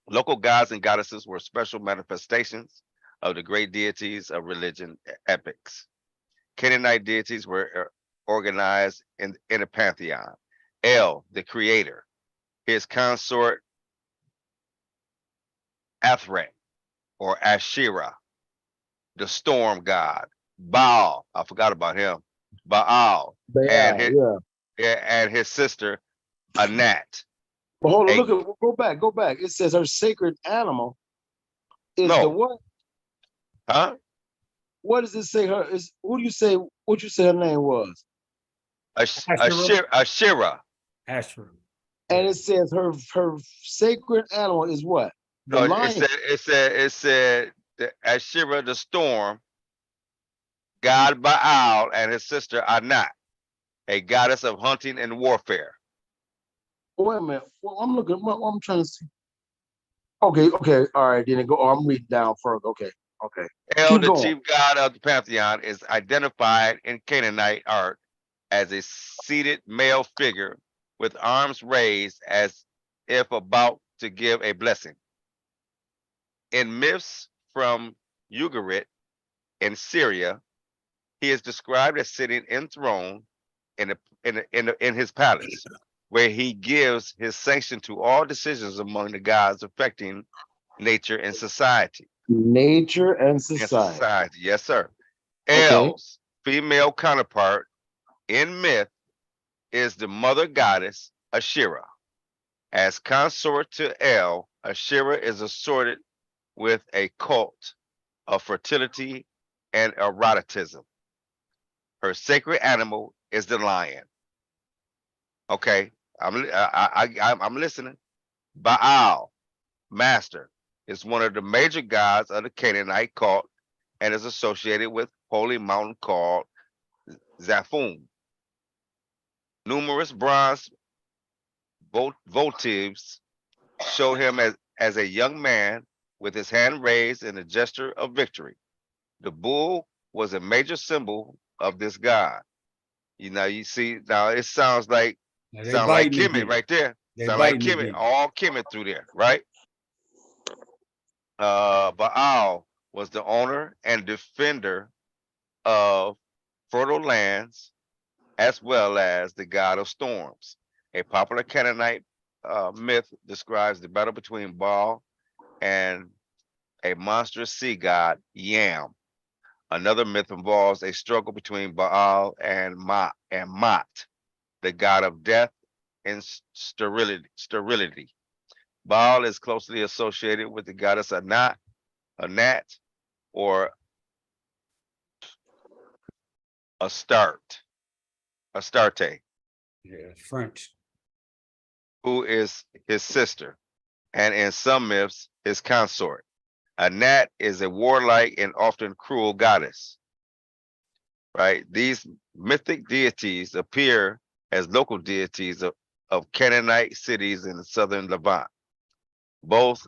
[SPEAKER 5] Local gods and goddesses were special manifestations of the great deities of religion epics. Canaanite deities were organized in a pantheon. El, the creator, his consort Athret or Asherah, the storm god. Baal, I forgot about him. Baal and
[SPEAKER 2] Yeah,
[SPEAKER 5] his
[SPEAKER 2] yeah.
[SPEAKER 5] and his sister Anat.
[SPEAKER 2] But hold on,
[SPEAKER 5] A
[SPEAKER 2] look at go back. It says her sacred animal is the
[SPEAKER 5] no,
[SPEAKER 2] what?
[SPEAKER 5] huh?
[SPEAKER 2] What does it say her is who do you say what you say her name was?
[SPEAKER 1] Asherah.
[SPEAKER 5] Asherah.
[SPEAKER 1] Asherah.
[SPEAKER 2] And
[SPEAKER 1] Yeah.
[SPEAKER 2] it says her sacred animal is what? The
[SPEAKER 5] No,
[SPEAKER 2] lion.
[SPEAKER 5] it said the Asherah the storm, god Baal and his sister Anat, a goddess of hunting and warfare.
[SPEAKER 2] Wait a minute. Well, I'm looking. I'm trying to see. Okay. All right. Then it go. Oh, I'm reading down further. Okay.
[SPEAKER 5] El,
[SPEAKER 2] Keep
[SPEAKER 5] the
[SPEAKER 2] going.
[SPEAKER 5] chief god of the pantheon, is identified in Canaanite art as a seated male figure with arms raised as if about to give a blessing. In myths from Ugarit in Syria, he is described as sitting enthroned in his palace, where he gives his sanction to all decisions among the gods affecting nature and society.
[SPEAKER 2] Nature and society.
[SPEAKER 5] Yes, sir.
[SPEAKER 2] Okay.
[SPEAKER 5] El's female counterpart in myth is the mother goddess Asherah. As consort to El, Asherah is assorted with a cult of fertility and eroticism. Her sacred animal is the lion. Okay, I'm listening. Baal, master, is one of the major gods of the Canaanite cult and is associated with holy mountain called Zaphum. Numerous bronze votives show him as a young man with his hand raised in a gesture of victory. The bull was a major symbol of this god. You know, you see now it
[SPEAKER 1] Now they
[SPEAKER 5] sound like
[SPEAKER 1] biting
[SPEAKER 5] Kemet
[SPEAKER 1] again.
[SPEAKER 5] right there.
[SPEAKER 1] They
[SPEAKER 5] Sound like
[SPEAKER 1] biting
[SPEAKER 5] Kemet,
[SPEAKER 1] again.
[SPEAKER 5] all Kemet through there, right? Baal was the owner and defender of fertile lands as well as the god of storms. A popular Canaanite myth describes the battle between Baal and a monstrous sea god, Yam. Another myth involves a struggle between Baal and Mot, the god of death and sterility. Baal is closely associated with the goddess Anat, or Astarte,
[SPEAKER 1] Yeah, French.
[SPEAKER 5] who is his sister, and in some myths, his consort. Anat is a warlike and often cruel goddess, right? These mythic deities appear as local deities of Canaanite cities in the southern Levant, both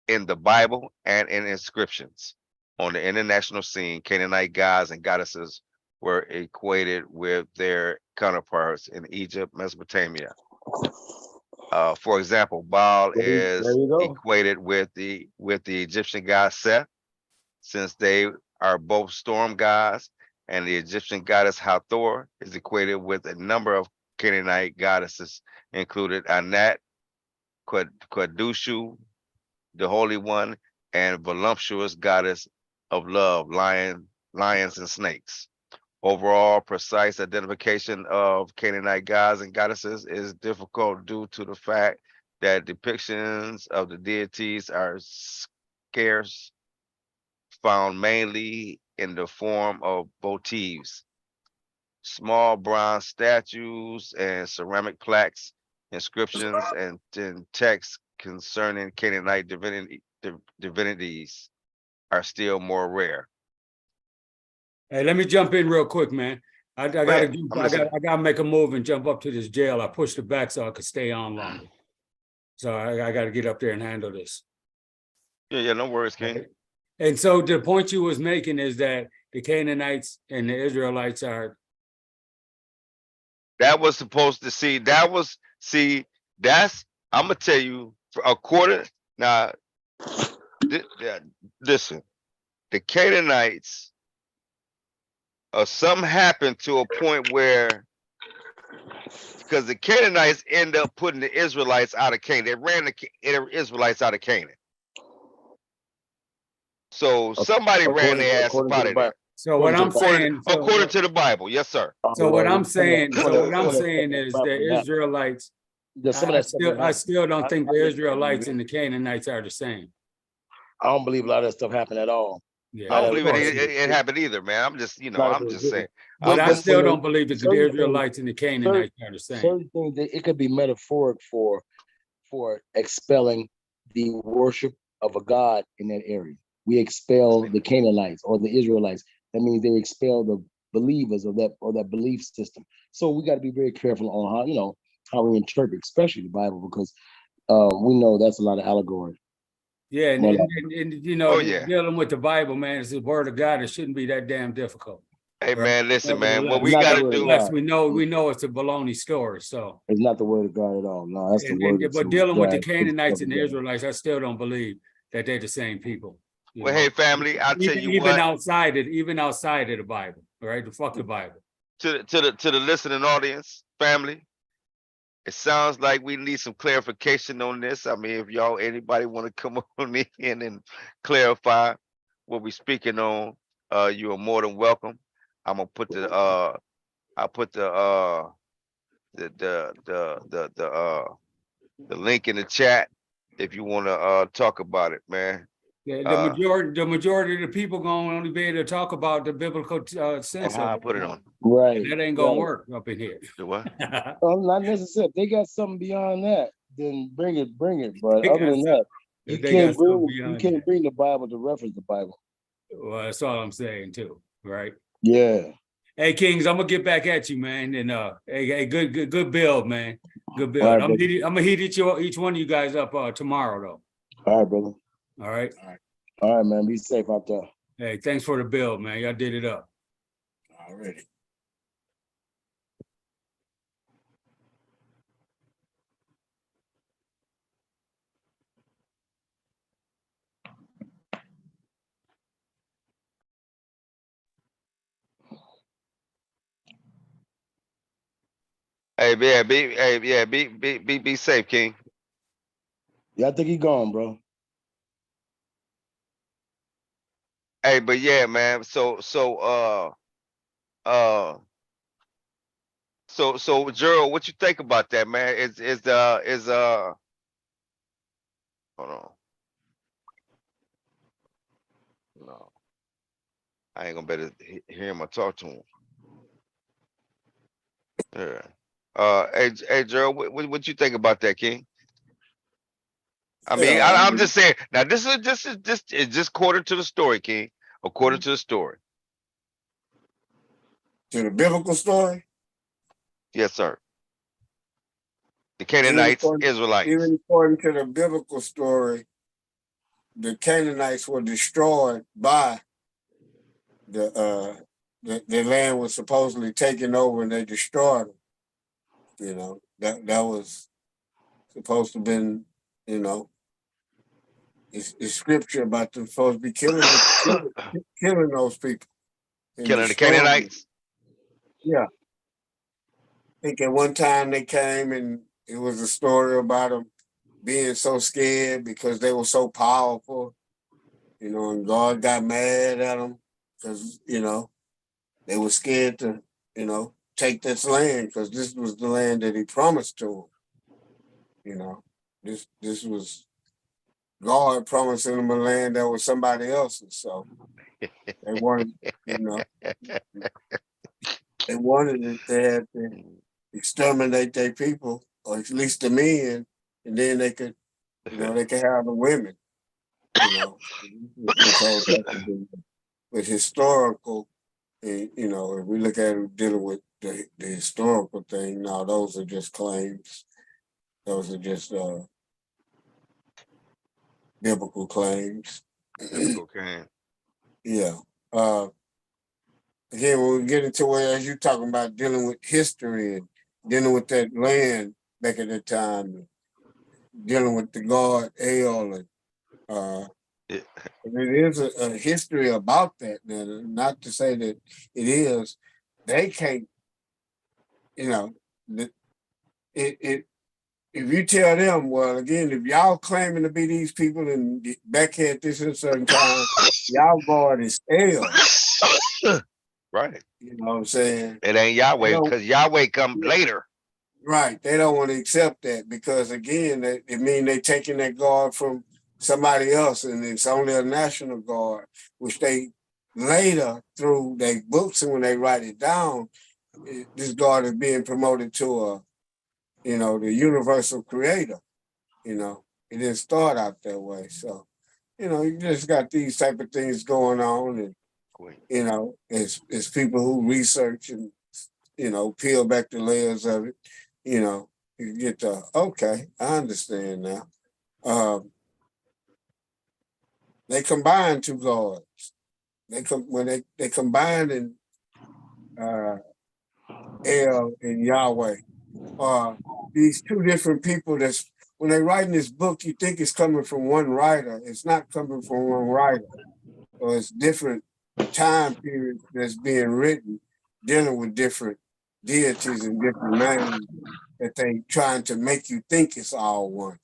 [SPEAKER 5] in the Bible and in inscriptions. On the international scene, Canaanite gods and goddesses were equated with their counterparts in Egypt, Mesopotamia. For example, Baal
[SPEAKER 2] There
[SPEAKER 5] is
[SPEAKER 2] you go.
[SPEAKER 5] equated with the Egyptian god Seth, since they are both storm gods, and the Egyptian goddess Hathor is equated with a number of Canaanite goddesses, included Anat, Quadushu, the Holy One, and voluptuous goddess of love, lions and snakes. Overall, precise identification of Canaanite gods and goddesses is difficult due to the fact that depictions of the deities are scarce, found mainly in the form of votives, small bronze statues and ceramic plaques, inscriptions, and texts concerning Canaanite divinities are still more rare.
[SPEAKER 1] Hey, let me jump in real quick, man. I gotta
[SPEAKER 5] ahead. I'm listening.
[SPEAKER 1] I gotta make a move and jump up to this jail. I pushed it back so I could stay on longer. So I gotta get up there and handle this.
[SPEAKER 5] Yeah, no worries, King.
[SPEAKER 1] Right? And so the point you was making is that the Canaanites and the Israelites are.
[SPEAKER 5] That was supposed to see. That's. I'm gonna tell you. According now, listen. The Canaanites. Something happened to a point where, because the Canaanites end up putting the Israelites out of Canaan. They ran the Israelites out of Canaan. So somebody ran their ass up out of there.
[SPEAKER 1] So what I'm saying,
[SPEAKER 5] according to the Bible, yes, sir.
[SPEAKER 1] So what I'm saying, is the Israelites. I still don't think the Israelites and the Canaanites are the same.
[SPEAKER 2] I don't believe a lot of that stuff happened at all.
[SPEAKER 1] Yeah,
[SPEAKER 5] I don't believe it happened either, man. I'm just saying.
[SPEAKER 1] But I still don't believe that the Israelites and the Canaanites are the same.
[SPEAKER 2] Certain things that it could be metaphoric for expelling the worship of a god in that area. We expel the Canaanites or the Israelites. That means they expel the believers of that belief system. So we got to be very careful on how we interpret, especially the Bible, because we know that's a lot of allegory.
[SPEAKER 1] Yeah, and dealing with the Bible, man, it's the word of God. It shouldn't be that damn difficult.
[SPEAKER 5] Hey, man, listen, man. What we got to do?
[SPEAKER 1] Yes, we know it's a baloney story. So
[SPEAKER 2] it's not the word of God at all. No, that's the word.
[SPEAKER 1] But dealing with the Canaanites and the Israelites, I still don't believe that they're the same people.
[SPEAKER 5] Well, hey, family, I'll tell you
[SPEAKER 1] what. Even outside of the Bible, right? The fuck the Bible.
[SPEAKER 5] To the listening audience, family, it sounds like we need some clarification on this. I mean, if anybody want to come on in and clarify what we're speaking on, you are more than welcome. I'm gonna put the link in the chat if you want to talk about it, man.
[SPEAKER 1] Yeah, the majority of the people gonna only be able to talk about the biblical sense of it.
[SPEAKER 5] Put it on.
[SPEAKER 2] Right.
[SPEAKER 1] That ain't gonna work up in here.
[SPEAKER 5] Do what?
[SPEAKER 2] Well, not necessarily. If they got something beyond that, then bring it. But other than that, you can't bring the Bible to reference the Bible.
[SPEAKER 1] Well, that's all I'm saying too, right?
[SPEAKER 2] Yeah.
[SPEAKER 1] Hey, Kings, I'm gonna get back at you, man. And hey, good build, man. Good build.
[SPEAKER 2] Right,
[SPEAKER 1] I'm gonna hit each one of you guys up tomorrow, though.
[SPEAKER 2] All right, brother.
[SPEAKER 1] All right.
[SPEAKER 2] All right, man. Be safe out there.
[SPEAKER 1] Hey, thanks for the build, man. Y'all did it up.
[SPEAKER 6] Already.
[SPEAKER 5] Hey, be safe, King.
[SPEAKER 2] Yeah, I think he gone, bro.
[SPEAKER 5] Hey, but yeah, man. So Gerald, what you think about that, man? Hold on. No, I ain't gonna better hear him or talk to him. Yeah. Hey, Gerald, what you think about that, King? I mean, I'm just saying. Now, this is just according to the story, King. According to the story.
[SPEAKER 6] To the biblical story?
[SPEAKER 5] Yes, sir. The Canaanites, Israelites.
[SPEAKER 6] Even according to the biblical story, the Canaanites were destroyed by the land was supposedly taken over and they destroyed them. You know, that was supposed to have been, it's scripture about them supposed to be killing those people.
[SPEAKER 5] Killing the Canaanites?
[SPEAKER 6] Yeah. I think at one time they came and it was a story about them being so scared because they were so powerful, and God got mad at them because, they were scared to, take this land because this was the land that he promised to them. This was God promising them a land that was somebody else's. So they wanted, you know, they wanted it. They had to exterminate their people, or at least the men, and then they could, you know, they could have the women. You know, we told that to be with historical. You know, if we look at it dealing with the historical thing, now those are just claims. Those are just biblical claims.
[SPEAKER 5] Biblical.
[SPEAKER 6] Yeah. Uh, Again, when we get into where, as you talking about dealing with history and dealing with that land back at that time, dealing with the god El, and
[SPEAKER 5] Yeah.
[SPEAKER 6] it is a history about that. Now, not to say that it is, they can't, you know, it if you tell them, well, again, if y'all claiming to be these people and back here at this at a certain time, y'all God is El.
[SPEAKER 5] Right.
[SPEAKER 6] You know what I'm saying?
[SPEAKER 5] It ain't
[SPEAKER 6] They
[SPEAKER 5] Yahweh
[SPEAKER 6] don't,
[SPEAKER 5] because Yahweh come later.
[SPEAKER 6] right. They don't want to accept that because again, it means they taking that guard from somebody else, and it's only a national guard, which they later through their books and when they write it down, this guard is being promoted to a, you know, the universal creator. You know, it didn't start out that way. So, you know, you just got these type of things going on, and you know, it's people who research and you know peel back the layers of it. You know, you get the okay, I understand now. They combine two gods. When they combine in uh, El and Yahweh. These two different people that's when they writing this book, you think it's coming from one writer. It's not coming from one writer. So it's different time periods that's being written, dealing with different deities and different names that they trying to make you think it's all one.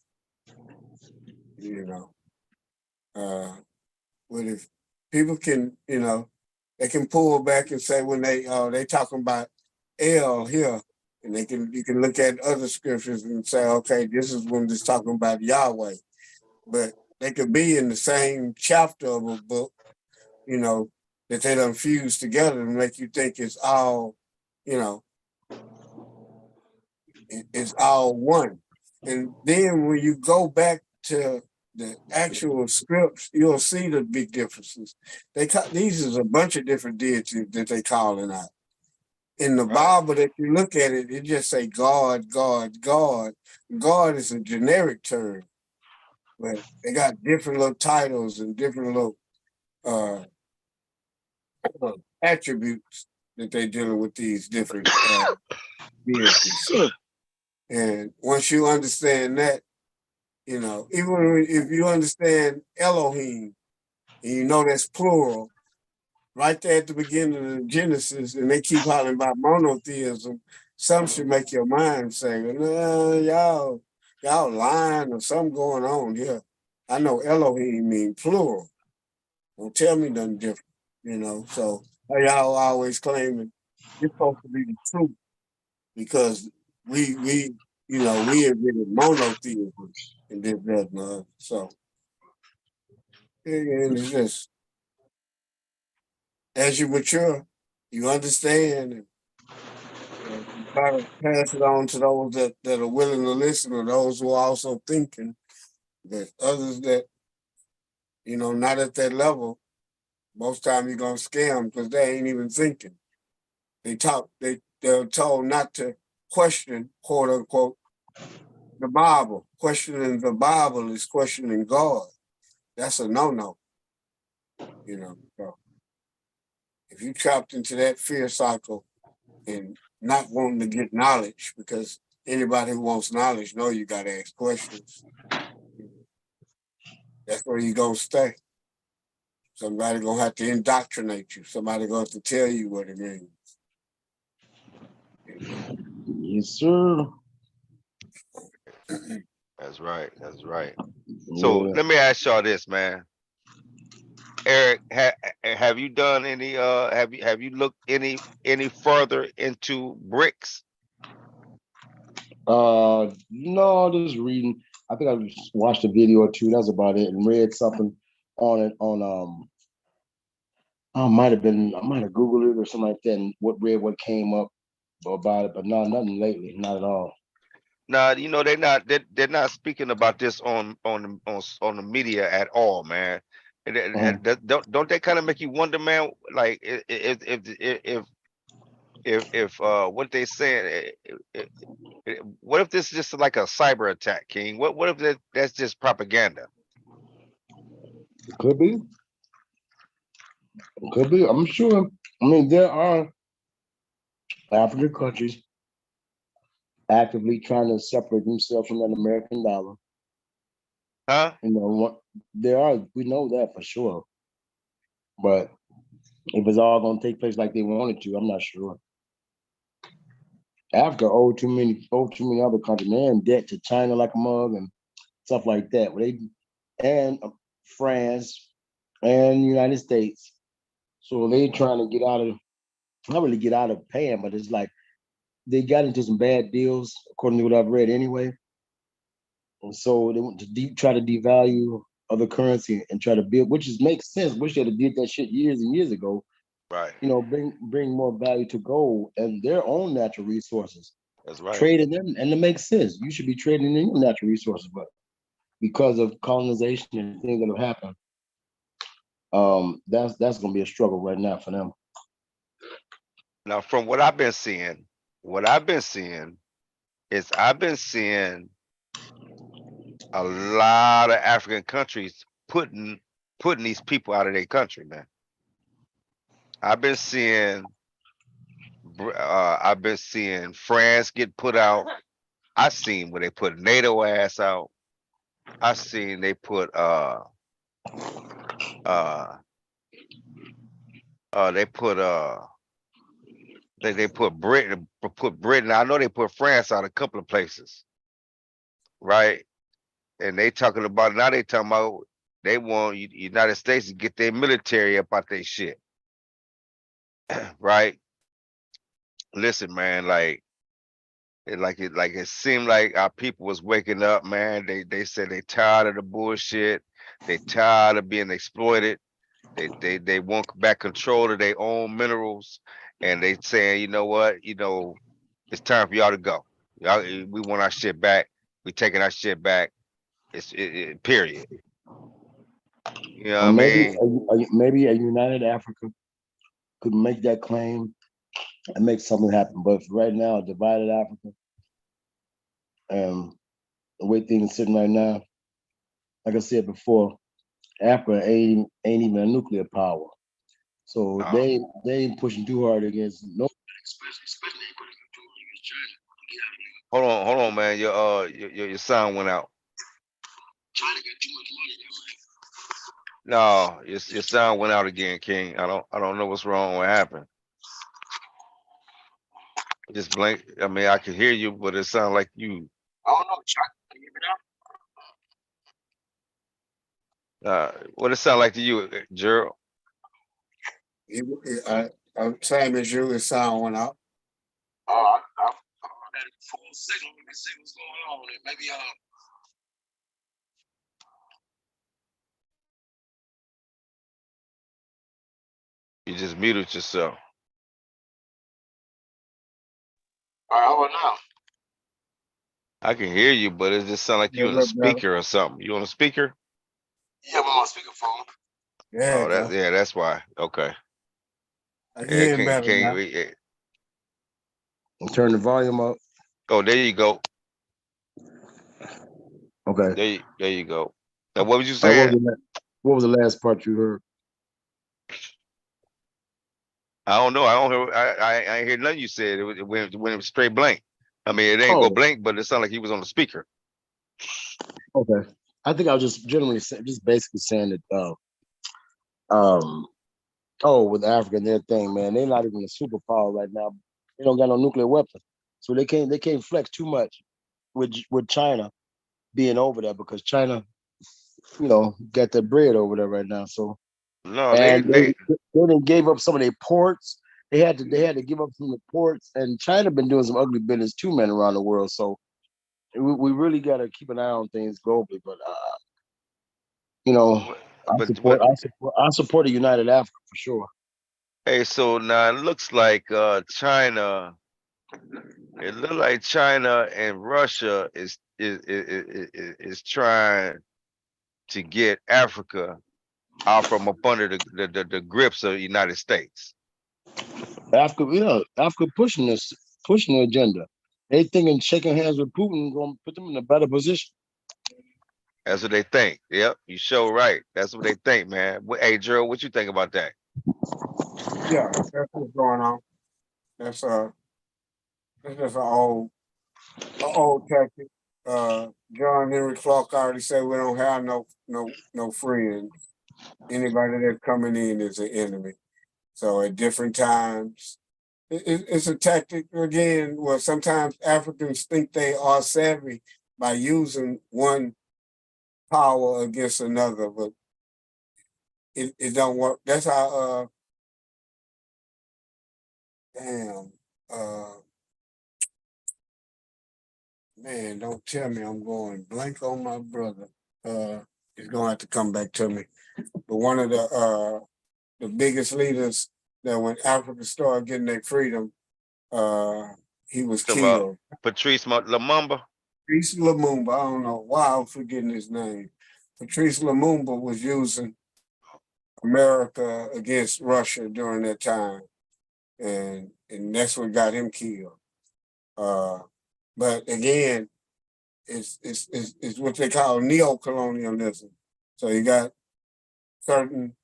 [SPEAKER 6] You know, but if people can, you know, they can pull back and say when they talking about El here, and you can look at other scriptures and say, okay, this is when it's talking about Yahweh, but they could be in the same chapter of a book, you know, that they done fused together to make you think it's all, you know, it's all one. And then when you go back to the actual scripts, you'll see the big differences. These is a bunch of different deities that they calling out. In the Bible, that you look at it, it just say God, God, God. God is a generic term, but they got different little titles and different little uh, attributes that they dealing with these different deities. And once you understand that, you know, even if you understand Elohim and you know that's plural, right there at the beginning of Genesis, and they keep hollering about monotheism, some should make your mind say, nah, y'all lying or something going on here. I know Elohim mean plural. Don't tell me nothing different, you know. So y'all always claiming it's supposed to be the truth because we you know we invented monotheism and this that and the other. So and it's just as you mature, you understand and you try to pass it on to those that are willing to listen or those who are also thinking. But others that, you know, not at that level, most time you're gonna scam because they ain't even thinking. They're told not to question, quote unquote, the Bible. Questioning the Bible is questioning God. That's a no-no. You know, so if you trapped into that fear cycle and not wanting to get knowledge, because anybody who wants knowledge know you gotta ask questions. That's where you gonna stay. Somebody gonna have to indoctrinate you. Somebody gonna have to tell you what it means.
[SPEAKER 2] Yes, sir.
[SPEAKER 5] That's right. That's right. So
[SPEAKER 2] Yeah.
[SPEAKER 5] let me ask y'all this, man. Eric, have you done any have you looked any further into bricks?
[SPEAKER 2] No, just reading. I think I just watched a video or two. That's about it, and read something on it I might have Googled it or something like that, and what came up about it, but no, nothing lately, not at all.
[SPEAKER 5] Nah, you know they're not speaking about this on the media at all, man. Don't they kind of make you wonder, man? Like if what they saying, what if this is just like a cyber attack, King? What if that's just propaganda?
[SPEAKER 2] It could be. It could be. I'm sure. I mean, there are African countries actively trying to separate themselves from that American dollar.
[SPEAKER 5] Huh?
[SPEAKER 2] You know, there are. We know that for sure. But if it's all going to take place like they wanted to, I'm not sure. Africa owed too many other countries. They're in debt to China like a mug and stuff like that. And France and the United States. So they trying to get out of, not really get out of paying, but it's like they got into some bad deals, according to what I've read anyway. And so they want to try to devalue other currency and try to build, which makes sense. Wish they'd have did that shit years and years ago.
[SPEAKER 5] Right.
[SPEAKER 2] You know, bring more value to gold and their own natural resources.
[SPEAKER 5] That's right.
[SPEAKER 2] Trading them, and it makes sense. You should be trading in your natural resources, but because of colonization and things that have happened, that's going to be a struggle right now for them.
[SPEAKER 5] Now, from what I've been seeing is I've been seeing a lot of African countries putting these people out of their country, man. I've been seeing France get put out. I seen where they put NATO ass out. I seen they put they put they put Britain. I know they put France out a couple of places, right? And they talking about now. They talking about they want United States to get their military up out their shit, right? Listen, man, it seemed like our people was waking up, man. They said they tired of the bullshit. They tired of being exploited. They want back control of their own minerals, and they saying, you know what, it's time for y'all to go. Y'all, we want our shit back. We taking our shit back. Period. You know what I mean?
[SPEAKER 2] Maybe a united Africa could make that claim and make something happen. But right now, divided Africa, the way things are sitting right now, like I said before, Africa ain't even a nuclear power. So
[SPEAKER 5] No.
[SPEAKER 2] they ain't pushing too hard against nobody, especially pushing too hard against China.
[SPEAKER 5] Hold on, man. Your sound went out.
[SPEAKER 2] China got too much money,
[SPEAKER 5] No, your sound went out again, King. I don't know what's wrong. What happened? Just blank. I mean, I can hear you, but it sounds like you.
[SPEAKER 2] I don't know, China. Can you hear me now?
[SPEAKER 5] What it sound like to you, Gerald?
[SPEAKER 6] Same as you, the sound went out.
[SPEAKER 2] I had a full signal. Let me see what's going on. Maybe
[SPEAKER 5] You just muted yourself.
[SPEAKER 2] all right, how about now?
[SPEAKER 5] I can hear you, but it just sounds like you on a speaker or something. You on a speaker?
[SPEAKER 2] Yeah, I'm on speakerphone.
[SPEAKER 5] Oh, that's why. Okay.
[SPEAKER 6] I can hear better now.
[SPEAKER 2] Turn the volume up.
[SPEAKER 5] Oh, there you go.
[SPEAKER 2] Okay.
[SPEAKER 5] There you go. Now, what was you saying?
[SPEAKER 2] What was the last part you heard?
[SPEAKER 5] I don't know. I ain't hear nothing you said. It went straight blank. I mean, it ain't go blank, but it sounded like he was on the speaker.
[SPEAKER 2] Okay. I think I was just basically saying that with Africa and their thing, man, they're not even a superpower right now. They don't got no nuclear weapons. So they can't flex too much with China being over there, because China, got their bread over there right now. So
[SPEAKER 5] no,
[SPEAKER 2] they didn't gave up some of their ports. They had to give up some of the ports, and China been doing some ugly business too, man, around the world. So we really got to keep an eye on things globally. But you know,
[SPEAKER 5] But
[SPEAKER 2] I support a united Africa for sure.
[SPEAKER 5] hey, so now it looks like China. It looks like China and Russia is trying to get Africa out from up under the grips of the United States.
[SPEAKER 2] Africa pushing the agenda. They thinking shaking hands with Putin going to put them in a better position.
[SPEAKER 5] That's what they think. Yep, you sure right. That's what they think, man. Hey, Gerald, what you think about that?
[SPEAKER 6] Yeah, that's what's going on. That's just an old tactic. John Henry Clark already said we don't have no friends. Anybody that's coming in is an enemy. So at different times, it's a tactic again where sometimes Africans think they are savvy by using one power against another, but it don't work. That's how damn man, don't tell me I'm going blank on my brother. He's gonna have to come back to me. But one of the biggest leaders that when Africa started getting their freedom, he was killed.
[SPEAKER 5] Patrice Lumumba.
[SPEAKER 6] Patrice Lumumba, I don't know why I'm forgetting his name. Patrice Lumumba was using America against Russia during that time. And that's what got him killed. But again, it's what they call neo-colonialism. So you got certain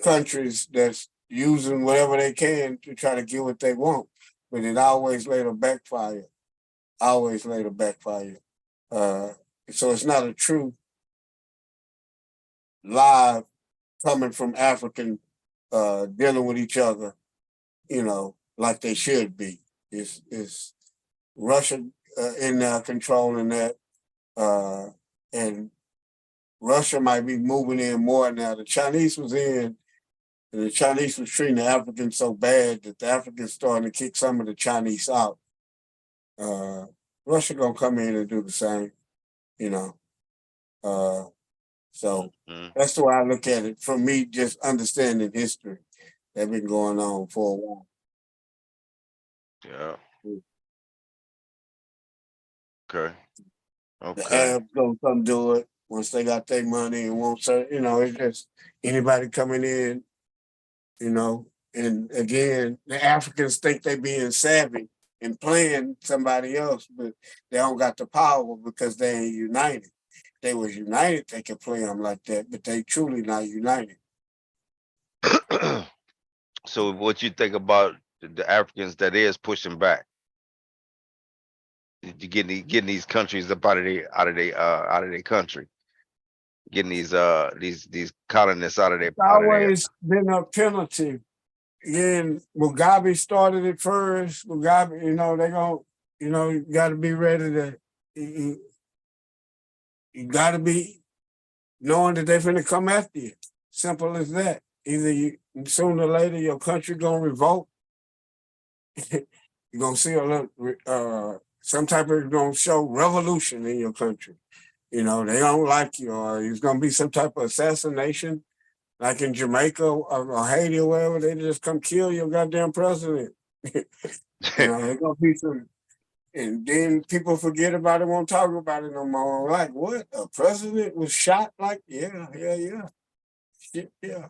[SPEAKER 6] countries that's using whatever they can to try to get what they want, but it always later backfire. Always later backfire. So it's not a true live coming from African dealing with each other, like they should be. It's Russia in controlling that, and Russia might be moving in more now. The Chinese was in, and the Chinese was treating the Africans so bad that the Africans started to kick some of the Chinese out. Russia gonna come in and do the same, So that's the way I look at it. From me, just understanding history that's been going on for a while.
[SPEAKER 5] Yeah. Okay.
[SPEAKER 6] The Arabs gonna come do it once they got their money and won't serve. It's just anybody coming in, And again, the Africans think they being savvy and playing somebody else, but they don't got the power because they ain't united. If they was united, they could play them like that, but they truly not united.
[SPEAKER 5] So what you think about the Africans that is pushing back? Getting these countries up out of their country, getting these colonists out of their.
[SPEAKER 6] It's always been a penalty. Again, Mugabe started it first. Mugabe, they gonna, you got to be ready to. You got to be knowing that they're finna come after you. Simple as that. Either sooner or later your country gonna revolt. You're gonna see a little. Some type of gonna show revolution in your country. They don't like you, or it's gonna be some type of assassination, like in Jamaica or Haiti or wherever. They just come kill your goddamn president. There's gonna be some, and then people forget about it, won't talk about it no more. Like, what? A president was shot? Like, yeah. Shit, yeah.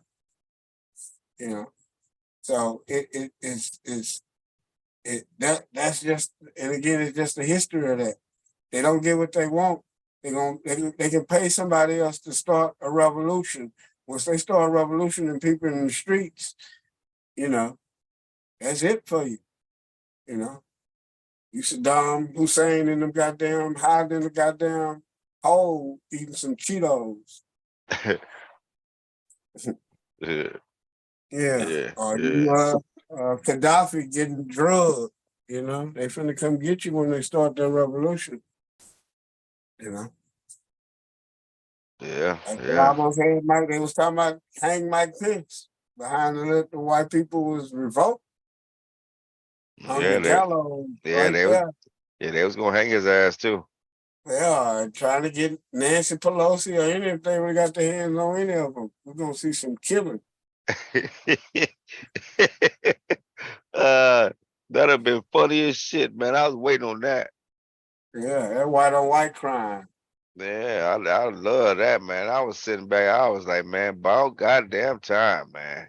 [SPEAKER 6] So that's just, and again, it's just the history of that. They don't get what they want. They can pay somebody else to start a revolution. Once they start a revolution and people in the streets, that's it for you. You Saddam Hussein in them goddamn hiding in the goddamn hole eating some Cheetos. Yeah. Or Gaddafi getting drugged. They finna come get you when they start their revolution.
[SPEAKER 5] Yeah.
[SPEAKER 6] They almost had Mike. They was talking about hang Mike Pence behind the white people was revolt. On the gallows,
[SPEAKER 5] Yeah, they was gonna hang his ass too.
[SPEAKER 6] They are trying to get Nancy Pelosi or any if they would got their hands on any of them. We're gonna see some killing.
[SPEAKER 5] uh, that'd have been funny as shit, man. I was waiting on that.
[SPEAKER 6] Yeah, that white on white crime.
[SPEAKER 5] Yeah, I love that, man. I was sitting back, I was like, man, about goddamn time, man.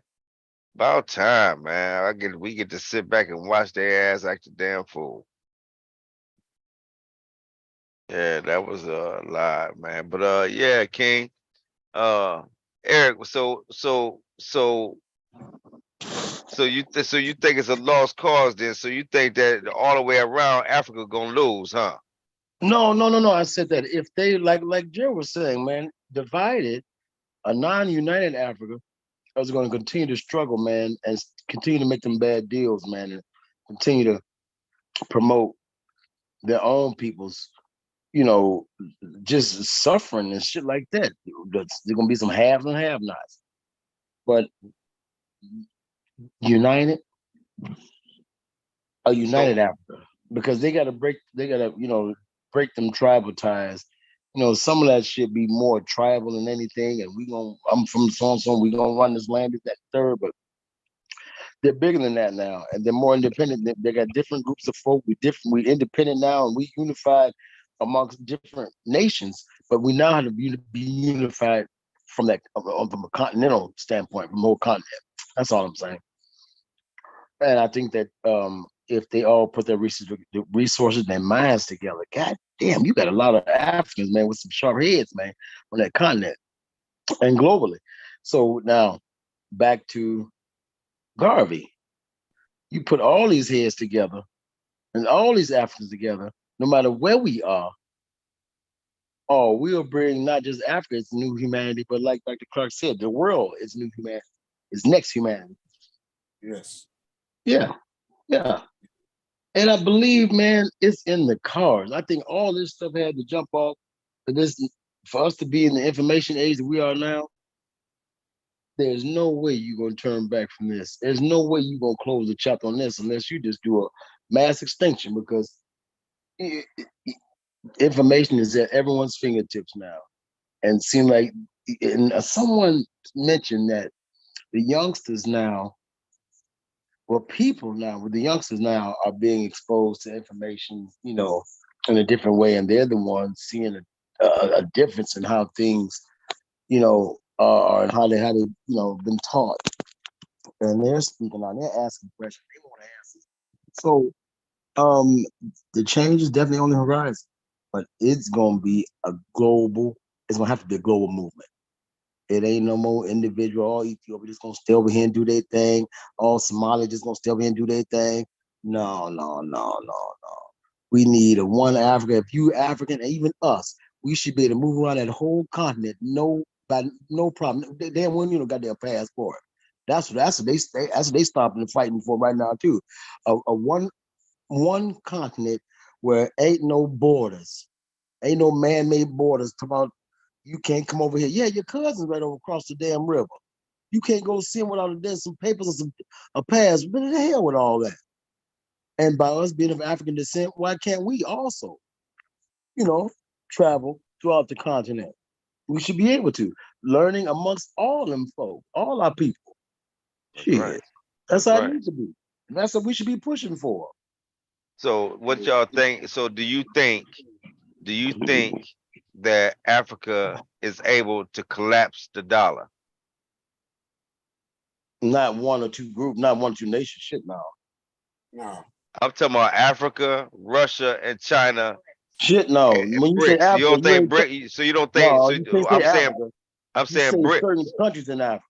[SPEAKER 5] About time, man. We get to sit back and watch their ass act a damn fool. Yeah, that was a lie, man. But yeah, King. Uh, Eric, so you think it's a lost cause then? So you think that all the way around Africa gonna lose, huh?
[SPEAKER 2] No. I said that if they like Joe was saying, man, divided, a non-united Africa is going to continue to struggle, man, and continue to make them bad deals, man, and continue to promote their own people's, you know, just suffering and shit like that. There's gonna be some haves and have-nots, but united, a
[SPEAKER 5] So
[SPEAKER 2] united Africa, because they gotta, break them tribal ties. Some of that shit be more tribal than anything, and I'm from so and so, we gonna run this land, this, that, third, but they're bigger than that now, and they're more independent. They got different groups of folk. We independent now, and we unified amongst different nations. But we now have to be unified from a continental standpoint, from the whole continent. That's all I'm saying. And I think that if they all put their resources and their minds together, god damn, you got a lot of Africans, man, with some sharp heads, man, on that continent and globally. So now back to Garvey. You put all these heads together and all these Africans together, no matter where we are, oh, we'll bring not just Africa, it's new humanity, but like Dr. Clark said, the world is new humanity, it's next humanity.
[SPEAKER 6] Yes.
[SPEAKER 2] Yeah, yeah. And I believe, man, it's in the cards. I think all this stuff had to jump off for us to be in the information age that we are now. There's no way you're gonna turn back from this. There's no way you're gonna close the chapter on this unless you just do a mass extinction because information is at everyone's fingertips now. And seem like someone mentioned that the youngsters now, well, people now, with the youngsters now are being exposed to information, in a different way, and they're the ones seeing a difference in how things, are and how they been taught, and they're speaking out, they're asking questions, they want answers. So, the change is definitely on the horizon, but it's gonna be a global. It's gonna have to be a global movement. It ain't no more individual. All Ethiopia just gonna stay over here and do their thing. All Somali just gonna stay over here and do their thing. No. We need a one Africa. If you African, and even us, we should be able to move around that whole continent. No problem. They wouldn't got their passport. That's what they stopping and fighting for right now too. A one continent where ain't no borders, ain't no man-made borders. About you can't come over here. Yeah, your cousin's right over across the damn river. You can't go see him without some papers or a pass. But the hell with all that. And by us being of African descent, why can't we also, travel throughout the continent? We should be able to, learning amongst all them folk, all our people.
[SPEAKER 5] that's right.
[SPEAKER 2] Shit, that's
[SPEAKER 5] That's
[SPEAKER 2] how it
[SPEAKER 5] right.
[SPEAKER 2] needs to be. And that's what we should be pushing for.
[SPEAKER 5] So what y'all think? So do you think that Africa is able to collapse the dollar?
[SPEAKER 2] Not one or two group, not one or two nations. Shit, no.
[SPEAKER 6] No.
[SPEAKER 5] I'm talking about Africa, Russia, and China
[SPEAKER 2] Shit, no.
[SPEAKER 5] and
[SPEAKER 2] When you say
[SPEAKER 5] BRICS. You
[SPEAKER 2] Africa,
[SPEAKER 5] don't think BRICS? So you don't think?
[SPEAKER 2] no,
[SPEAKER 5] So
[SPEAKER 2] you can't say Africa.
[SPEAKER 5] I'm
[SPEAKER 2] You say
[SPEAKER 5] saying BRICS.
[SPEAKER 2] certain countries in Africa.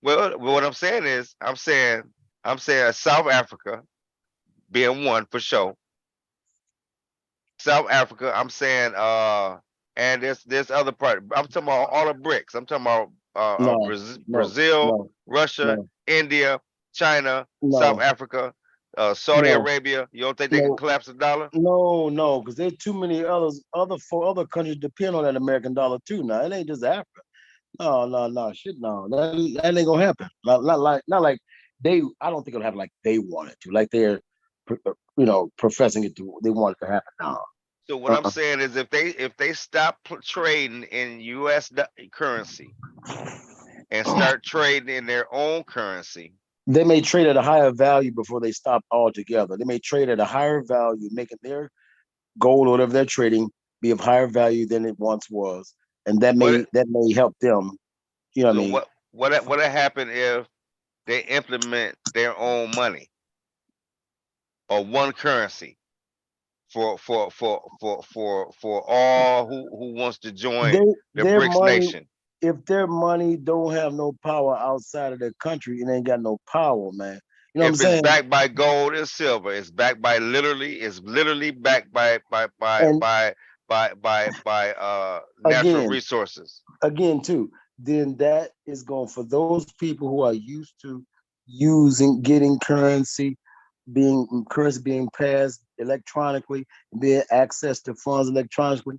[SPEAKER 5] Well, what I'm saying is, I'm saying South Africa being one for sure. South Africa. I'm saying and there's other part. I'm talking about all the BRICS. I'm talking about
[SPEAKER 2] No, no,
[SPEAKER 5] Brazil,
[SPEAKER 2] no,
[SPEAKER 5] Russia,
[SPEAKER 2] no,
[SPEAKER 5] India, China, South
[SPEAKER 2] no,
[SPEAKER 5] Africa, Saudi
[SPEAKER 2] no,
[SPEAKER 5] Arabia. You don't think they can
[SPEAKER 2] no,
[SPEAKER 5] collapse the dollar?
[SPEAKER 2] no, because there's too many other countries depend on that American dollar too. Now it ain't just Africa. No, shit, no, that ain't gonna happen. Not like they. I don't think it'll happen like they want it to. Like they're professing it to. They want it to happen now.
[SPEAKER 5] So what I'm saying is, if they stop trading in U.S. currency and start trading in their own currency,
[SPEAKER 2] They may trade at a higher value before they stop altogether. They may trade at a higher value, making their gold or whatever they're trading be of higher value than it once was, and that may help them. You know what I
[SPEAKER 5] so
[SPEAKER 2] mean?
[SPEAKER 5] what happen if they implement their own money or one currency for all who wants to join the
[SPEAKER 2] Their
[SPEAKER 5] BRICS
[SPEAKER 2] money,
[SPEAKER 5] nation?
[SPEAKER 2] if their money don't have no power outside of their country, it ain't got no power, man. You know what I'm
[SPEAKER 5] If it's
[SPEAKER 2] saying?
[SPEAKER 5] backed by gold and silver, it's backed by it's literally backed by
[SPEAKER 2] And
[SPEAKER 5] natural
[SPEAKER 2] again,
[SPEAKER 5] resources.
[SPEAKER 2] too, then that is going for those people who are used to getting currency, being passed electronically, being access to funds electronically.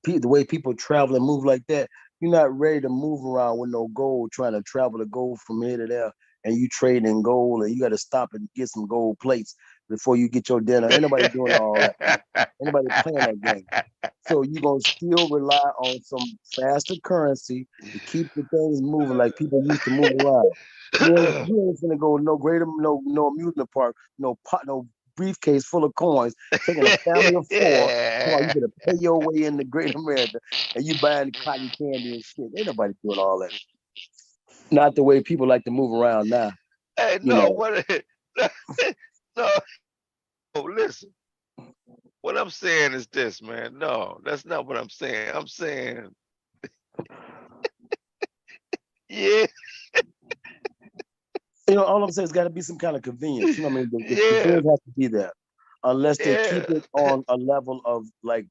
[SPEAKER 2] The way people travel and move like that, you're not ready to move around with no gold, trying to travel to gold from here to there, and you trade in gold, and you got to stop and get some gold plates before you get your dinner. Ain't nobody doing all that, man. Ain't nobody playing that game. So you're gonna still rely on some faster currency to keep the things moving like people used to move around. You ain't gonna go no amusement park, no briefcase full of coins, taking a family of four. Come on, you better pay your way into Great America, and you buying cotton candy and shit. Ain't nobody doing all that. Not the way people like to move around now.
[SPEAKER 5] Hey,
[SPEAKER 2] You
[SPEAKER 5] no,
[SPEAKER 2] know.
[SPEAKER 5] what? No, listen. What I'm saying is this, man. No, that's not what I'm saying. I'm saying, yeah,
[SPEAKER 2] All I'm saying is got to be some kind of convenience. You know what I mean? The
[SPEAKER 5] yeah,
[SPEAKER 2] convenience has to be there, unless they keep
[SPEAKER 5] yeah.
[SPEAKER 2] it on a level of like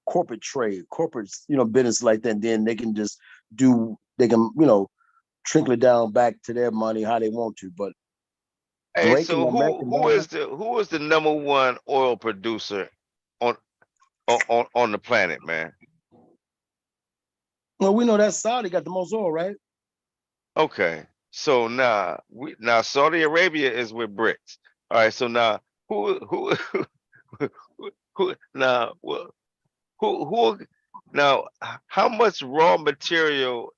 [SPEAKER 2] corporate trade, corporate business like that. And then they can just trickle it down back to their money how they want to. But
[SPEAKER 5] Hey,
[SPEAKER 2] breaking
[SPEAKER 5] so
[SPEAKER 2] the
[SPEAKER 5] who
[SPEAKER 2] American
[SPEAKER 5] who
[SPEAKER 2] dollar,
[SPEAKER 5] is the number one oil producer on on the planet, man?
[SPEAKER 2] well, we know that Saudi got the most oil, right?
[SPEAKER 5] Okay, so now Saudi Arabia is with BRICS. All right, so now who who now who now how much raw material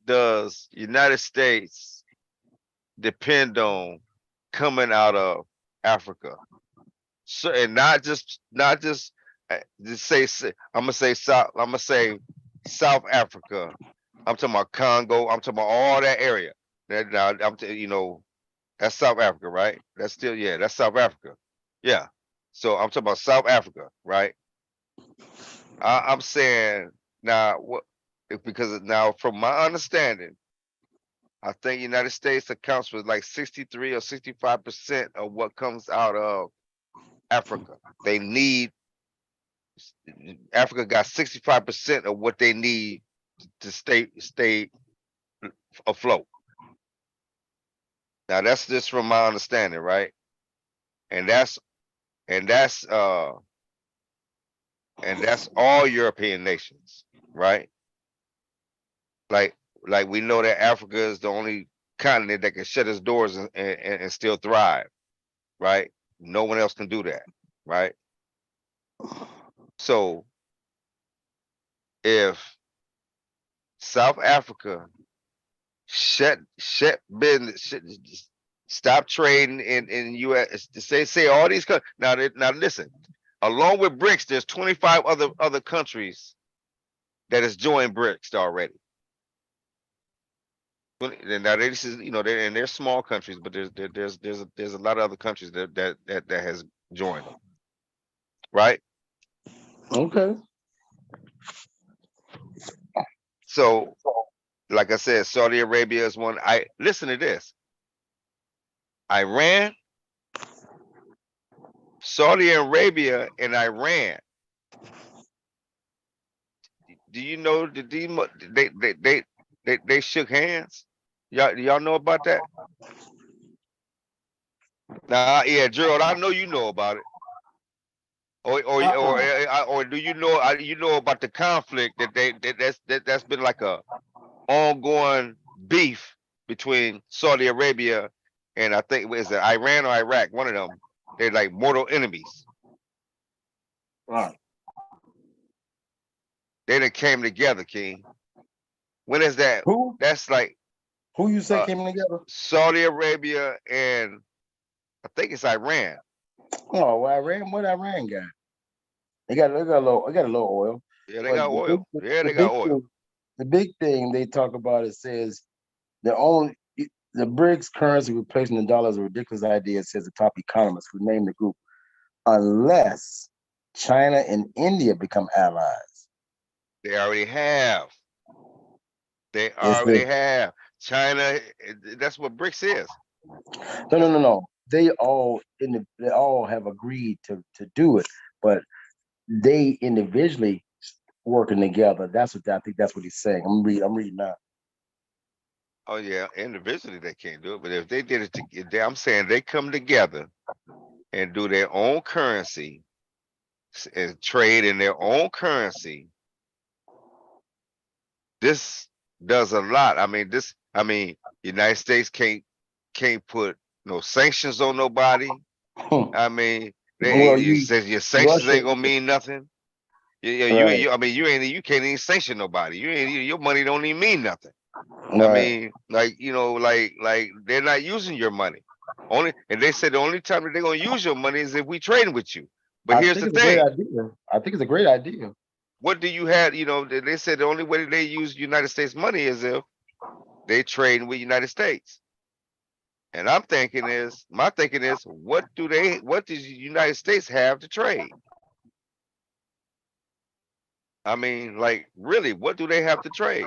[SPEAKER 5] does United States depend on coming out of Africa? So, and just I'm gonna say South Africa. I'm talking about Congo. I'm talking about all that area. That now that's South Africa, right? That's still, yeah, that's South Africa. Yeah. So I'm talking about South Africa, right? I'm saying now what, because now from my understanding, I think United States accounts for like 63 or 65% of what comes out of Africa. They need Africa got 65% of what they need to stay afloat. Now that's just from my understanding, right? And that's and that's uh and that's all European nations, right? Like like we know that Africa is the only continent that can shut its doors and still thrive, right? No one else can do that, right? So if South Africa shut business, stop trading in U.S. Say all these now listen. Along with BRICS, there's 25 other countries that has joined BRICS already. Now this is they're small countries, but there's a lot of other countries that has joined them, right?
[SPEAKER 2] Okay.
[SPEAKER 5] So like I said, Saudi Arabia is one. I listen to this. Iran, Saudi Arabia, and Iran. Do you know that they shook hands? Y'all know about that? Now, yeah, Gerald, I know you know about it. Or do you know about the conflict that's been like a ongoing beef between Saudi Arabia and I think it was Iran or Iraq, one of them. They're like mortal enemies.
[SPEAKER 2] Right.
[SPEAKER 5] They done came together, King. When is that?
[SPEAKER 2] Who?
[SPEAKER 5] That's like
[SPEAKER 2] Who you say
[SPEAKER 5] uh,
[SPEAKER 2] came together?
[SPEAKER 5] Saudi Arabia and I think it's Iran.
[SPEAKER 2] Oh, well, Iran. What Iran got? They got a little oil.
[SPEAKER 5] Yeah, they
[SPEAKER 2] But
[SPEAKER 5] got oil. Yeah,
[SPEAKER 2] the
[SPEAKER 5] they got
[SPEAKER 2] big
[SPEAKER 5] oil.
[SPEAKER 2] thing, the big thing they talk about, it says the only the BRICS currency replacing the dollar is a ridiculous idea, says the top economist who named the group, unless China and India become allies.
[SPEAKER 5] They already have. They
[SPEAKER 2] It
[SPEAKER 5] already
[SPEAKER 2] says,
[SPEAKER 5] have. China, that's what BRICS is.
[SPEAKER 2] no. They all have agreed to do it, but they individually working together. That's what I think. That's what he's saying. I'm reading now.
[SPEAKER 5] Oh yeah, individually they can't do it, but if they did it together, I'm saying they come together and do their own currency and trade in their own currency. This does a lot. United States can't put no sanctions on nobody. I mean,
[SPEAKER 2] Well,
[SPEAKER 5] you says your sanctions
[SPEAKER 2] Russia,
[SPEAKER 5] ain't gonna mean nothing.
[SPEAKER 2] right,
[SPEAKER 5] You can't even sanction nobody. Your money don't even mean nothing. I
[SPEAKER 2] right.
[SPEAKER 5] mean, like they're not using your money. And they said the only time that they're gonna use your money is if we trade with you. But
[SPEAKER 2] I
[SPEAKER 5] here's
[SPEAKER 2] think
[SPEAKER 5] the
[SPEAKER 2] it's a great
[SPEAKER 5] thing:
[SPEAKER 2] idea. I think it's a great idea.
[SPEAKER 5] what do you have? They said the only way that they use United States money is if they trade with United States. And my thinking is, what does the United States have to trade? I mean, like, really, what do they have to trade?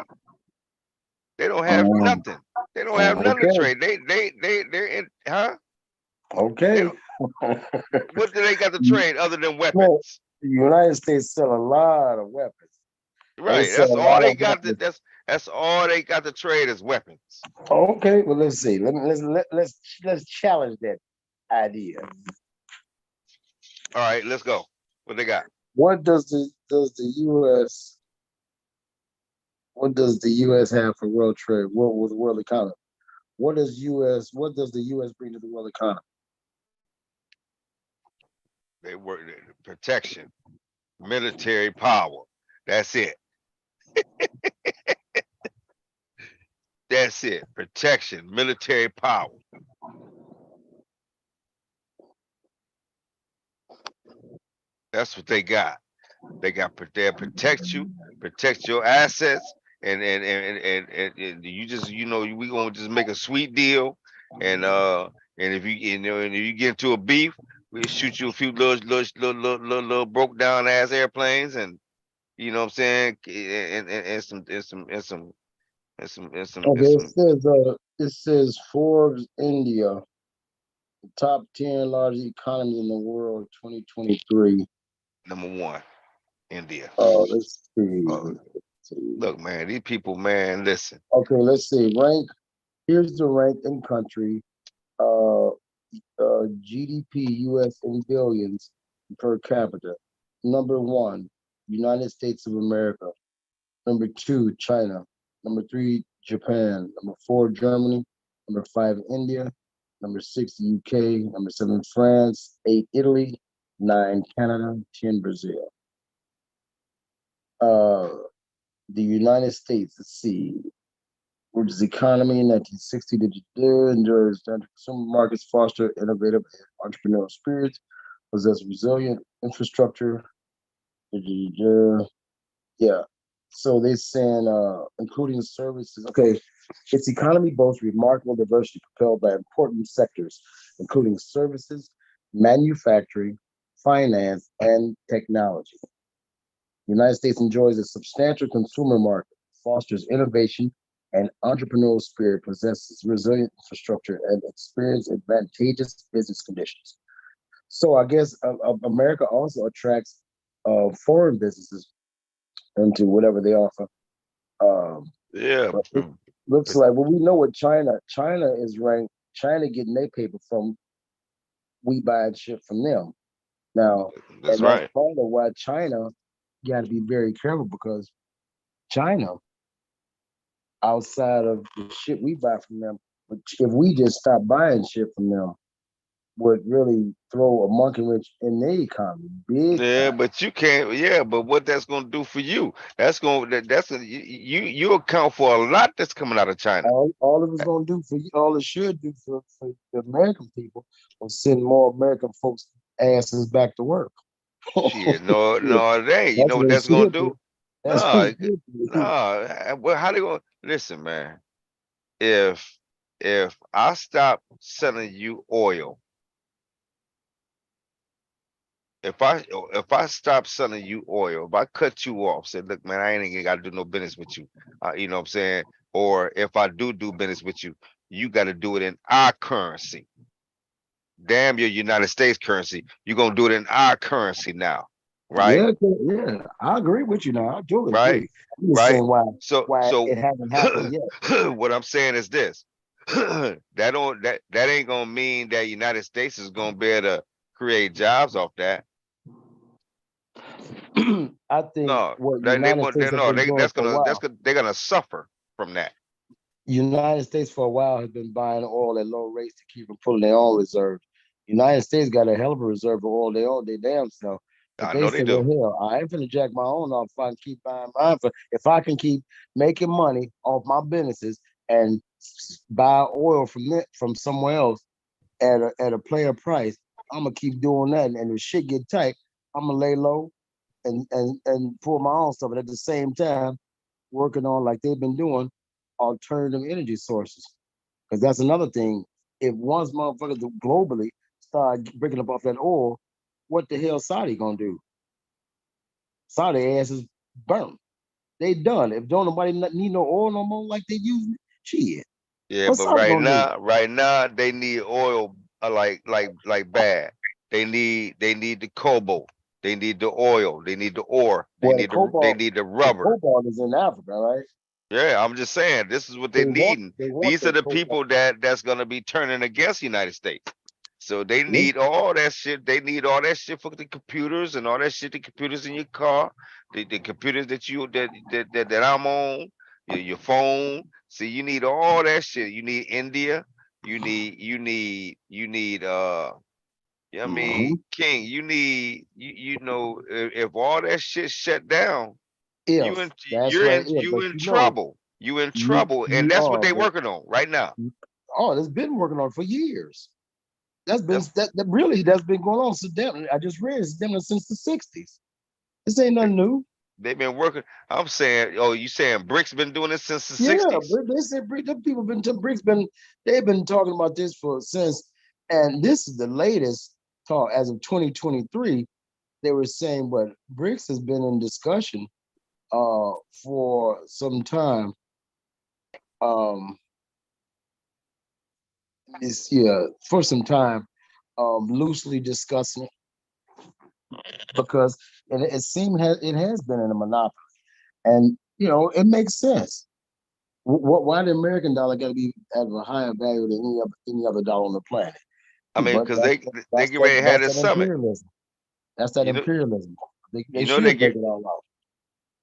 [SPEAKER 5] They don't have
[SPEAKER 2] Um,
[SPEAKER 5] nothing. They don't have nothing to
[SPEAKER 2] okay,
[SPEAKER 5] trade. They're in, huh? They
[SPEAKER 2] okay.
[SPEAKER 5] don't. What do they got to trade other than
[SPEAKER 2] No,
[SPEAKER 5] weapons?
[SPEAKER 2] the United States sell a lot of weapons. They
[SPEAKER 5] Right.
[SPEAKER 2] sell
[SPEAKER 5] That's
[SPEAKER 2] a
[SPEAKER 5] all
[SPEAKER 2] lot
[SPEAKER 5] they
[SPEAKER 2] of
[SPEAKER 5] got.
[SPEAKER 2] weapons.
[SPEAKER 5] That's all they got to trade is weapons.
[SPEAKER 2] Okay, well, let's see. Let's challenge that idea.
[SPEAKER 5] All right, let's go. What they got?
[SPEAKER 2] What does the U.S. have for world trade? World economy? What does the U.S. bring to the world economy?
[SPEAKER 5] They work protection, military power. That's it. That's it. Protection, military power. That's what they got. They protect you, protect your assets, and you just we gonna just make a sweet deal, and and if you get into a beef, we'll shoot you a few little broke down ass airplanes, and you know what I'm saying,
[SPEAKER 2] Okay,
[SPEAKER 5] and some
[SPEAKER 2] it says Forbes India, the top 10 largest economies in the world, 2023.
[SPEAKER 5] number one, India.
[SPEAKER 2] Let's see.
[SPEAKER 5] Uh,
[SPEAKER 2] Let's see.
[SPEAKER 5] Look, man, these people, man, listen.
[SPEAKER 2] Okay, let's see. Here's the rank in country. Uh, GDP US in billions per capita. Number one, United States of America. Number two, China. Number three, Japan. Number four, Germany. Number five, India. Number six, UK. Number seven, France. Eight, Italy. Nine, Canada. 10, Brazil. Uh, the United States, let's see, which is economy in 1960 that endures consumer markets, foster innovative entrepreneurial spirits, possess resilient infrastructure. Yeah. So they're saying, including services. Okay, its economy boasts remarkable diversity propelled by important sectors, including services, manufacturing, finance, and technology. The United States enjoys a substantial consumer market, fosters innovation and entrepreneurial spirit, possesses resilient infrastructure, and experiences advantageous business conditions. So I guess America also attracts foreign businesses into whatever they offer. Um,
[SPEAKER 5] Yeah,
[SPEAKER 2] but it looks like, well, we know what China is ranked. China getting their paper from we buying shit from them now,
[SPEAKER 5] that's
[SPEAKER 2] and that's
[SPEAKER 5] right.
[SPEAKER 2] part of why China got to be very careful because China, outside of the shit we buy from them, But if we just stop buying shit from them, would really throw a monkey wrench in their economy, big
[SPEAKER 5] Yeah,
[SPEAKER 2] time.
[SPEAKER 5] but you can't. Yeah, but what that's gonna do for you? You account for a lot that's coming out of China.
[SPEAKER 2] All it was gonna do for you, all it should do for the American people was send more American folks asses back to work.
[SPEAKER 5] Shit, no,
[SPEAKER 2] Yeah,
[SPEAKER 5] no, it ain't. You
[SPEAKER 2] that's
[SPEAKER 5] know what
[SPEAKER 2] what it
[SPEAKER 5] that's gonna
[SPEAKER 2] should do.
[SPEAKER 5] do?
[SPEAKER 2] That's what
[SPEAKER 5] No,
[SPEAKER 2] it should do.
[SPEAKER 5] no. Well, how they gonna listen, man? If if I stop selling you oil, if I stop selling you oil, if I cut you off, say, look, man, I ain't even got to do no business with you. You know what I'm saying? Or if I do business with you, you got to do it in our currency. Damn your United States currency. You're gonna do it in our currency now, right?
[SPEAKER 2] Yeah, yeah, I agree with you now. I totally
[SPEAKER 5] Right?
[SPEAKER 2] agree. I'm just
[SPEAKER 5] Right?
[SPEAKER 2] saying why
[SPEAKER 5] So
[SPEAKER 2] why
[SPEAKER 5] so
[SPEAKER 2] it hasn't happened yet.
[SPEAKER 5] what I'm saying is this. That ain't gonna mean that United States is gonna be able to create jobs off that.
[SPEAKER 2] I think
[SPEAKER 5] No,
[SPEAKER 2] what United States have
[SPEAKER 5] no,
[SPEAKER 2] been doing for a while.
[SPEAKER 5] they're gonna suffer from that.
[SPEAKER 2] United States for a while has been buying oil at low rates to keep from pulling their own reserves. United States got a hell of a reserve of oil they own their damn self. But
[SPEAKER 5] I
[SPEAKER 2] they
[SPEAKER 5] know they
[SPEAKER 2] said, well,
[SPEAKER 5] do.
[SPEAKER 2] hell, I ain't finna jack my own off if I can keep buying mine. For, if I can keep making money off my businesses and buy oil from somewhere else at a player price, I'm gonna keep doing that. And if shit get tight, I'm gonna lay low and pull my own stuff. And at the same time, working on like they've been doing alternative energy sources. Because that's another thing. If once motherfuckers globally start breaking up off that oil, what the hell Saudi gonna do? Saudi ass is burnt. They done. If don't nobody need no oil no more like they used, shit.
[SPEAKER 5] Yeah,
[SPEAKER 2] What's
[SPEAKER 5] but
[SPEAKER 2] Saudi gonna do?
[SPEAKER 5] right now they need oil like bad. They need the cobalt. They need the oil. They need the ore.
[SPEAKER 2] Well,
[SPEAKER 5] They need the
[SPEAKER 2] the
[SPEAKER 5] rubber.
[SPEAKER 2] cobalt is in Africa, right?
[SPEAKER 5] Yeah, I'm just saying this is what they need.
[SPEAKER 2] They want
[SPEAKER 5] These are
[SPEAKER 2] that
[SPEAKER 5] the
[SPEAKER 2] cobalt.
[SPEAKER 5] people that's gonna be turning against the United States. So they
[SPEAKER 2] Listen,
[SPEAKER 5] need all that shit. They need all that shit for the computers and all that shit. The computers in your car, the computers that that I'm on, your phone. See, you need all that shit. You need India. You need you know what I mean,
[SPEAKER 2] mhm.
[SPEAKER 5] King. You know if all that shit shut down,
[SPEAKER 2] If that's right, if
[SPEAKER 5] you
[SPEAKER 2] but
[SPEAKER 5] in
[SPEAKER 2] you know,
[SPEAKER 5] trouble. You in trouble, and
[SPEAKER 2] you
[SPEAKER 5] that's what
[SPEAKER 2] are,
[SPEAKER 5] they
[SPEAKER 2] but
[SPEAKER 5] working on right now.
[SPEAKER 2] oh, that's been working on it for years.
[SPEAKER 5] That's
[SPEAKER 2] That really that's been going on since them. I just read it's them since the '60s. This ain't nothing new.
[SPEAKER 5] they've been working. I'm saying, oh, you saying Brick's been doing this since the
[SPEAKER 2] Yeah,
[SPEAKER 5] '60s?
[SPEAKER 2] they said them people been Brick's been they've been talking about this for since, and this is the latest talk as of 2023. They were saying, but Bricks has been in discussion for some time. Um, it's yeah for some time, loosely discussing it because it seemed it has been in a monopoly, and you know it makes sense. Why the American dollar got to be at a higher value than any other dollar on the planet?
[SPEAKER 5] I mean,
[SPEAKER 2] But
[SPEAKER 5] because they get ready to have
[SPEAKER 2] that's
[SPEAKER 5] this
[SPEAKER 2] that
[SPEAKER 5] summit.
[SPEAKER 2] imperialism. That's that
[SPEAKER 5] You know,
[SPEAKER 2] imperialism. They
[SPEAKER 5] you know they
[SPEAKER 2] should break
[SPEAKER 5] get
[SPEAKER 2] it all out.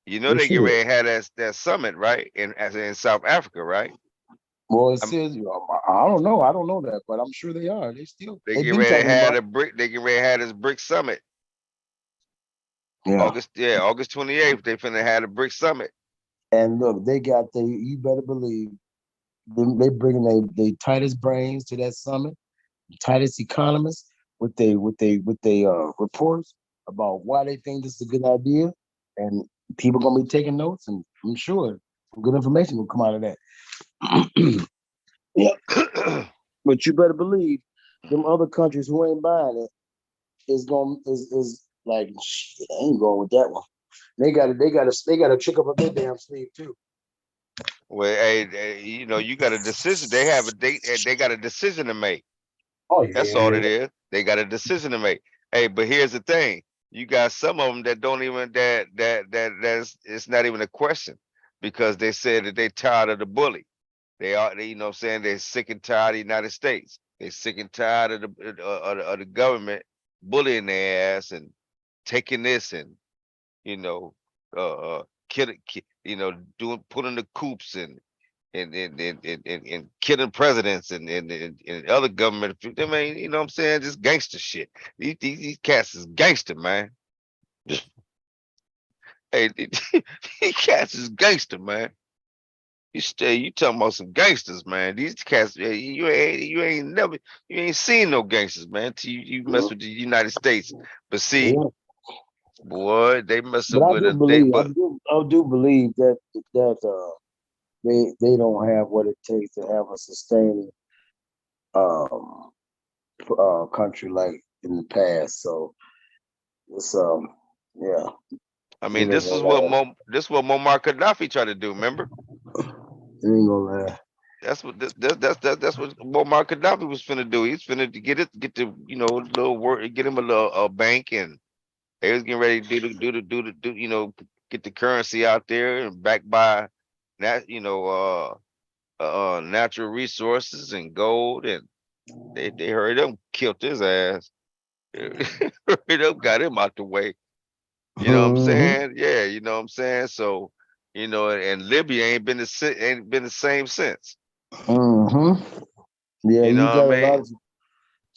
[SPEAKER 5] they
[SPEAKER 2] They
[SPEAKER 5] get
[SPEAKER 2] should.
[SPEAKER 5] ready to have that summit, right? In South Africa, right?
[SPEAKER 2] Well, it
[SPEAKER 5] Um,
[SPEAKER 2] says I don't know. I don't know that, but I'm sure they are.
[SPEAKER 5] they
[SPEAKER 2] They've
[SPEAKER 5] get
[SPEAKER 2] been
[SPEAKER 5] ready to
[SPEAKER 2] talking
[SPEAKER 5] have
[SPEAKER 2] about.
[SPEAKER 5] a brick. They get ready to have this brick summit.
[SPEAKER 2] Yeah.
[SPEAKER 5] August 28th. They finna have a brick summit.
[SPEAKER 2] And look, they got the. You better believe they bringing they tightest brains to that summit, tightest economists with they reports about why they think this is a good idea, and people gonna be taking notes, and I'm sure some good information will come out of that. Yeah, but you better believe them other countries who ain't buying it is like shit. I ain't going with that one. They got a trick up their damn sleeve too.
[SPEAKER 5] Well, you know, you got a decision. They got a decision to make.
[SPEAKER 2] Oh
[SPEAKER 5] That's all
[SPEAKER 2] yeah,
[SPEAKER 5] it is. They got a decision to make. Hey, but here's the thing: you got some of them that don't even that's it's not even a question because they said that they tired of the bully. You know what I'm saying, they're sick and tired of the United States. They're sick and tired of the government bullying their ass and taking this and you know uh, you know doing putting the coops and killing presidents and other government. I mean, you know what I'm saying? Just gangster shit. These cats is gangster, man. Hey, these cats is gangster, man. You talking about some gangsters, man. These cats, you ain't seen no gangsters, man. Till you mess with the United States. But see,
[SPEAKER 2] Yeah.
[SPEAKER 5] boy, they
[SPEAKER 2] But
[SPEAKER 5] messing
[SPEAKER 2] I
[SPEAKER 5] with
[SPEAKER 2] do
[SPEAKER 5] us. They
[SPEAKER 2] believe,
[SPEAKER 5] but
[SPEAKER 2] I do believe that they don't have what it takes to have a sustaining um country like in the past. So it's yeah,
[SPEAKER 5] I
[SPEAKER 2] it
[SPEAKER 5] mean,
[SPEAKER 2] ain't gonna last.
[SPEAKER 5] This what Muammar Gaddafi tried to do. Remember?
[SPEAKER 2] It ain't gonna last.
[SPEAKER 5] That's what Muammar Gaddafi was finna do. He's finna to get the little work, get him a bank, and they was getting ready to get the currency out there and backed by that natural resources and gold, and they hurried up, killed his ass. Hurried up, got him out the way. You know what I'm
[SPEAKER 2] Mm-hmm.
[SPEAKER 5] saying? Yeah, you know what I'm saying. So and Libya ain't been the same since.
[SPEAKER 2] Mm-hmm. Yeah,
[SPEAKER 5] You
[SPEAKER 2] you
[SPEAKER 5] know what
[SPEAKER 2] got
[SPEAKER 5] I
[SPEAKER 2] a lot
[SPEAKER 5] mean?
[SPEAKER 2] of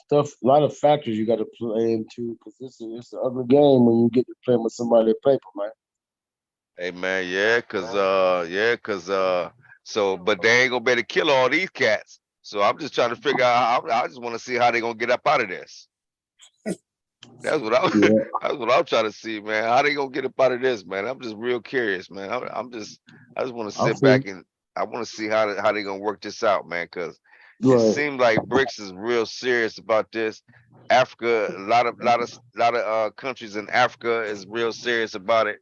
[SPEAKER 2] stuff, a lot of factors you got to play into because it's an ugly game when you get to play with somebody at paper, man.
[SPEAKER 5] Hey man, so but they ain't gonna be able to kill all these cats. So I'm just trying to figure out. I just want to see how they gonna get up out of this. That's what I
[SPEAKER 2] Yeah,
[SPEAKER 5] that's what I'm trying to see, man. How they gonna get up out of this, man? I'm just real curious, man. I just want to
[SPEAKER 2] I
[SPEAKER 5] sit
[SPEAKER 2] feel
[SPEAKER 5] back and I want to see how they gonna work this out, man. Because it
[SPEAKER 2] right.
[SPEAKER 5] seems like BRICS is real serious about this. Africa, a lot of countries in Africa is real serious about it.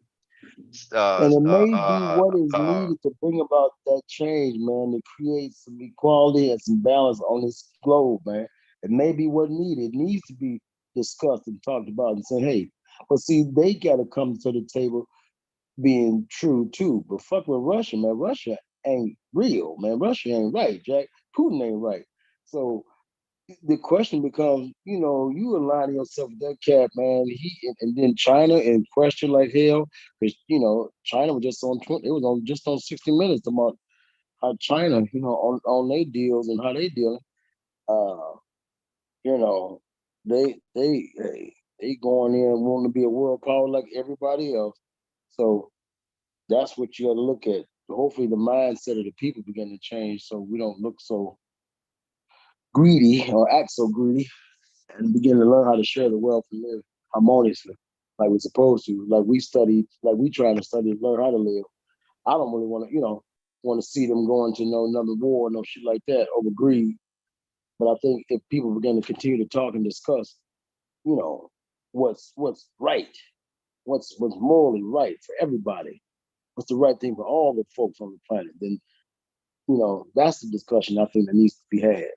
[SPEAKER 5] Uh,
[SPEAKER 2] And it
[SPEAKER 5] uh,
[SPEAKER 2] may be
[SPEAKER 5] uh,
[SPEAKER 2] what is
[SPEAKER 5] uh,
[SPEAKER 2] needed to bring about that change, man, to create some equality and some balance on this globe, man. It may be what needed. It needs to be discussed and talked about and say, hey, but see, they got to come to the table being true too. But fuck with Russia, man. Russia ain't real, man. Russia ain't right, Jack. Putin ain't right. So the question becomes, you aligning yourself with that cat, man. And then China in question like hell, because China was just on 20, it was on just on 60 Minutes about how China, on their deals and how they dealing. Uh, you know, they going in wanting to be a world power like everybody else. So that's what you got to look at. Hopefully, the mindset of the people begin to change, so we don't look so greedy or act so greedy and begin to learn how to share the wealth and live harmoniously like we're supposed to. Like we trying to study and learn how to live. I don't really want to, want to see them going to no another war, no shit like that over greed. But I think if people begin to continue to talk and discuss, you know, what's right, what's morally right for everybody, what's the right thing for all the folks on the planet, then that's the discussion I think that needs to be had.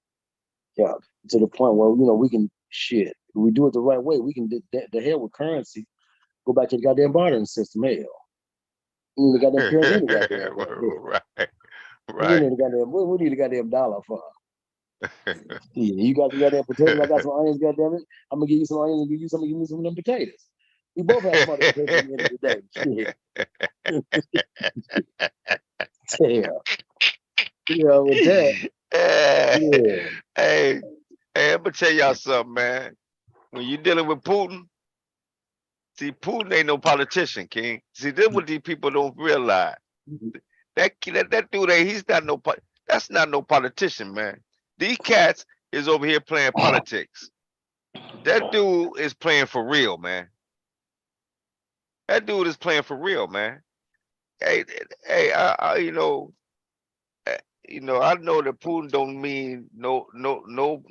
[SPEAKER 2] Yeah, to the point where we can shit. If we do it the right way, we can the hell with currency. Go back to the goddamn bartering system. Hell, you need the goddamn currency. We need the goddamn hell.
[SPEAKER 5] right,
[SPEAKER 2] We
[SPEAKER 5] right.
[SPEAKER 2] need the goddamn. We need the goddamn dollar for. Yeah, you got the goddamn potatoes. I got some onions. Goddamn it, I'm gonna give you some onions and give you some. Give me some of them potatoes. We both have some other potatoes at the end of the day. Shit. Yeah, with that. Yeah.
[SPEAKER 5] Hey, I'm gonna tell y'all something, man. When you dealing with Putin, see, Putin ain't no politician, King. See, this what these people don't realize. That dude ain't. He's not no. That's not no politician, man. These cats is over here playing politics. That dude is playing for real, man. That dude is playing for real, man. Hey, hey, I know that Putin don't mean no melanated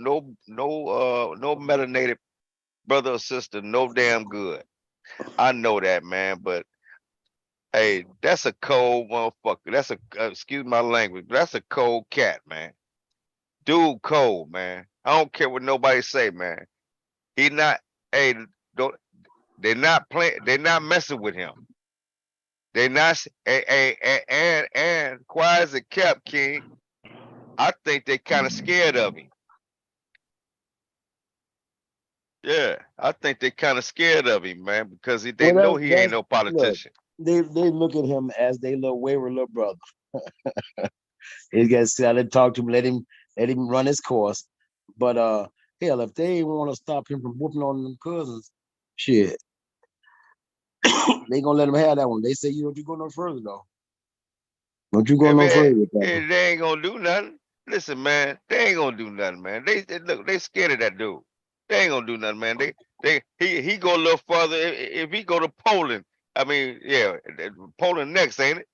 [SPEAKER 5] brother or sister, no damn good. I know that, man. But hey, that's a cold motherfucker. That's excuse my language, but that's a cold cat, man. Dude, cold, man. I don't care what nobody say, man. He not. Hey, don't. They're not playing. They're not messing with him. They're not. And quiet as a kept, King. I think they kind of scared of him. Yeah, I think they kind of scared of him, man, because they
[SPEAKER 2] Well,
[SPEAKER 5] know he ain't
[SPEAKER 2] that's
[SPEAKER 5] no
[SPEAKER 2] look.
[SPEAKER 5] politician.
[SPEAKER 2] They look at him as they little wayward little brother. He got to sit down and talk to him, let him run his course. But hell, if they ain't want to stop him from whooping on them cousins, shit, they gonna let him have that one. They say you don't you go no further though. Don't you go
[SPEAKER 5] If
[SPEAKER 2] no further
[SPEAKER 5] it,
[SPEAKER 2] with that one.
[SPEAKER 5] they ain't gonna do nothing. Listen, man, they ain't gonna do nothing, man. Look, they scared of that dude. They ain't gonna do nothing, man. He go a little further. If he go to Poland, I mean, yeah, Poland next, ain't it?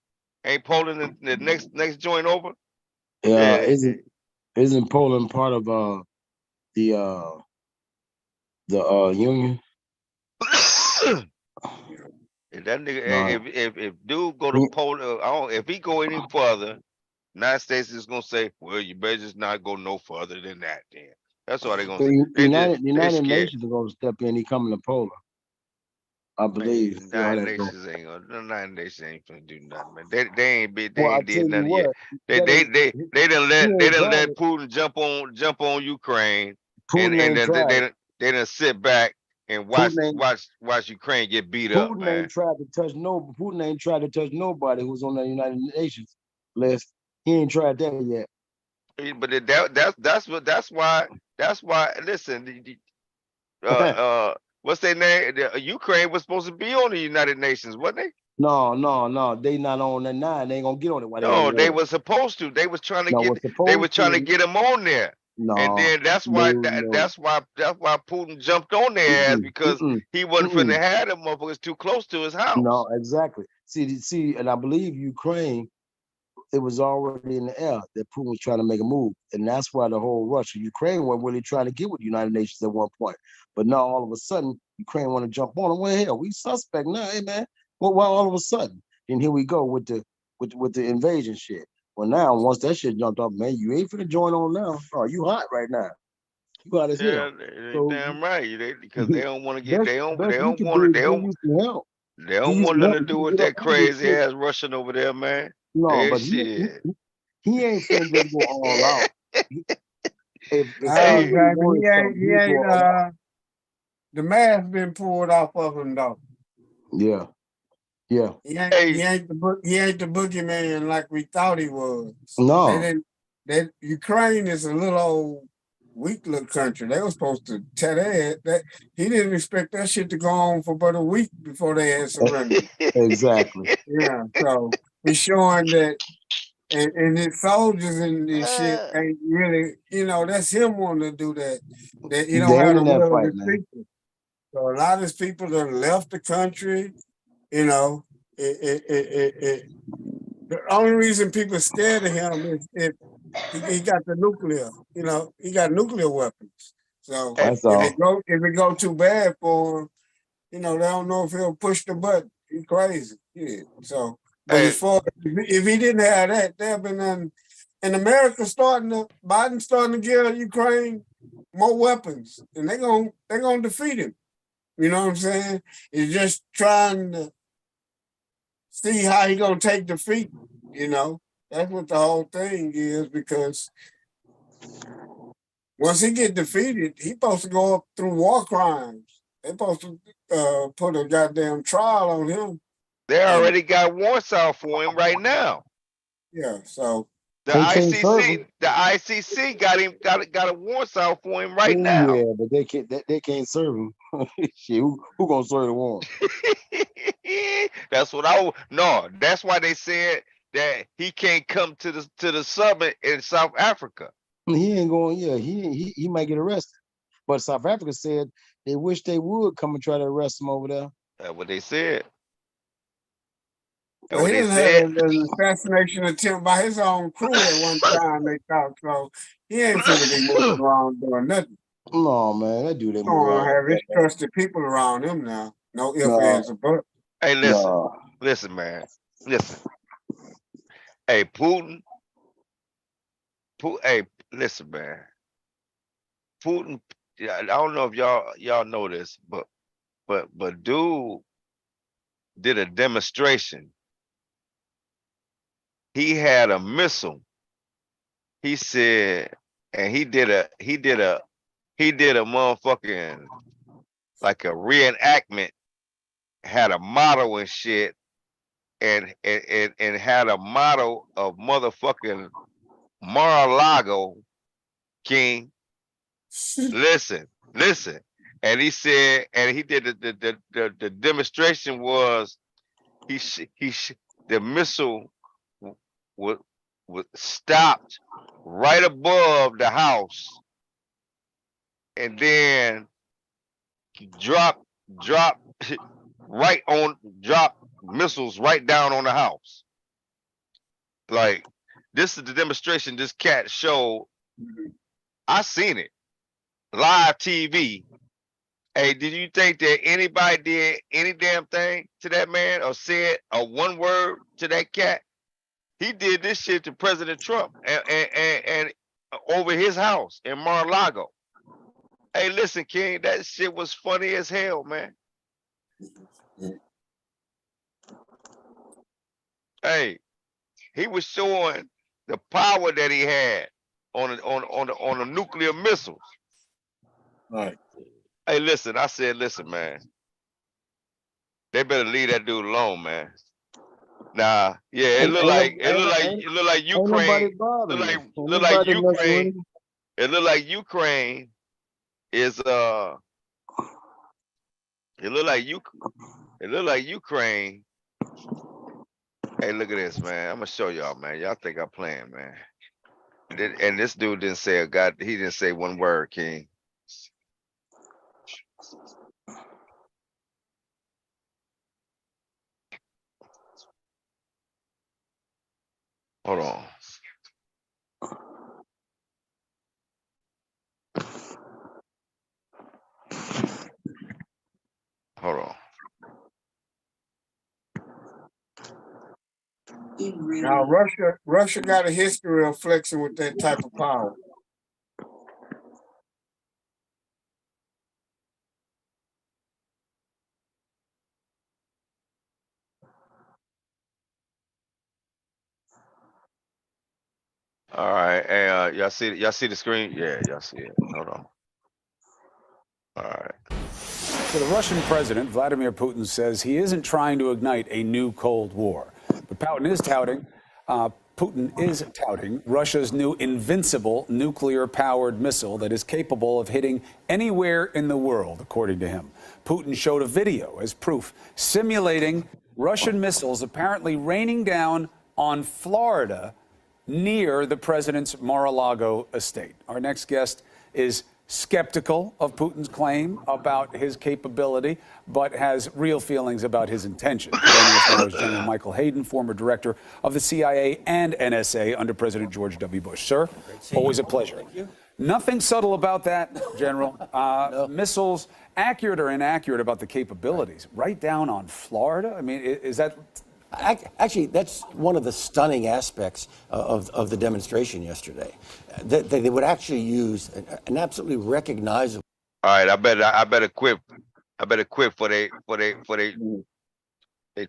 [SPEAKER 5] Ain't Poland the next joint over? Yeah.
[SPEAKER 2] Isn't Poland part of the uh union?
[SPEAKER 5] If that nigga,
[SPEAKER 2] No,
[SPEAKER 5] if dude go to
[SPEAKER 2] he-
[SPEAKER 5] Poland, if he go any further, United States is gonna say, well, you better just not go no further than that. Then that's what they gonna say.
[SPEAKER 2] the
[SPEAKER 5] They
[SPEAKER 2] United
[SPEAKER 5] scared.
[SPEAKER 2] Nations are gonna step in. He coming to Poland, I
[SPEAKER 5] Man,
[SPEAKER 2] believe. See how that go.
[SPEAKER 5] The United Nations ain't finna do nothing, man. They
[SPEAKER 2] Well, I
[SPEAKER 5] ain't
[SPEAKER 2] tell
[SPEAKER 5] did
[SPEAKER 2] you
[SPEAKER 5] nothing yet.
[SPEAKER 2] what, that ain't he
[SPEAKER 5] They
[SPEAKER 2] ain't
[SPEAKER 5] done
[SPEAKER 2] tried
[SPEAKER 5] let
[SPEAKER 2] it.
[SPEAKER 5] Putin jump on Ukraine, and
[SPEAKER 2] Putin ain't tried it.
[SPEAKER 5] they done sit back and
[SPEAKER 2] Putin ain't
[SPEAKER 5] watch Ukraine get beat up,
[SPEAKER 2] Putin
[SPEAKER 5] man.
[SPEAKER 2] ain't tried to touch no. Putin ain't tried to touch nobody who's on the United Nations list. He ain't tried that yet.
[SPEAKER 5] But that's why. Listen, what's their name? Ukraine was supposed to be on the United Nations, wasn't they?
[SPEAKER 2] No. They not on that nine. They ain't gonna get on it while they at
[SPEAKER 5] No, they
[SPEAKER 2] war.
[SPEAKER 5] were supposed to.
[SPEAKER 2] No, was supposed
[SPEAKER 5] Trying to
[SPEAKER 2] to.
[SPEAKER 5] get them on there. And
[SPEAKER 2] No,
[SPEAKER 5] then
[SPEAKER 2] no.
[SPEAKER 5] that's why Putin jumped on their ass
[SPEAKER 2] Mm-mm,
[SPEAKER 5] because
[SPEAKER 2] mm-mm,
[SPEAKER 5] he wasn't finna
[SPEAKER 2] mm-mm.
[SPEAKER 5] have them motherfuckers too close to his
[SPEAKER 2] No,
[SPEAKER 5] house.
[SPEAKER 2] exactly. See, and I believe Ukraine. It was already in the air that Putin was trying to make a move, and that's why the whole Russia Ukraine were really trying to get with the United Nations at one point. But now all of a sudden, Ukraine want to jump on. Well, hell, we suspect now, hey man. Well, why all of a sudden? Then here we go with the invasion shit. Well, now once that shit jumped off, man, you ain't finna join on now. Oh, you hot right now. You hot as
[SPEAKER 5] Yeah,
[SPEAKER 2] hell.
[SPEAKER 5] they
[SPEAKER 2] So
[SPEAKER 5] damn right. Because they don't want to get
[SPEAKER 2] best we can do is give you some help.
[SPEAKER 5] they
[SPEAKER 2] Give
[SPEAKER 5] don't
[SPEAKER 2] you
[SPEAKER 5] want
[SPEAKER 2] some
[SPEAKER 5] nothing
[SPEAKER 2] help
[SPEAKER 5] to
[SPEAKER 2] to
[SPEAKER 5] do with
[SPEAKER 2] get up
[SPEAKER 5] that
[SPEAKER 2] out of this
[SPEAKER 5] crazy
[SPEAKER 2] shit.
[SPEAKER 5] ass Russian over there, man.
[SPEAKER 2] No,
[SPEAKER 5] That
[SPEAKER 2] but
[SPEAKER 5] shit.
[SPEAKER 2] he ain't finna just go all out. If he
[SPEAKER 6] Oh,
[SPEAKER 5] Hey,
[SPEAKER 2] really
[SPEAKER 6] baby,
[SPEAKER 2] wanted something,
[SPEAKER 6] he
[SPEAKER 2] he'd go
[SPEAKER 6] ain't
[SPEAKER 2] all out.
[SPEAKER 6] the mask been pulled off of him though.
[SPEAKER 2] Yeah, yeah.
[SPEAKER 5] hey,
[SPEAKER 6] He ain't the boogeyman like we thought he was. They
[SPEAKER 2] No,
[SPEAKER 6] didn't that Ukraine is a little old weak little country. They were supposed to tell that he didn't expect that shit to go on for about a week before they had surrendered.
[SPEAKER 2] exactly.
[SPEAKER 6] Yeah, so he's showing that and his soldiers and shit ain't really, that's him wanting to do that. That he
[SPEAKER 2] They
[SPEAKER 6] don't have
[SPEAKER 2] ain't
[SPEAKER 6] the
[SPEAKER 2] in that
[SPEAKER 6] will of
[SPEAKER 2] fight,
[SPEAKER 6] his
[SPEAKER 2] man.
[SPEAKER 6] people. So a lot of his people that left the country, you know, the only reason people scared of him is if he got the nuclear, he got nuclear weapons. So
[SPEAKER 5] hey,
[SPEAKER 2] That's all.
[SPEAKER 6] if it go too bad for him, they don't know if he'll push the button. He's crazy. Yeah. So, but
[SPEAKER 5] hey,
[SPEAKER 6] as far if he didn't have that, there have been and America Biden starting to give Ukraine more weapons, and they're gonna defeat him. You know what I'm saying? It's just trying to see how he gonna take defeat. You know, that's what the whole thing is. Because once he get defeated, he supposed to go up through war crimes. They supposed to put a goddamn trial on him.
[SPEAKER 5] they
[SPEAKER 6] And
[SPEAKER 5] already got warrants out for him right now.
[SPEAKER 6] yeah, so
[SPEAKER 2] They can't serve him.
[SPEAKER 5] The ICC got him got a warrant out for him right
[SPEAKER 2] Oh
[SPEAKER 5] now.
[SPEAKER 2] yeah, but they can't serve him. Shit, who gonna serve the warrant?
[SPEAKER 5] That's what no. That's why they said that he can't come to the summit in South Africa.
[SPEAKER 2] He ain't going. Yeah, he might get arrested. But South Africa said they wish they would come and try to arrest him over there.
[SPEAKER 5] That's what they said. That's
[SPEAKER 6] well,
[SPEAKER 5] what
[SPEAKER 6] he
[SPEAKER 5] they
[SPEAKER 6] done had
[SPEAKER 5] said.
[SPEAKER 6] an assassination attempt by his own crew at one time. They thought so. He ain't finna be moving around doing nothing.
[SPEAKER 2] No, man, that dude they
[SPEAKER 6] He
[SPEAKER 2] move
[SPEAKER 6] don't
[SPEAKER 2] around like
[SPEAKER 6] have his
[SPEAKER 2] that, man.
[SPEAKER 6] trusted people around him now. No ifs,
[SPEAKER 2] No,
[SPEAKER 6] ands, or buts.
[SPEAKER 5] Hey, listen,
[SPEAKER 2] no.
[SPEAKER 5] listen, man, listen. Hey, Hey, listen, man. Putin. Yeah, I don't know if y'all know this, but dude did a demonstration. He had a missile. He said, and he did a motherfucking like a reenactment. Had a model and shit, and had a motto of motherfucking Mar-a-Lago, King. Listen, listen. And he said, and he did the demonstration was the missile was stopped right above the house and then drop drop missiles right down on the house. Like, this is the demonstration this cat showed. I seen it live TV. Hey, did you think that anybody did any damn thing to that man or said a one word to that cat? He did this shit to President Trump and over his house in Mar-a-Lago. Hey, listen, King, that shit was funny as hell, man. Hey, he was showing the power that he had on the nuclear missiles.
[SPEAKER 6] Right.
[SPEAKER 5] Hey, listen, I said, listen, man. They better leave that dude alone, man. Nah, yeah, it look like Ukraine. Look like Ukraine. It look like Ukraine is it look like Ukraine. Hey, look at this, man. I'm gonna show y'all, man. Y'all think I'm playing, man. And this dude didn't say a god. He didn't say one word, King. Hold on. Hold on.
[SPEAKER 6] Now Russia got a history of flexing with that type of power.
[SPEAKER 5] All right. Hey, y'all see the screen? Yeah, y'all see it. Hold on. All right.
[SPEAKER 7] So the Russian president, Vladimir Putin, says he isn't trying to ignite a new Cold War. But Putin is touting Russia's new invincible nuclear-powered missile that is capable of hitting anywhere in the world, according to him. Putin showed a video as proof, simulating Russian missiles apparently raining down on Florida near the president's Mar-a-Lago estate. Our next guest is skeptical of Putin's claim about his capability, but has real feelings about his intentions. Joining us now is General Michael Hayden, former director of the CIA and NSA under President George W. Bush. Sir, always a pleasure. Thank you. Nothing subtle about that, General. No. Missiles, accurate or inaccurate about the capabilities, right down on Florida? I mean, is that...
[SPEAKER 8] Actually, that's one of the stunning aspects of the demonstration yesterday. That they would actually use an absolutely recognizable.
[SPEAKER 5] All right, I better quit. I better quit for they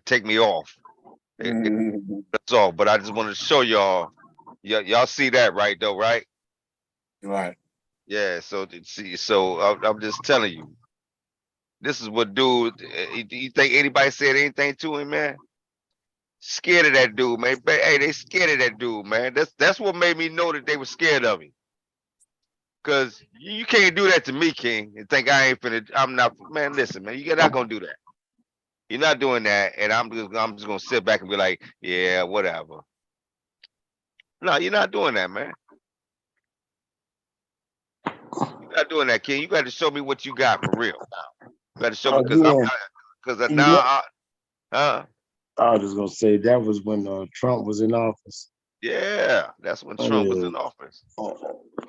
[SPEAKER 5] take me off. That's all. But I just wanted to show y'all. Y'all see that, right? Though, right?
[SPEAKER 6] Right.
[SPEAKER 5] Yeah. So see. So I'm just telling you. This is what dude. You think anybody said anything to him, man? Scared of that dude, man. But, hey, they scared of that dude, man. That's what made me know that they were scared of him. Cause you can't do that to me, King, and think I ain't finna. I'm not, man. Listen, man, you're not gonna do that. You're not doing that, and I'm just gonna sit back and be like, yeah, whatever. No, you're not doing that, man. You're not doing that, King. You got to show me what you got for real. You got to show me because now,
[SPEAKER 2] I was just gonna say that was when Trump was in office.
[SPEAKER 5] Yeah, that's when Trump was in office.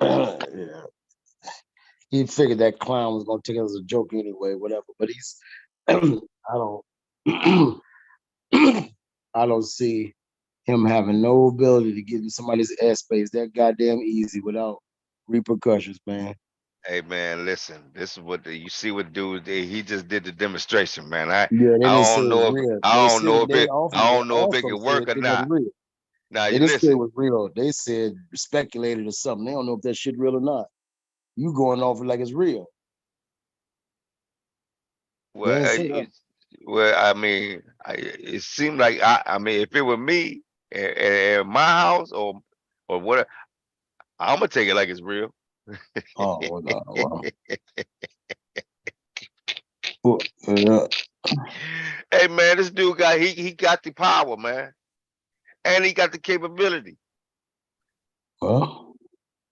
[SPEAKER 2] Yeah. He figured that clown was gonna take it as a joke anyway, whatever. But he's, I don't, I don't see him having no ability to get in somebody's airspace that goddamn easy without repercussions, man.
[SPEAKER 5] Hey man, listen. This is what you see. What dude? He just did the demonstration, man. I
[SPEAKER 2] They didn't say
[SPEAKER 5] don't
[SPEAKER 2] it
[SPEAKER 5] know
[SPEAKER 2] was
[SPEAKER 5] if
[SPEAKER 2] real.
[SPEAKER 5] I don't know if
[SPEAKER 2] They
[SPEAKER 5] it I don't know if it
[SPEAKER 2] also
[SPEAKER 5] can work
[SPEAKER 2] said
[SPEAKER 5] or
[SPEAKER 2] it wasn't
[SPEAKER 5] not.
[SPEAKER 2] real.
[SPEAKER 5] Now
[SPEAKER 2] They
[SPEAKER 5] you
[SPEAKER 2] didn't say it
[SPEAKER 5] listen.
[SPEAKER 2] was real. They said speculated or something. They don't know if that shit real or not. You going off it like it's real.
[SPEAKER 5] Well, Well, I mean, it seemed like I mean, if it were me at my house or what, I'm gonna take it like it's real.
[SPEAKER 2] Oh, well, well, yeah.
[SPEAKER 5] Hey man, this dude he got the power, man, and he got the capability.
[SPEAKER 2] Well,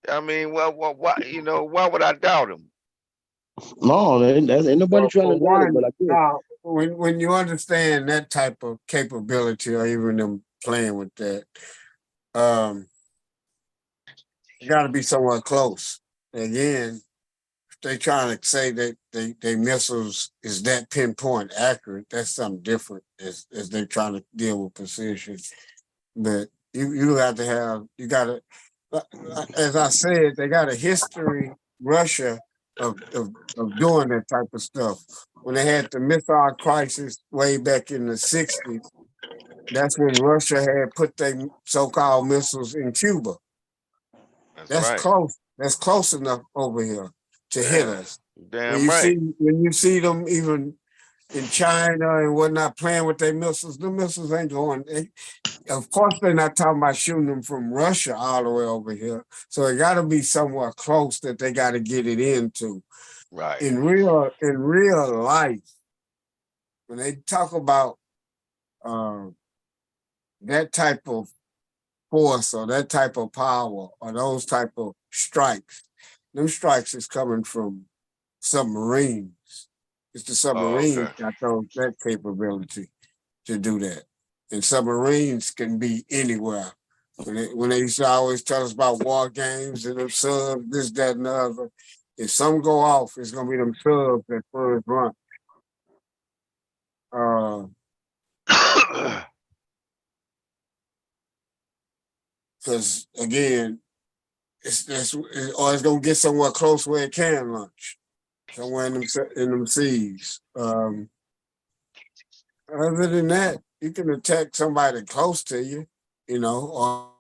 [SPEAKER 5] I mean, well, why you know why would I doubt him?
[SPEAKER 2] no, ain't nobody
[SPEAKER 6] Well,
[SPEAKER 2] trying
[SPEAKER 6] for
[SPEAKER 2] to doubt it,
[SPEAKER 6] one,
[SPEAKER 2] but I get.
[SPEAKER 6] when you understand that type of capability, or even them playing with that, um, you got to be somewhere close. Again, if they trying to say that they missiles is that pinpoint accurate, that's something different. As they trying to deal with precision, but you have to have you got to, as I said, they got a history, Russia, of doing that type of stuff. When they had the missile crisis way back in the 60s, that's when Russia had put their so-called missiles in Cuba.
[SPEAKER 5] That's
[SPEAKER 6] That's
[SPEAKER 5] right.
[SPEAKER 6] close. That's close enough over here to hit
[SPEAKER 5] Yeah,
[SPEAKER 6] us.
[SPEAKER 5] damn right.
[SPEAKER 6] When you see them even in China and whatnot playing with their missiles, the missiles ain't going. Of course, they're not talking about shooting them from Russia all the way over here. So it got to be somewhere close that they got to get it into.
[SPEAKER 5] Right.
[SPEAKER 6] In real life, when they talk about that type of force or that type of power or those type of strikes, them strikes is coming from submarines. It's the
[SPEAKER 5] Oh,
[SPEAKER 6] submarines
[SPEAKER 5] okay.
[SPEAKER 6] got that capability to do that. And submarines can be anywhere. When they used to always tell us about war games and them subs, this, that, and the other, if some go off, it's gonna be them subs that first run. Because again, it's gonna get somewhere close where it can launch, somewhere in them seas. Other than that, you can attack somebody close to you, or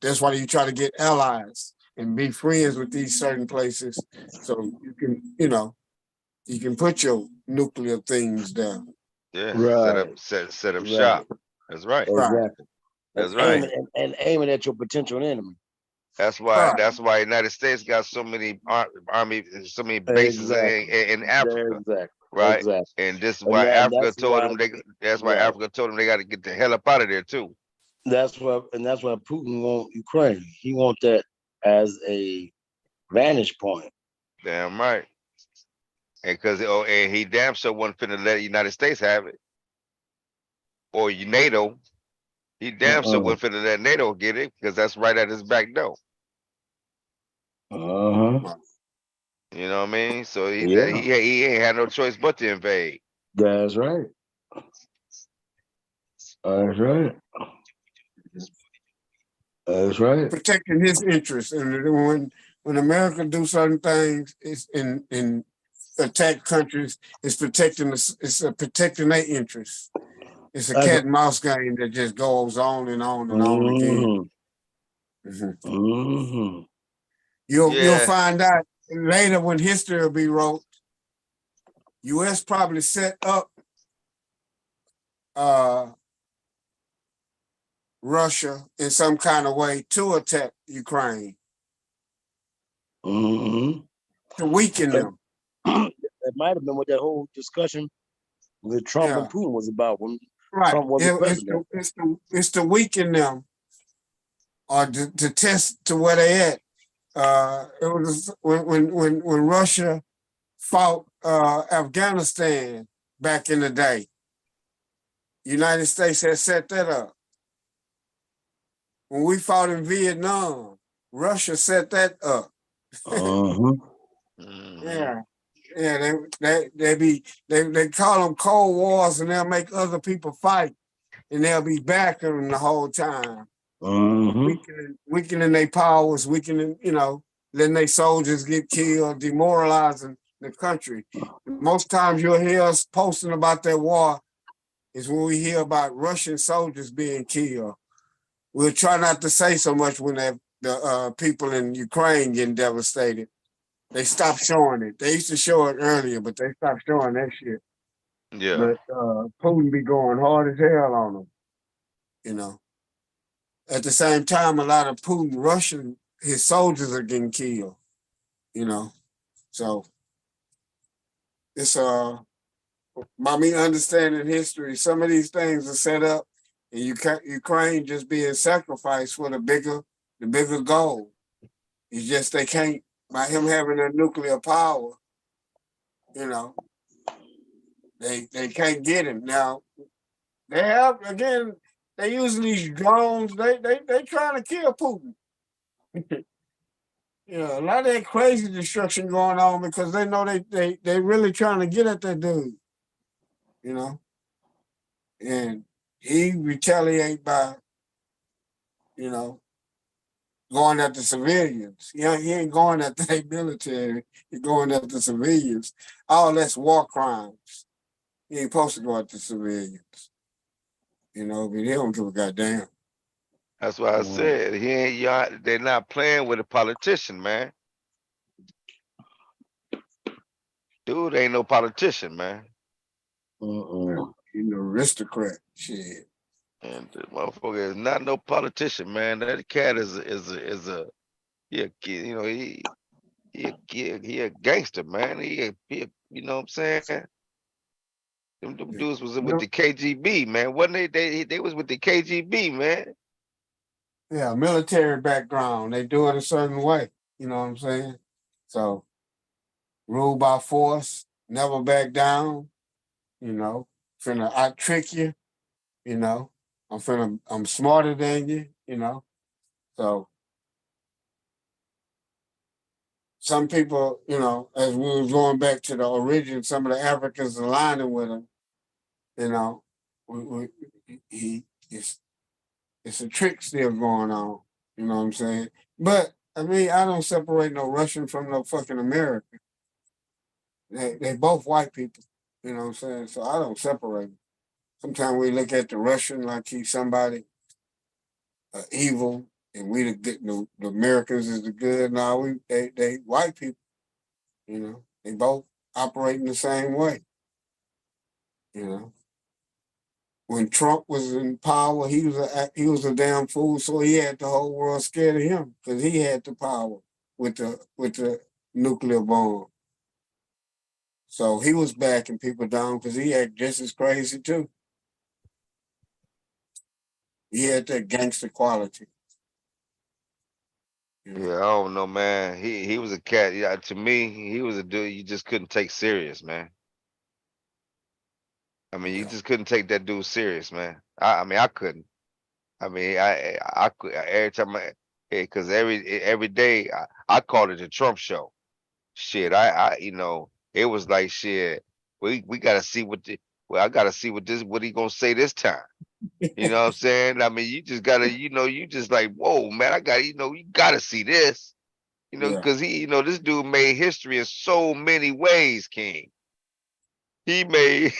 [SPEAKER 6] that's why you try to get allies and be friends with these certain places, so you can put your nuclear things down.
[SPEAKER 5] Yeah,
[SPEAKER 2] Right,
[SPEAKER 5] set up
[SPEAKER 2] right,
[SPEAKER 5] shop. That's right.
[SPEAKER 6] Right,
[SPEAKER 2] exactly. And
[SPEAKER 5] That's
[SPEAKER 6] right,
[SPEAKER 5] right.
[SPEAKER 2] aiming at your potential enemy.
[SPEAKER 6] right,
[SPEAKER 5] That's why United States got so many army, so many bases
[SPEAKER 2] Exactly,
[SPEAKER 5] in Africa,
[SPEAKER 2] exactly,
[SPEAKER 5] right?
[SPEAKER 2] exactly.
[SPEAKER 5] And this is
[SPEAKER 2] And
[SPEAKER 5] why Africa
[SPEAKER 2] that's
[SPEAKER 5] told
[SPEAKER 2] why,
[SPEAKER 5] them that's why
[SPEAKER 2] right.
[SPEAKER 5] Africa told them they got to get the hell up out of there too.
[SPEAKER 2] That's why Putin want Ukraine. He want that as a vantage point.
[SPEAKER 5] Damn right. And and he damn sure wasn't finna let the United States have it or NATO. He damn sure
[SPEAKER 2] Uh-uh.
[SPEAKER 5] wasn't finna let NATO get it because that's right at his back door.
[SPEAKER 2] Uh-huh.
[SPEAKER 6] right.
[SPEAKER 5] You know what I mean? So
[SPEAKER 2] Yeah,
[SPEAKER 5] he ain't had no choice but to invade.
[SPEAKER 2] that's right. That's right. That's right.
[SPEAKER 6] Protecting his interests, and when America do certain things, it's in attack countries, it's protecting their interests. It's a
[SPEAKER 2] That's
[SPEAKER 6] cat and mouse game that just goes on and on and on again.
[SPEAKER 2] mm-hmm.
[SPEAKER 6] Mhm.
[SPEAKER 2] Mm-hmm.
[SPEAKER 6] You'll
[SPEAKER 5] Yeah.
[SPEAKER 6] find out later when history will be wrote. U.S. probably set up uh, Russia in some kind of way to attack Ukraine,
[SPEAKER 2] Mm-hmm.
[SPEAKER 6] to weaken
[SPEAKER 2] And
[SPEAKER 6] them.
[SPEAKER 2] it might have been what that whole discussion with Trump and
[SPEAKER 6] Yeah,
[SPEAKER 2] Putin was about when
[SPEAKER 6] right.
[SPEAKER 2] Trump wasn't president.
[SPEAKER 6] It's to weaken them or to test to where they at. It was when Russia fought Afghanistan back in the day. United States had set that up. When we fought in Vietnam, Russia set that up.
[SPEAKER 2] Uh-huh.
[SPEAKER 5] Hmm.
[SPEAKER 6] Yeah, yeah. They call them Cold Wars, and they'll make other people fight, and they'll be backing them the whole time,
[SPEAKER 2] Uh-huh.
[SPEAKER 6] weakening their powers, weakening, letting their soldiers get killed, demoralizing the country. Most times you'll hear us posting about that war is when we hear about Russian soldiers being killed. We'll try not to say so much when the people in Ukraine getting devastated. They stopped showing it. They used to show it earlier, but they stopped showing that shit.
[SPEAKER 5] Yeah.
[SPEAKER 6] but Putin be going hard as hell on them. You know. At the same time, a lot of Putin Russian his soldiers are getting killed. You know, so it's by me understanding history, some of these things are set up, and Ukraine just being sacrificed for the bigger goal. It's just they can't by him having a nuclear power. You know, they can't get him now. They have again. They using these drones. They trying to kill Putin. Yeah, a lot of that crazy destruction going on because they know they really trying to get at that dude. You know, and he retaliate by you know going at the civilians. He ain't going at the military. He's going at the civilians. All that's war crimes. He ain't supposed to go at the civilians. You know, but he don't give a goddamn.
[SPEAKER 5] That's why I said he ain't y'all. They're not playing with a politician, man. Dude ain't no politician, man.
[SPEAKER 6] He's an aristocrat. Shit.
[SPEAKER 5] And the motherfucker is not no politician, man. That cat is a he a kid, you know, he a gangster, man. You know what I'm saying? Them dudes was with
[SPEAKER 6] No,
[SPEAKER 5] the KGB, man. Wasn't they was with the KGB, man.
[SPEAKER 6] yeah, military background. They do it a certain way. You know what I'm saying? So rule by force, never back down. You know, finna I trick you. You know, I'm smarter than you. You know, so some people, you know, as we was going back to the origin, some of the Africans aligning with him. You know, it's a trick still going on. You know what I'm saying? But I mean, I don't separate no Russian from no fucking American. They both white people. You know what I'm saying? So I don't separate them. Sometimes we look at the Russian like he's somebody evil, and we the good. The Americans is the good. Now they white people. You know, they both operate in the same way. You know, when Trump was in power, he was a damn fool, so he had the whole world scared of him because he had the power with the nuclear bomb. So he was backing people down because he had just as crazy too. He had that gangster quality. You know?
[SPEAKER 5] Yeah, I don't know, man. He was a cat. Yeah, to me, he was a dude you just couldn't take serious, man. I mean, you
[SPEAKER 6] Yeah.
[SPEAKER 5] just couldn't take that dude serious, man. I mean, I couldn't. I mean, I could every time because every day I called it the Trump show. Shit, you know, it was like shit. We gotta see well, I gotta see what he gonna say this time. You know what I'm saying? I mean, you just gotta, you know, you just like, whoa, man, I gotta, you know, you gotta see this. You know,
[SPEAKER 6] Yeah.
[SPEAKER 5] because you know, this dude made history in so many ways, King. He made,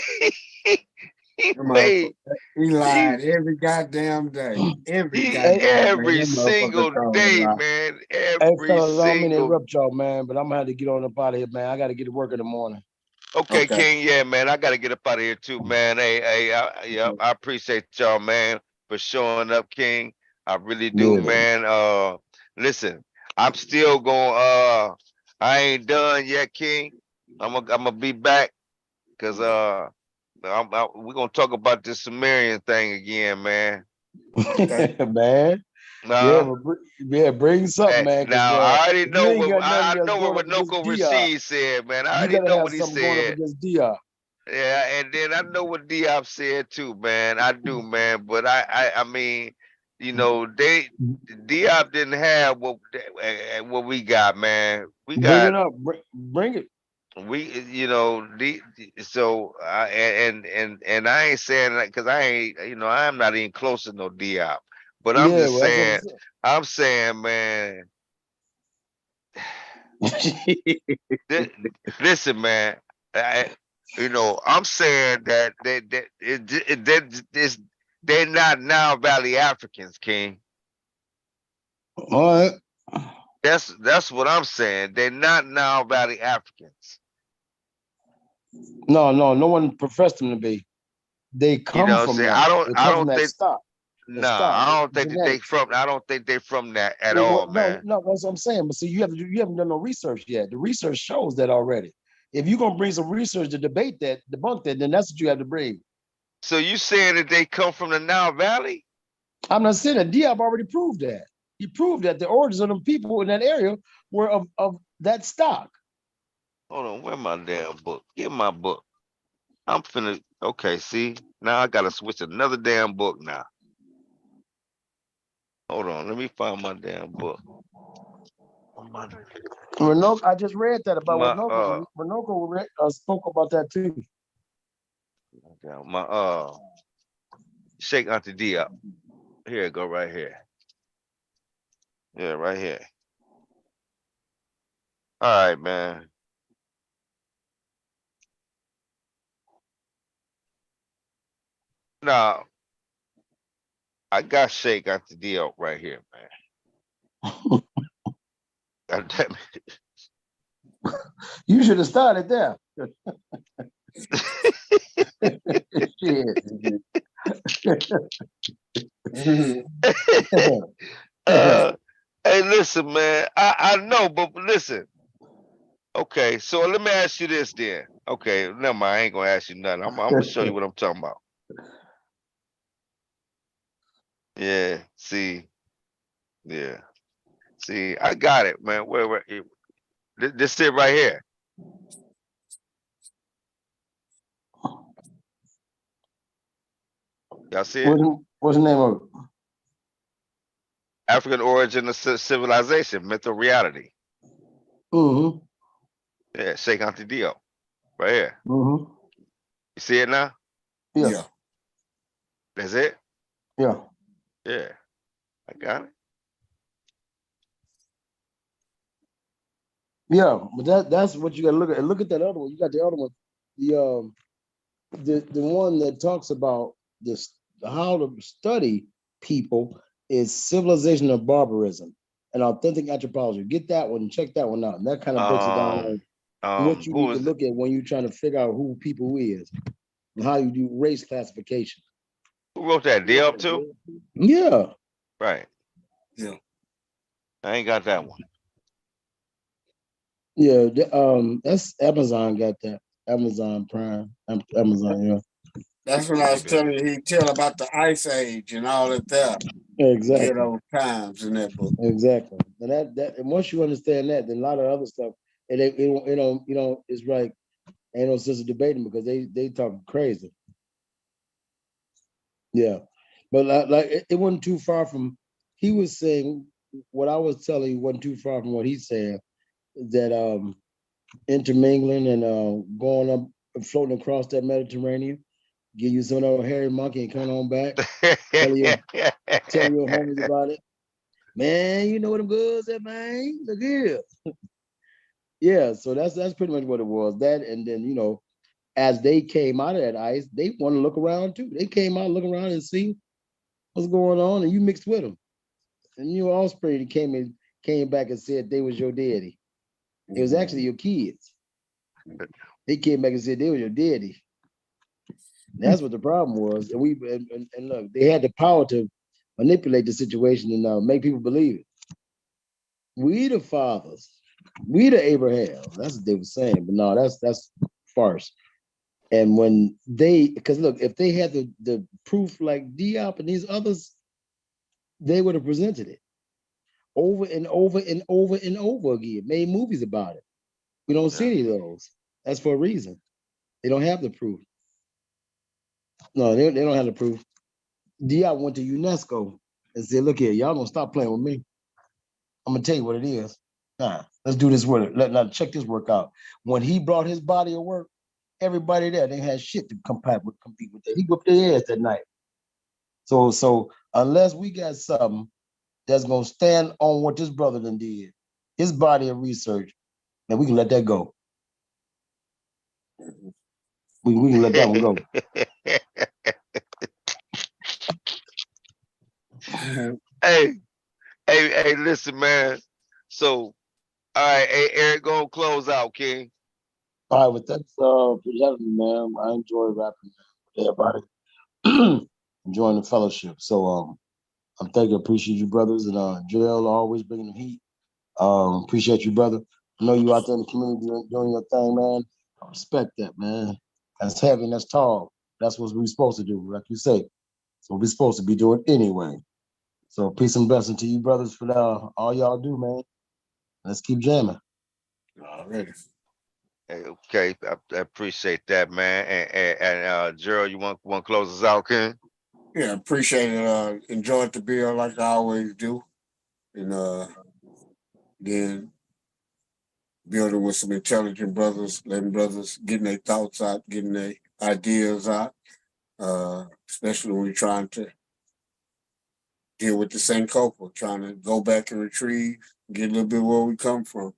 [SPEAKER 5] he
[SPEAKER 6] That
[SPEAKER 5] made,
[SPEAKER 6] he
[SPEAKER 5] he,
[SPEAKER 6] lied every goddamn day. Every
[SPEAKER 2] Hey,
[SPEAKER 6] goddamn day.
[SPEAKER 5] every
[SPEAKER 6] That motherfucker
[SPEAKER 5] single
[SPEAKER 6] told a
[SPEAKER 5] day,
[SPEAKER 6] lie.
[SPEAKER 5] man,
[SPEAKER 2] hey,
[SPEAKER 5] every
[SPEAKER 2] fellas, I don't mean to
[SPEAKER 5] single.
[SPEAKER 2] interrupt y'all, man, but I'm gonna have to get on up out of here, man. I got to get to work in the morning.
[SPEAKER 5] Okay,
[SPEAKER 6] Okay.
[SPEAKER 5] King, yeah, man, I gotta get up out of here too, man. Yeah, I appreciate y'all, man, for showing up, King. I really do,
[SPEAKER 2] Yeah.
[SPEAKER 5] man. Listen, I'm still going. I ain't done yet, King. I'm gonna be back because we're gonna talk about this Sumerian thing again, man.
[SPEAKER 6] Okay.
[SPEAKER 2] Man. Yeah,
[SPEAKER 5] Uh,
[SPEAKER 2] but bring something, man, because
[SPEAKER 5] Now I already
[SPEAKER 2] if you
[SPEAKER 5] know
[SPEAKER 2] ain't got nothing
[SPEAKER 5] I
[SPEAKER 2] that's
[SPEAKER 5] know
[SPEAKER 2] going up
[SPEAKER 5] what
[SPEAKER 2] against
[SPEAKER 5] Noko
[SPEAKER 2] DR,
[SPEAKER 5] Rashid said, man. I
[SPEAKER 2] you
[SPEAKER 5] already
[SPEAKER 2] got to
[SPEAKER 5] know
[SPEAKER 2] have
[SPEAKER 5] what he
[SPEAKER 2] something going up
[SPEAKER 5] said.
[SPEAKER 2] against DR.
[SPEAKER 5] Yeah, and then I know what Diop said too, man. I do, man. But I mean, you know, Diop didn't have what we got, man. We
[SPEAKER 2] Bring it
[SPEAKER 5] got
[SPEAKER 2] up. Bring it.
[SPEAKER 5] you know, so and I ain't saying that because I ain't, you know, I'm not even close to no Diop. But
[SPEAKER 2] Yeah, well, that's what
[SPEAKER 5] I'm saying, man.
[SPEAKER 2] I'm saying.
[SPEAKER 5] Li- Listen, man. I, you know, I'm saying that they're not now Valley Africans, King.
[SPEAKER 2] All right.
[SPEAKER 5] That's what I'm saying. They're not now Valley Africans.
[SPEAKER 2] No one professed them to be. They
[SPEAKER 5] You know
[SPEAKER 2] come
[SPEAKER 5] what I'm
[SPEAKER 2] from
[SPEAKER 5] saying?
[SPEAKER 2] that. They
[SPEAKER 5] I
[SPEAKER 2] come from
[SPEAKER 5] don't
[SPEAKER 2] that
[SPEAKER 5] think
[SPEAKER 2] stock. The
[SPEAKER 5] nah,
[SPEAKER 2] stock,
[SPEAKER 5] I don't think that
[SPEAKER 2] genetics.
[SPEAKER 5] I don't think they're from that at
[SPEAKER 2] Well,
[SPEAKER 5] all,
[SPEAKER 2] no,
[SPEAKER 5] man.
[SPEAKER 2] no, that's what I'm saying. But see, you haven't done no research yet. The research shows that already. If you're gonna bring some research to debate that, debunk that, then that's what you have to bring.
[SPEAKER 5] So you saying that they come from the Nile Valley?
[SPEAKER 2] I'm not saying that Diab already proved that. He proved that the origins of the people in that area were of that stock.
[SPEAKER 5] Hold on, where my damn book? Get my book. I'm finna. Okay, see, now I gotta switch another damn book now. Hold on, let me find my damn book. My,
[SPEAKER 2] Renoco, I just read that about
[SPEAKER 5] my
[SPEAKER 2] Renoco. Renoco spoke about that too.
[SPEAKER 5] my Sheikh Auntie Diop. Here it go right here. Yeah, right here. All right, man. Now I got Sheikh Auntie Diop right here, man. God damn
[SPEAKER 2] You should have started there.
[SPEAKER 5] it. Hey, listen, man. I know, but listen. Okay, so let me ask you this then. Okay, never mind. I ain't gonna ask you nothing. I'm gonna show you what I'm talking about. Yeah. See. Yeah. See. I got it, man. Where? This it right here. Y'all see it?
[SPEAKER 2] What's the name of it?
[SPEAKER 5] African origin of civilization, myth or reality.
[SPEAKER 2] Mm-hmm.
[SPEAKER 5] Yeah. Sheikh Auntie Dio, right here.
[SPEAKER 2] Mm-hmm.
[SPEAKER 5] You see it now?
[SPEAKER 2] Yeah.
[SPEAKER 6] Yeah.
[SPEAKER 5] That's it.
[SPEAKER 2] Yeah.
[SPEAKER 5] Yeah. I got it.
[SPEAKER 2] Yeah. But that's what you gotta look at. Look at that other one. You got the other one. The one that talks about this how to study people is civilization of barbarism and authentic anthropology. Get that one, check that one out. And that kind of breaks it down on what you
[SPEAKER 5] Who
[SPEAKER 2] need to
[SPEAKER 5] is it?
[SPEAKER 2] look at when you're trying to figure out who people is and how you do race classification.
[SPEAKER 5] Who wrote that? Dio too?
[SPEAKER 2] Yeah.
[SPEAKER 5] Right.
[SPEAKER 6] Yeah.
[SPEAKER 5] I ain't got that one.
[SPEAKER 2] Yeah. That's Amazon got that. Amazon Prime. Amazon, yeah.
[SPEAKER 6] That's what I was
[SPEAKER 5] Okay.
[SPEAKER 6] telling you. He tell about the ice age and all that there.
[SPEAKER 2] Exactly.
[SPEAKER 6] Ghetto times in that book.
[SPEAKER 2] Exactly. And and once you understand that, then a lot of other stuff, it's like ain't no sense of debating because they talking crazy. Yeah, but it wasn't too far from. He was saying what I was telling you wasn't too far from what he said that intermingling and going up and floating across that Mediterranean, give you some of that hairy monkey and coming on back, telling your homies about it. Man, you know what them goods at, man. Look here. Yeah, so that's pretty much what it was. That and then as they came out of that ice, they want to look around too. They came out, look around and see what's going on, and you mixed with them. And your offspring came back and said they was your daddy. It was actually your kids. They came back and said they were your daddy. That's what the problem was. And look, they had the power to manipulate the situation and make people believe it. We the fathers, we the Abraham. That's what they were saying. But no, that's farce. And when because look, if they had the proof like Diop and these others, they would have presented it over and over and over and over again, made movies about it. We don't see
[SPEAKER 5] Yeah.
[SPEAKER 2] any of those. That's for a reason. They don't have the proof. No, they don't have the proof. Diop went to UNESCO and said, look here, y'all gonna stop playing with me. I'm gonna tell you what it is. Nah, let's do this with it. Now check this work out. When he brought his body of work, everybody there, they had shit to compete with that. He whipped their ass that night. So unless we got something that's gonna stand on what this brother done did, his body of research, then we can let that go. We can let that one go.
[SPEAKER 5] hey, hey, listen, man. So, all right, hey, Eric, go close out, King.
[SPEAKER 2] All right, with that presenting, man, I enjoy rapping with everybody, enjoying the fellowship. So I'm thanking, appreciate you, brothers, and Gerald always bringing the heat. Appreciate you, brother. I know you out there in the community doing your thing, man. I respect that, man. That's heavy and that's tall. That's what we're supposed to do, like you say. It's what we're supposed to be doing anyway. So peace and blessing to you, brothers, for all y'all do, man. Let's keep jamming.
[SPEAKER 6] Already.
[SPEAKER 5] Hey, okay, I appreciate that, man. And Gerald, you want to close us out, Ken?
[SPEAKER 6] Yeah, appreciate it. Enjoyed the bill like I always do. And then building with some intelligent brothers, letting brothers getting their thoughts out, getting their ideas out. Especially when we're trying to deal with the Sankofa, trying to go back and retrieve, get a little bit where we come from.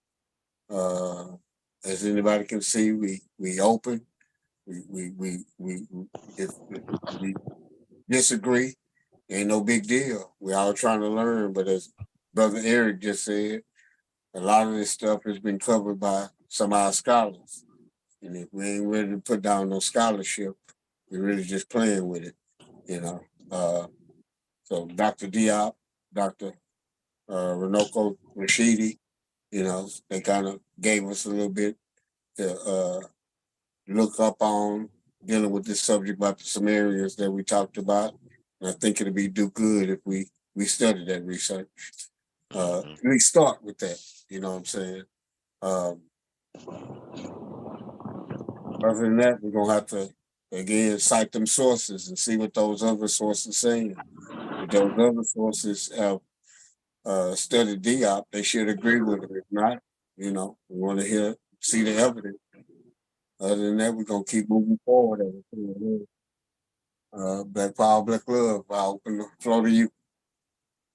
[SPEAKER 6] Uh, as anybody can see, we open. We if we disagree, ain't no big deal. We all trying to learn, but as Brother Eric just said, a lot of this stuff has been covered by some of our scholars. And if we ain't ready to put down no scholarship, we're really just playing with it, you know. So Dr. Diop, Dr. Renoko Rashidi, they kind of gave us a little bit to look up on dealing with this subject about some areas that we talked about. And I think it'll be do good if we study that research. We start with that, you know what I'm saying? Um, other than that, we're gonna have to again cite them sources and see what those other sources saying. If those other sources have studied DOP, they should agree with it. If not, we want to see the evidence. Other than that, we're gonna keep moving forward. Black Power, Black Love. I'll open the floor to you.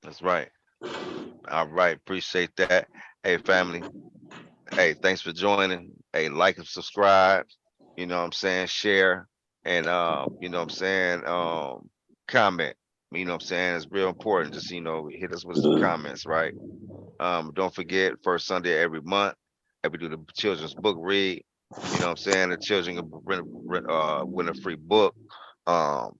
[SPEAKER 5] That's right. All right, appreciate that. Hey, family. Hey, thanks for joining. Hey, like and subscribe. You know what I'm saying? Share and you know what I'm saying? Comment. You know what I'm saying? It's real important. Just hit us with some comments, right? Don't forget, first Sunday every month, we do the children's book read. You know what I'm saying? The children can win a free book. Um,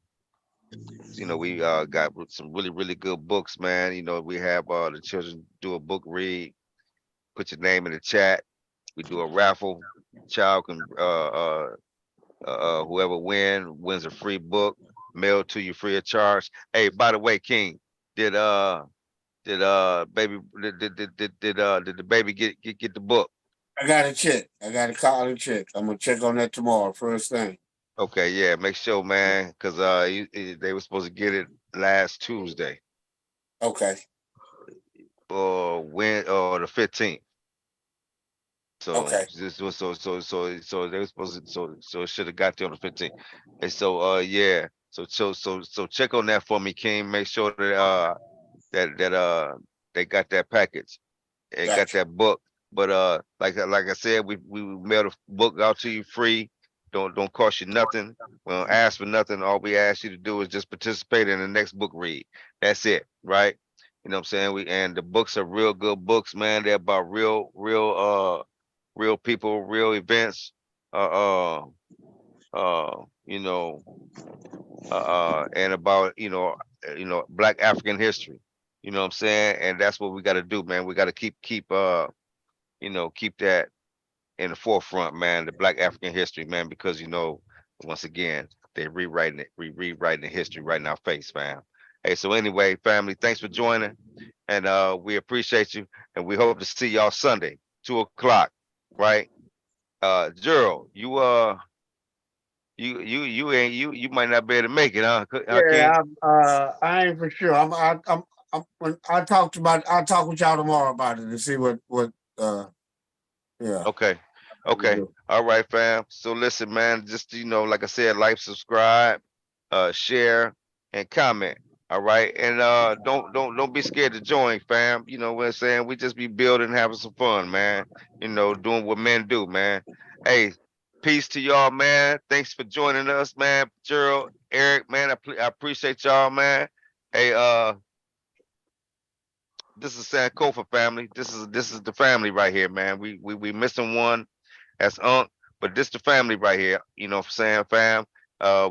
[SPEAKER 5] we got some really, really good books, man. We have the children do a book read, put your name in the chat. We do a raffle. Child can whoever wins a free book, mailed to you free of charge. Hey, by the way, King, did baby did the baby get the book?
[SPEAKER 6] I got to check. I got to call and check. I'm gonna check on that tomorrow, first thing.
[SPEAKER 5] Okay, yeah, make sure, man, because they were supposed to get it last Tuesday
[SPEAKER 6] Okay.
[SPEAKER 5] or the 15th. So
[SPEAKER 6] Okay.
[SPEAKER 5] this was so they were supposed to so it should have got there on the 15th. And so yeah. So check on that for me, King. Make sure that they got that package and got
[SPEAKER 6] Gotcha.
[SPEAKER 5] that book. But like I said, we mailed a book out to you free. Don't cost you nothing. We don't ask for nothing. All we ask you to do is just participate in the next book read. That's it, right? You know what I'm saying? And the books are real good books, man. They're about real people, real events. Uh, uh, uh, you know, and about Black African history. You know what I'm saying? And that's what we got to do, man. We got to keep that in the forefront, man. The Black African history, man, because once again, they rewriting the history right in our face, man. Hey, so anyway, family, thanks for joining, and we appreciate you, and we hope to see y'all Sunday, 2 o'clock, right? Gerald, you might not be able to make it, huh, King?
[SPEAKER 6] Yeah, I ain't for sure. When I'll talk with y'all tomorrow about it and see what yeah.
[SPEAKER 5] Okay.
[SPEAKER 6] we
[SPEAKER 5] Okay.
[SPEAKER 6] do.
[SPEAKER 5] All right, fam. So listen, man, just like I said, like, subscribe, share, and comment. All right. And don't be scared to join, fam. You know what I'm saying? We just be building, having some fun, man. Doing what men do, man. Hey, peace to y'all, man. Thanks for joining us, man. Gerald, Eric, man. I appreciate y'all, man. Hey, this is Sankofa family. This is the family right here, man. We missing one. That's Unc, But this the family right here. You know what I'm saying, fam?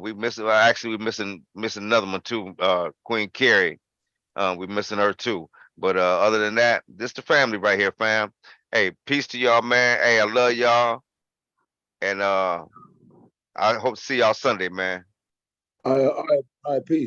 [SPEAKER 5] We missing. Actually, we missing another one too. Queen Carrie. We missing her too. But other than that, this the family right here, fam. Hey, peace to y'all, man. Hey, I love y'all, and I hope to see y'all Sunday, man.
[SPEAKER 2] All right, peace.